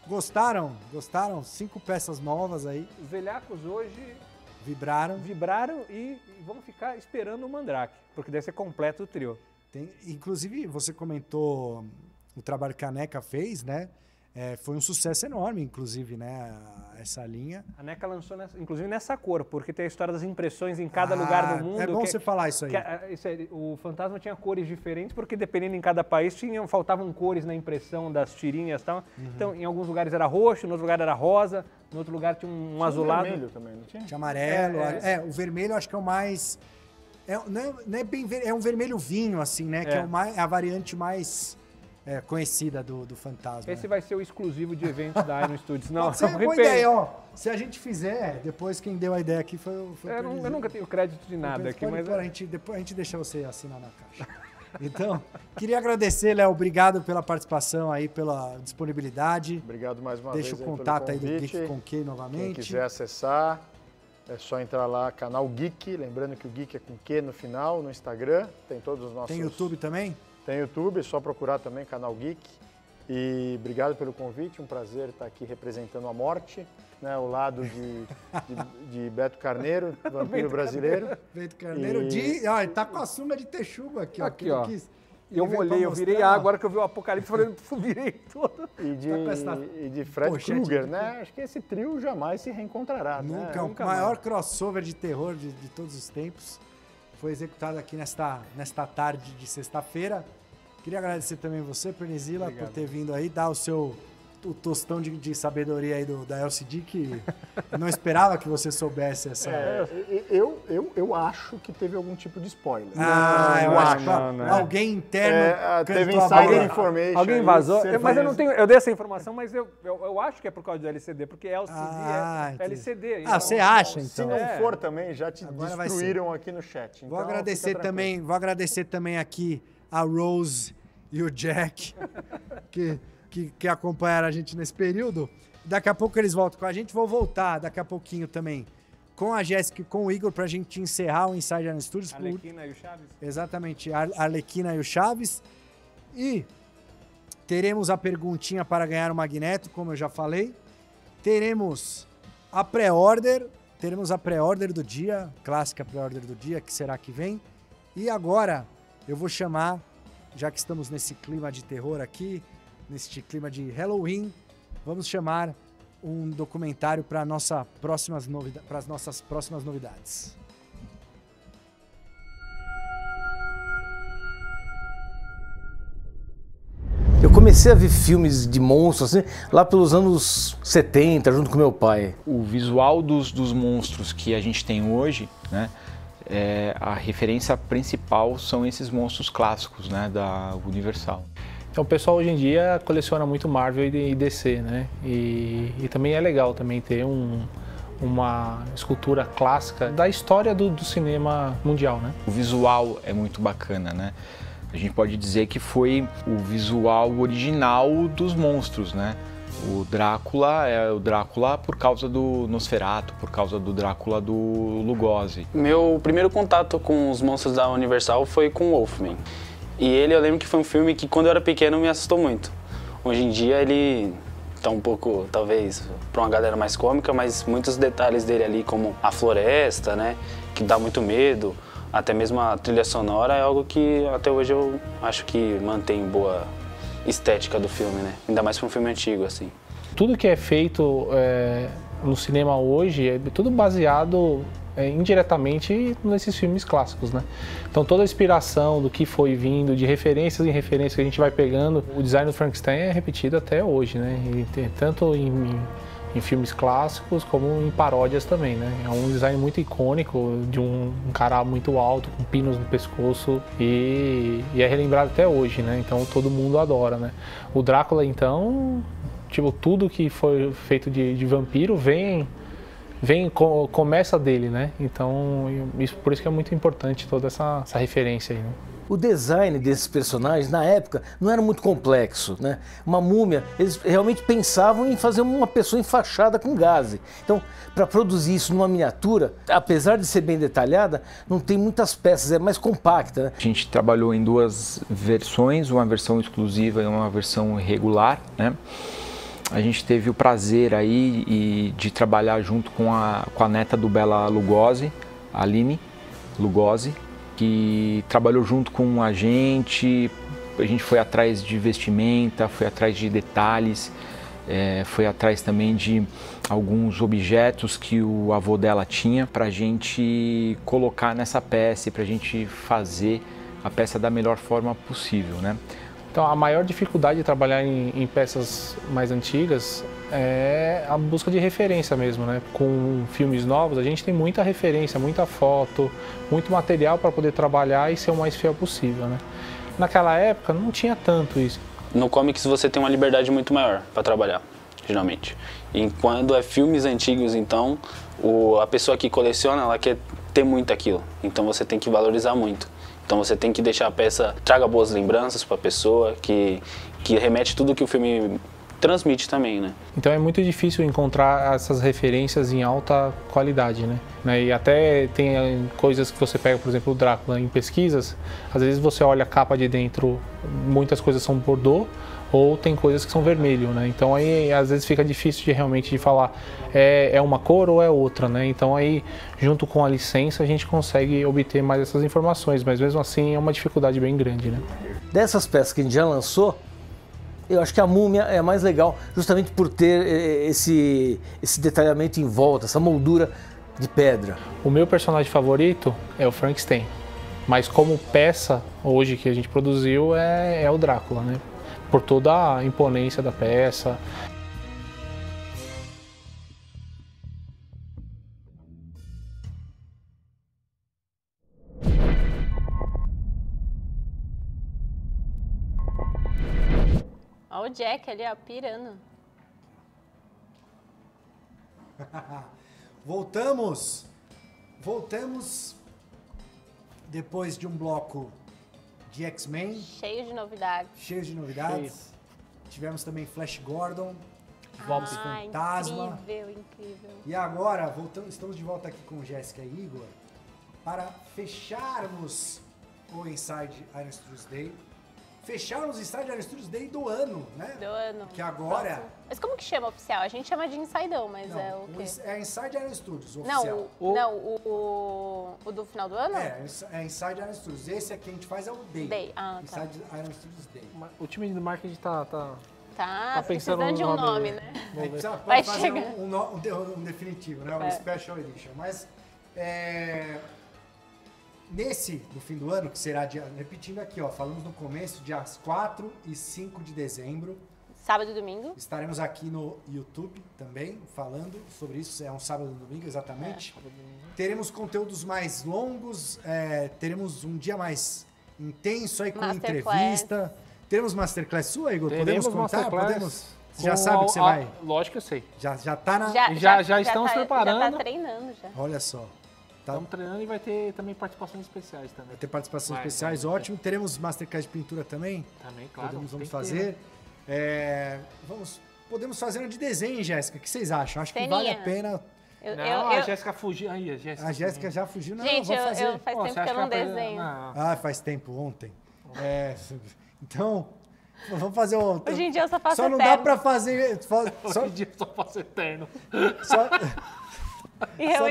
Gostaram? Gostaram? 5 peças novas aí. Os velhacos hoje... Vibraram e vão ficar esperando o Mandrake, porque deve ser completo o trio. Inclusive, você comentou o trabalho que a NECA fez, né? Foi um sucesso enorme, inclusive, né? Essa linha. A NECA lançou, inclusive, nessa cor, porque tem a história das impressões em cada lugar do mundo. É bom você falar isso aí. O Fantasma tinha cores diferentes, porque dependendo em cada país, faltavam cores na impressão das tirinhas e tal. Uhum. Então, em alguns lugares era roxo, em outro lugar era rosa, em outro lugar tinha um azulado. Tinha vermelho também, não tinha? Tinha amarelo. O vermelho acho que é o mais... Não é bem é um vermelho vinho, assim, né? Que é a variante mais... conhecida do Fantasma. Esse vai ser o exclusivo de evento da Iron Studios. Não, pode ser uma boa ideia, ó. Se a gente fizer, depois quem deu a ideia aqui foi eu nunca tenho crédito de nada aqui, mas... Depois a gente deixa você assinar na caixa. Então, queria agradecer, Léo. Obrigado pela participação aí, pela disponibilidade. Obrigado mais uma vez. Deixa o contato aí do Geek com Q novamente. Quem quiser acessar, é só entrar lá, canal Geek. Lembrando que o Geek é com Q no final, no Instagram. Tem todos os nossos... Tem YouTube também? Tem YouTube, é só procurar também, canal Geek. E obrigado pelo convite, um prazer estar aqui representando a morte, né, ao lado de Beto Carneiro, vampiro brasileiro. Beto Carneiro, ele tá com a sunga de texugo aqui, ó. Aqui, ó. Eu molhei, eu virei água, agora que eu vi o Apocalipse, eu virei todo. E de Fred Krueger, né? Acho que esse trio jamais se reencontrará. Nunca, né? O maior crossover de terror de todos os tempos. Foi executado aqui nesta tarde de sexta-feira. Queria agradecer também você, Pernizila, por ter vindo aí, dar o seu o tostão de sabedoria aí da LCD que eu não esperava que você soubesse essa... Eu acho que teve algum tipo de spoiler. Eu acho que alguém interno... teve insider information. Alguém vazou. Mas eu não tenho... Eu dei essa informação, mas eu acho que é por causa do LCD, porque LCD é LCD. Então, você acha, então? Se não for também, já te destruíram aqui no chat. Então, vou agradecer também aqui a Rose e o Jack, que acompanharam a gente nesse período. Daqui a pouco eles voltam com a gente. Vou voltar daqui a pouquinho também com a Jéssica e com o Igor pra gente encerrar o Insider no Studios. A Arlequina e o Chaves. Exatamente, a Arlequina e o Chaves. E teremos a perguntinha para ganhar o Magneto, como eu já falei. Teremos a pré-order. Teremos a pré-order do dia, clássica pré-order do dia, que será que vem. E agora eu vou chamar, já que estamos nesse clima de terror aqui, nesse clima de Halloween, vamos chamar um documentário para as nossas próximas novidades. Eu comecei a ver filmes de monstros assim, lá pelos anos 70, junto com meu pai. O visual dos monstros que a gente tem hoje, né, a referência principal são esses monstros clássicos, né, da Universal. Então o pessoal hoje em dia coleciona muito Marvel e DC, né? E também é legal também ter uma escultura clássica da história do cinema mundial, né? O visual é muito bacana, né? A gente pode dizer que foi o visual original dos monstros, né? O Drácula é o Drácula por causa do Nosferatu, por causa do Drácula do Lugosi. Meu primeiro contato com os monstros da Universal foi com o Wolfman. E eu lembro que foi um filme que quando eu era pequeno me assustou muito. Hoje em dia ele tá um pouco, talvez, para uma galera mais cômica, mas muitos detalhes dele ali, como a floresta, né, que dá muito medo, até mesmo a trilha sonora é algo que até hoje eu acho que mantém boa estética do filme, né, ainda mais para um filme antigo, assim. Tudo que é feito no cinema hoje é tudo baseado indiretamente nesses filmes clássicos, né? Então toda a inspiração do que foi vindo, de referências em referências que a gente vai pegando, o design do Frankenstein é repetido até hoje, né? E tanto em filmes clássicos como em paródias também, né? É um design muito icônico, de um cara muito alto, com pinos no pescoço e é relembrado até hoje, né? Então todo mundo adora, né? O Drácula, então, tipo, tudo que foi feito de vampiro começa dele, né? Então, por isso que é muito importante toda essa referência aí, né? O design desses personagens, na época, não era muito complexo, né? Uma múmia, eles realmente pensavam em fazer uma pessoa enfaixada com gaze. Então, para produzir isso numa miniatura, apesar de ser bem detalhada, não tem muitas peças, é mais compacta, né? A gente trabalhou em duas versões, uma versão exclusiva e uma versão regular, né? A gente teve o prazer aí de trabalhar junto com a neta do Bela Lugosi, a Aline Lugosi, que trabalhou junto com a gente foi atrás de vestimenta, foi atrás de detalhes, foi atrás também de alguns objetos que o avô dela tinha para a gente colocar nessa peça e para a gente fazer a peça da melhor forma possível, né? Então, a maior dificuldade de trabalhar em peças mais antigas é a busca de referência mesmo, né? Com filmes novos, a gente tem muita referência, muita foto, muito material para poder trabalhar e ser o mais fiel possível, né? Naquela época, não tinha tanto isso. No comics você tem uma liberdade muito maior para trabalhar, geralmente. E quando é filmes antigos, então, a pessoa que coleciona, ela quer ter muito aquilo. Então você tem que valorizar muito. Então você tem que deixar a peça, traga boas lembranças para a pessoa, que remete tudo que o filme transmite também, né? Então é muito difícil encontrar essas referências em alta qualidade, né? E até tem coisas que você pega, por exemplo, o Drácula em pesquisas, às vezes você olha a capa de dentro, muitas coisas são bordô, ou tem coisas que são vermelho, né? Então aí às vezes fica difícil de realmente falar é uma cor ou é outra, né? Então aí junto com a licença a gente consegue obter mais essas informações, mas mesmo assim é uma dificuldade bem grande, né? Dessas peças que a gente já lançou, eu acho que a múmia é a mais legal, justamente por ter esse detalhamento em volta, essa moldura de pedra. O meu personagem favorito é o Frankenstein, mas como peça hoje que a gente produziu é o Drácula, né? Por toda a imponência da peça. Olha o Jack ali, ó, pirando. Voltamos depois de um bloco de X-Men. Cheio de novidades. Tivemos também Flash Gordon, Fantasma. Incrível. E agora, estamos de volta aqui com Jéssica e Igor para fecharmos o Inside Iron Studios Day. Fecharmos o Inside Iron Studios Day do ano, né? Do ano. Que agora... Mas como que chama oficial? A gente chama de Insideão, mas não, é o quê? É Inside Iron Studios, oficial. O do final do ano? É Inside Iron Studios. Esse aqui a gente faz é o Day. Tá. Inside Iron Studios Day. O time de marketing tá pensando precisando de um nome, né? A gente precisa Vai fazer chegar. um definitivo, né? Um Special Edition. Mas nesse, no fim do ano, que será repetindo aqui, ó, falamos no começo, dias 4 e 5 de dezembro. Sábado e domingo. Estaremos aqui no YouTube também, falando sobre isso. É um sábado e domingo, exatamente. Teremos conteúdos mais longos, teremos um dia mais intenso aí com entrevista. Teremos Masterclass sua, Igor? Podemos contar? Podemos? Você já sabe que você vai? Lógico que eu sei. Já tá na... Já estamos preparando. Já tá treinando já. Olha só. Estamos treinando e vai ter também participações especiais também. Vai ter participações especiais, ótimo. Teremos Masterclass de pintura também? Também, claro. Vamos fazer. Podemos fazer uma de desenho, Jéssica. O que vocês acham? Acho que vale a pena. A Jéssica fugiu. A Jéssica já fugiu. Não, gente, vou fazer. faz tempo que eu não desenho. Faz tempo, ontem. Então, vamos fazer o... Hoje em dia eu só faço eterno. Só não dá pra fazer... Hoje em dia eu só faço eterno. Só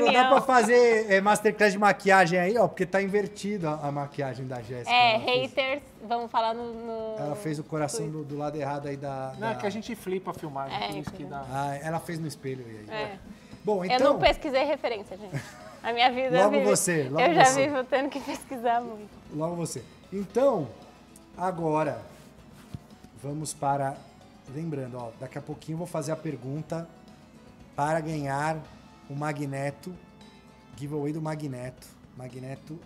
não dá pra fazer Masterclass de maquiagem aí, ó, porque tá invertido a maquiagem da Jéssica. Haters, vamos falar no... Ela fez o coração do lado errado aí da... Não, é que a gente flipa a filmagem, por isso que dá... ela fez no espelho aí. Bom, então... Eu não pesquisei referência, gente. A minha vida... Logo eu já vivo tendo que pesquisar muito. Logo você. Então, agora, vamos para... Lembrando, ó, daqui a pouquinho eu vou fazer a pergunta para ganhar o Magneto, giveaway do Magneto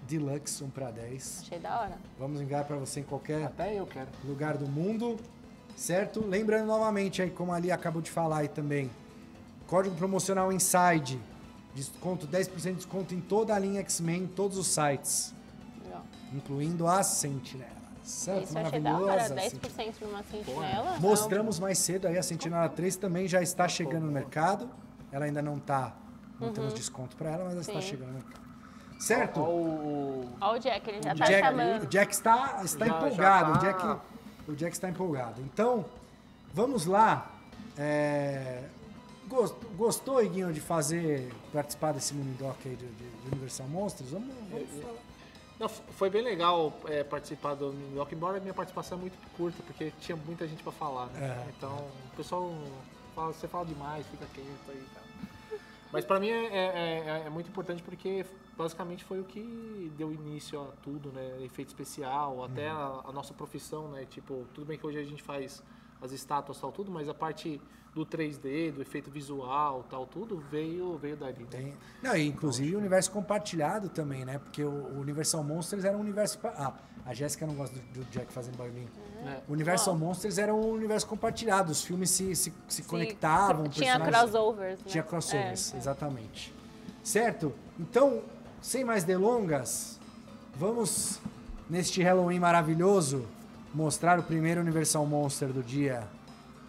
Deluxe 1/10. Achei da hora. Vamos enviar para você em qualquer Até eu quero. lugar do mundo, certo? Lembrando novamente aí, como ali acabou de falar aí também, código promocional Inside, desconto 10% de desconto em toda a linha X-Men, em todos os sites, incluindo a Sentinela. Certo? Isso, achei da hora, 10% numa Sentinela. Mostramos mais cedo aí, a Sentinela 3 também já está chegando no mercado. Ela ainda não temos desconto para ela, mas ela está chegando no mercado. Certo? Olha o Jack, ele já está chamando. O Jack está empolgado. O Jack está empolgado. Então, vamos lá. Gostou, Iguinho, de participar desse mini doc aí de Universal Monsters? Vamos falar. Não, foi bem legal participar do mini doc, embora a minha participação é muito curta, porque tinha muita gente para falar, né? Então, o pessoal fala, você fala demais, fica quieto aí e tal. Mas para mim é muito importante porque basicamente foi o que deu início a tudo, né? Efeito especial, até a nossa profissão, né? Tipo, tudo bem que hoje a gente faz as estátuas e tal, tudo, mas a parte do 3D, do efeito visual, tal, tudo veio dali. Não, e inclusive o universo compartilhado também, né? Porque o Universal Monsters era um universo... a Jéssica não gosta do Jack fazendo barulhinho. O Universal Monsters era um universo compartilhado, os filmes se conectavam. Tinha crossovers, né? Tinha crossovers, exatamente. Certo? Então, sem mais delongas, vamos, neste Halloween maravilhoso, mostrar o primeiro Universal Monster do dia.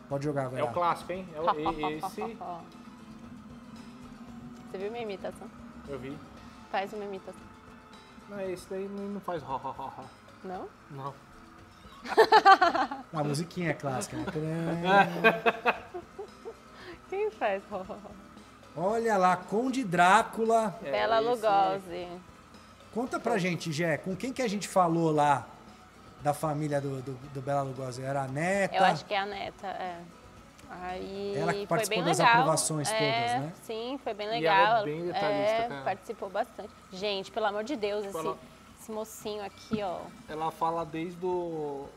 Pode jogar, vai. É o clássico, hein? Esse... Você viu minha imitação? Eu vi. Faz uma imitação. Não, esse daí não faz ho. Não? Não. A musiquinha é clássica, né? Quem faz ho? Olha lá, Conde Drácula. Bela Lugosi. Conta pra gente, Gé, com quem que a gente falou lá da família do Bela Lugosi? Era a neta? Eu acho que é a neta, Aí ela que participou foi bem das legal. aprovações todas, né? Sim, foi bem E legal. ela é bem detalhista, cara. Participou bastante. Gente, pelo amor de Deus, esse mocinho aqui, ó. Ela fala desde o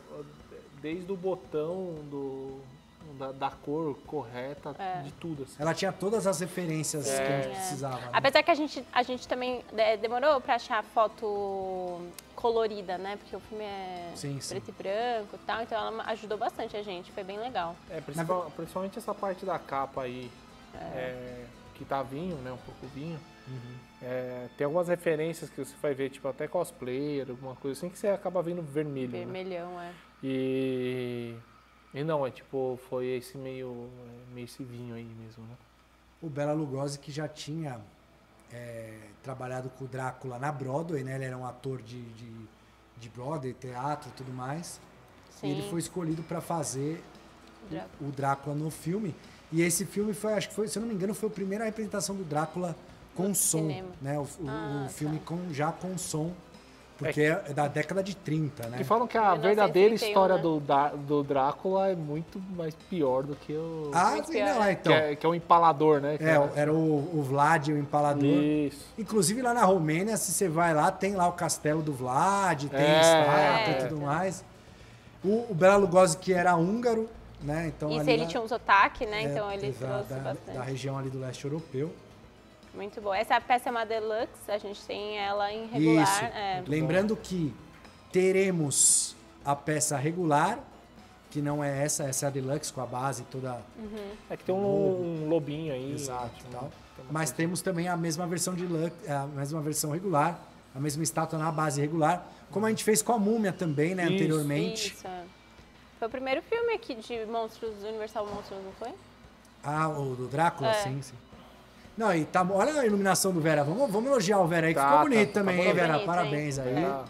botão da cor correta, de tudo. Assim. Ela tinha todas as referências que a gente precisava. Né? Apesar que a gente também demorou pra achar foto colorida, né? Porque o filme é preto e branco e tal, então ela ajudou bastante a gente, foi bem legal. Principalmente essa parte da capa aí, que tá vinho, né? Um pouco vinho. Tem algumas referências que você vai ver, tipo até cosplayer, alguma coisa assim, que você acaba vendo vermelho. Vermelhão, né? E não, tipo, foi esse meio esse vinho aí mesmo, né? O Bela Lugosi, que já tinha trabalhado com o Drácula na Broadway, né? Ele era um ator de Broadway, teatro e tudo mais. Sim. E ele foi escolhido para fazer o Drácula no filme. E esse filme foi, acho que foi, se eu não me engano, foi a primeira representação do Drácula com som, né? O filme já com som, porque é da década de 30, né? E falam que a verdadeira história do Drácula é muito mais pior do que o... então. Que é o empalador, né? Era o Vlad, o empalador. Isso. Inclusive lá na Romênia, se você vai lá, tem lá o castelo do Vlad, tem estátua e tudo mais. O Bela Lugosi, que era húngaro, né? Então, isso, ele tinha um sotaque, né? Então ele trouxe bastante. Da região ali do leste europeu. Muito boa. Essa peça é uma deluxe, a gente tem ela em regular. Isso. Lembrando que teremos a peça regular, que não é essa é a deluxe com a base toda. É que tem um lobinho aí. Exato. Tal. Mas temos também a mesma versão a mesma versão regular, a mesma estátua na base regular, como a gente fez com a Múmia também, né, anteriormente. Isso. Foi o primeiro filme aqui de monstros, Universal Monstros, não foi? O do Drácula? Sim. Não, e tá, olha a iluminação do Vera. Vamos elogiar o Vera aí, que ficou bonito também, hein, Vera? Bonito, parabéns aí. A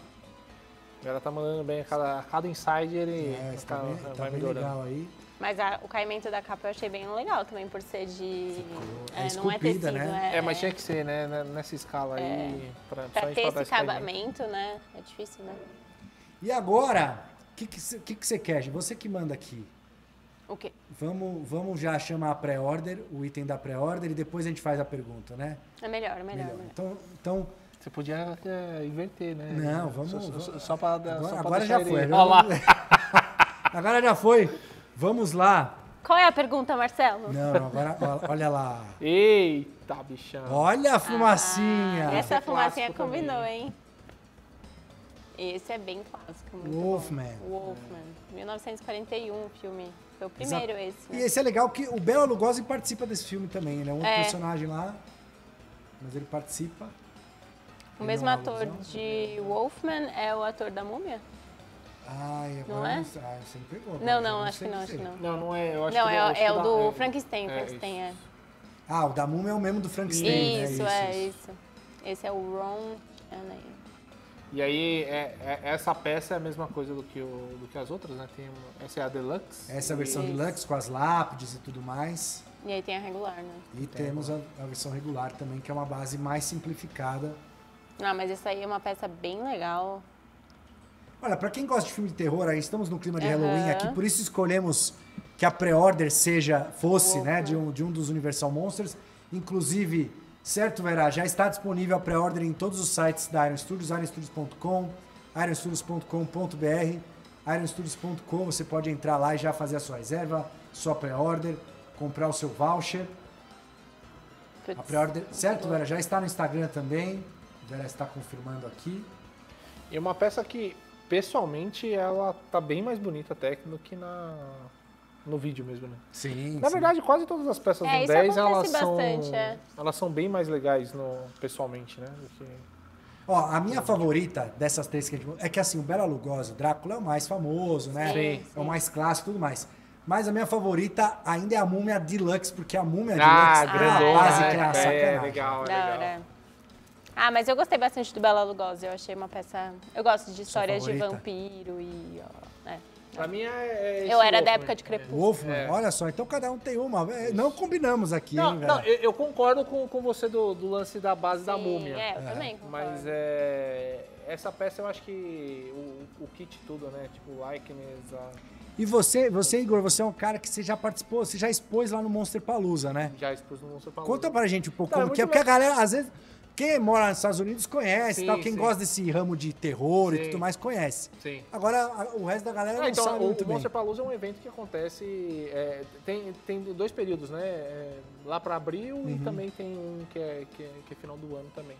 Vera tá mandando bem. Cada inside ele vai bem melhorando. Legal aí. Mas o caimento da capa eu achei bem legal também, por ser de... não é tecido, né? Mas tinha que ser, né? Nessa escala aí. Pra ter esse acabamento, né? É difícil, né? E agora, o que você quer, gente? Você que manda aqui. O quê? Vamos já chamar a pré-order, o item da pré-order, e depois a gente faz a pergunta, né? É melhor. Então, você podia inverter, né? Não, vamos... Só para dar... Agora já foi. Olha lá. Agora já foi. Vamos lá. Qual é a pergunta, Marcelo? Não, agora olha lá. Eita, bichão. Olha a fumacinha. Essa fumacinha combinou, hein? Esse é bem clássico. Wolfman. 1941, filme. Foi o primeiro esse. Né? E esse é legal que o Bela Lugosi participa desse filme também. Ele é um outro personagem lá, mas ele participa. O mesmo ator de Wolfman é o ator da Múmia? Não é? Você me pegou. Não, acho que não. Não é. Eu acho não, que é o do Frankenstein. O da Múmia é o mesmo do Frankenstein. Isso. Esse é o Ron Aney. E aí, essa peça é a mesma coisa do que as outras, né? Essa é a Deluxe. Essa é a versão Deluxe, com as lápides e tudo mais. E aí tem a regular, né? E temos a versão regular também, que é uma base mais simplificada. Mas essa aí é uma peça bem legal. Olha, pra quem gosta de filme de terror, aí estamos no clima de Halloween aqui, por isso escolhemos que a pré-order fosse, né, de um dos Universal Monsters. Inclusive, certo, Vera, já está disponível a pré-order em todos os sites da Iron Studios, ironstudios.com, ironstudios.com.br, ironstudios.com, você pode entrar lá e já fazer a sua reserva, sua pré-order, comprar o seu voucher. A pré-order, certo, Vera, já está no Instagram também, a Vera está confirmando aqui. E uma peça que, pessoalmente, ela tá bem mais bonita até do que no vídeo mesmo, né? Sim. Na verdade, quase todas as peças do 10, elas são bem mais legais pessoalmente, né? A minha favorita dessas três que a gente... É que assim, o Bela Lugosi, o Drácula é o mais famoso, né? Sim. É o mais clássico e tudo mais. Mas a minha favorita ainda é a Múmia Deluxe, porque a Múmia Deluxe grandona, básica é uma sacanagem. Legal. Mas eu gostei bastante do Bela Lugosi, eu achei uma peça... Eu gosto de histórias de vampiro e... Pra mim eu era da época de Crepúsculo. Wolfman, olha só, então cada um tem uma. Não combinamos aqui, hein, Não, eu concordo com você do lance da base da Múmia. Eu também concordo. Mas essa peça eu acho que o kit tudo, né? Tipo, likeness... E você, Igor, você é um cara que você já participou, você já expôs lá no Monsterpalooza, né? Já expôs no Monsterpalooza. Conta pra gente um pouco como que é, porque a galera, às vezes... Quem mora nos Estados Unidos conhece, quem gosta desse ramo de terror e tudo mais conhece. Sim. Agora, o resto da galera não sabe muito bem. O Monsterpalooza é um evento que acontece... tem 2 períodos, né? Lá para abril e também tem um que é final do ano também.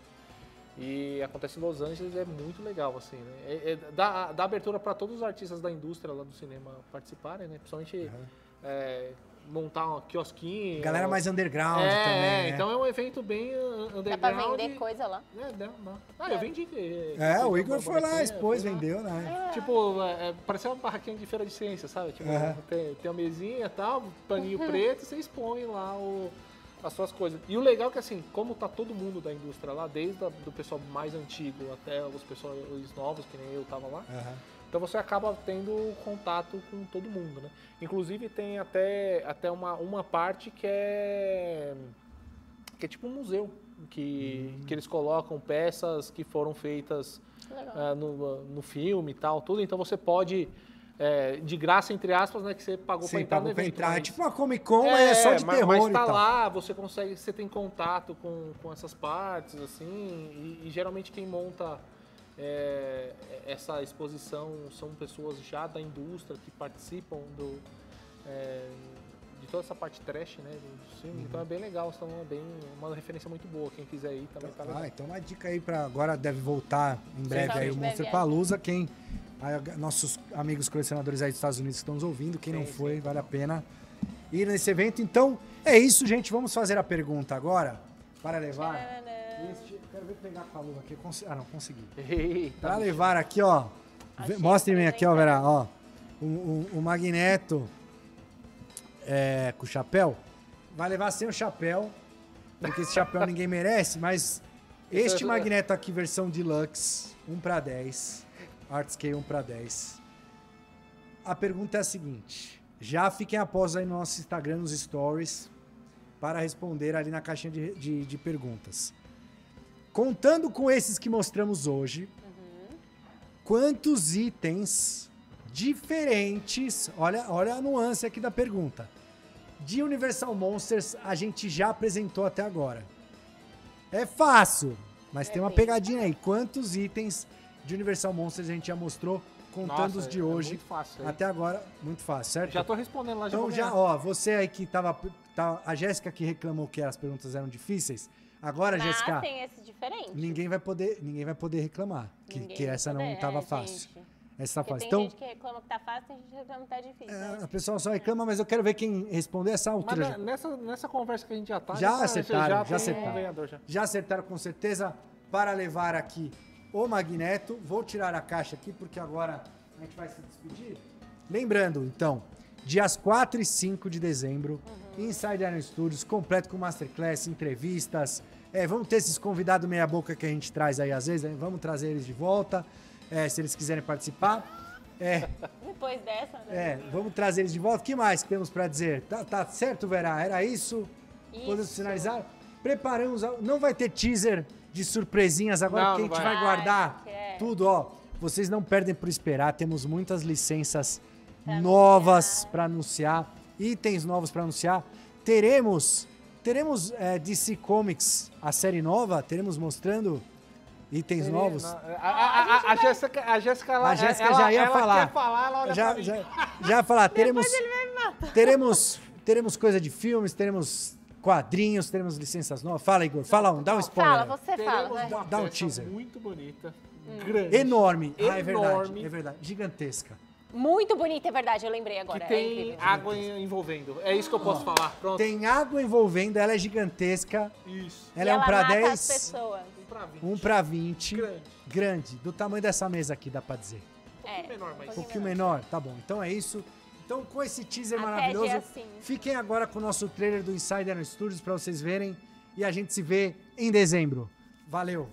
E acontece em Los Angeles, é muito legal, assim, né? Dá abertura para todos os artistas da indústria lá do cinema participarem, né? Principalmente montar um quiosquinho. Galera mais underground também, né? Então é um evento bem underground. Dá pra vender coisa lá? Eu vendi. O Igor foi lá, expôs, vendeu, né? Tipo, parecia uma barraquinha de feira de ciência, sabe? Tipo, tem uma mesinha e tal, paninho preto, você expõe lá as suas coisas. E o legal é que, assim, como tá todo mundo da indústria lá, desde do pessoal mais antigo até os pessoas novos, que nem eu tava lá, então você acaba tendo contato com todo mundo, né? Inclusive tem até uma parte que é tipo um museu, que eles colocam peças que foram feitas no filme e tal, tudo. Então você pode, de graça, entre aspas, né, que você pagou para entrar no evento. É tipo uma Comic Con, mas é só de terror mas tá e tal. lá, você tem contato com essas partes, assim, e geralmente quem monta essa exposição são pessoas já da indústria que participam de toda essa parte trash, né, do filme. Então é bem legal, então é uma referência muito boa. Quem quiser ir também tá legal. Então uma dica aí para agora, deve voltar em breve aí o Monsterpalooza. Nossos amigos colecionadores aí dos Estados Unidos que estão nos ouvindo, quem não foi, vale a pena ir nesse evento. Então é isso, gente. Vamos fazer a pergunta agora para levar quero ver pegar com a luva aqui. Não, consegui. Para levar aqui, ó. Mostrem-me aqui, ó, Vera. Ó, o Magneto com o chapéu. Vai levar sem o chapéu, porque esse chapéu ninguém merece, mas este Magneto aqui, versão Deluxe, 1/10. Artscale 1/10. A pergunta é a seguinte. Já fiquem após aí no nosso Instagram, nos stories, para responder ali na caixinha de perguntas. Contando com esses que mostramos hoje, quantos itens diferentes, olha a nuance aqui da pergunta, de Universal Monsters a gente já apresentou até agora? É fácil, mas tem uma pegadinha aí. Quantos itens de Universal Monsters a gente já mostrou, contando os de hoje? Muito fácil, até agora, muito fácil, certo? Já tô respondendo lá. Então você aí que a Jéssica que reclamou que as perguntas eram difíceis, agora, Jéssica, tem esse diferente. ninguém vai poder reclamar que essa não estava fácil. Gente. Essa tá fácil. Tem gente que reclama que tá fácil, tem gente que reclama que tá difícil. A pessoa só reclama, mas eu quero ver quem responder essa altura. Mas nessa conversa que a gente já tá... Já acertaram. Um já acertaram com certeza. Para levar aqui o Magneto. Vou tirar a caixa aqui, porque agora a gente vai se despedir. Lembrando, então, dias 4 e 5 de dezembro, Inside Iron Studios, completo com Masterclass, entrevistas. Vamos ter esses convidados meia boca que a gente traz aí às vezes, né? Vamos trazer eles de volta, se eles quiserem participar. Depois dessa, né? Vamos trazer eles de volta. O que mais que temos para dizer? Tá certo, Vera? Era isso? Podemos finalizar? Preparamos, não vai ter teaser de surpresinhas agora, porque a gente vai guardar tudo, ó. Vocês não perdem por esperar, temos muitas licenças novas para anunciar, itens novos para anunciar. Teremos DC Comics, a série nova, teremos mostrando itens novos. A Jéssica lá, já ia falar. Quer falar, ela olha já ia falar, teremos coisa de filmes, teremos quadrinhos, teremos licenças novas. Fala, Igor, dá um spoiler. Você fala. Dá um teaser. Muito bonita, grande. Enorme. É verdade. Gigantesca. Muito bonita, é verdade, eu lembrei agora. Que tem água envolvendo. É isso que eu posso falar. Pronto. Tem água envolvendo, ela é gigantesca. Isso. Ela é 1/10. As pessoas. 1/20. Grande. Do tamanho dessa mesa aqui, dá pra dizer. Um pouquinho menor, mas... Um pouquinho menor, tá bom. Então é isso. Então, com esse teaser maravilhoso, fiquem agora com o nosso trailer do Inside Iron Studios pra vocês verem. E a gente se vê em dezembro. Valeu!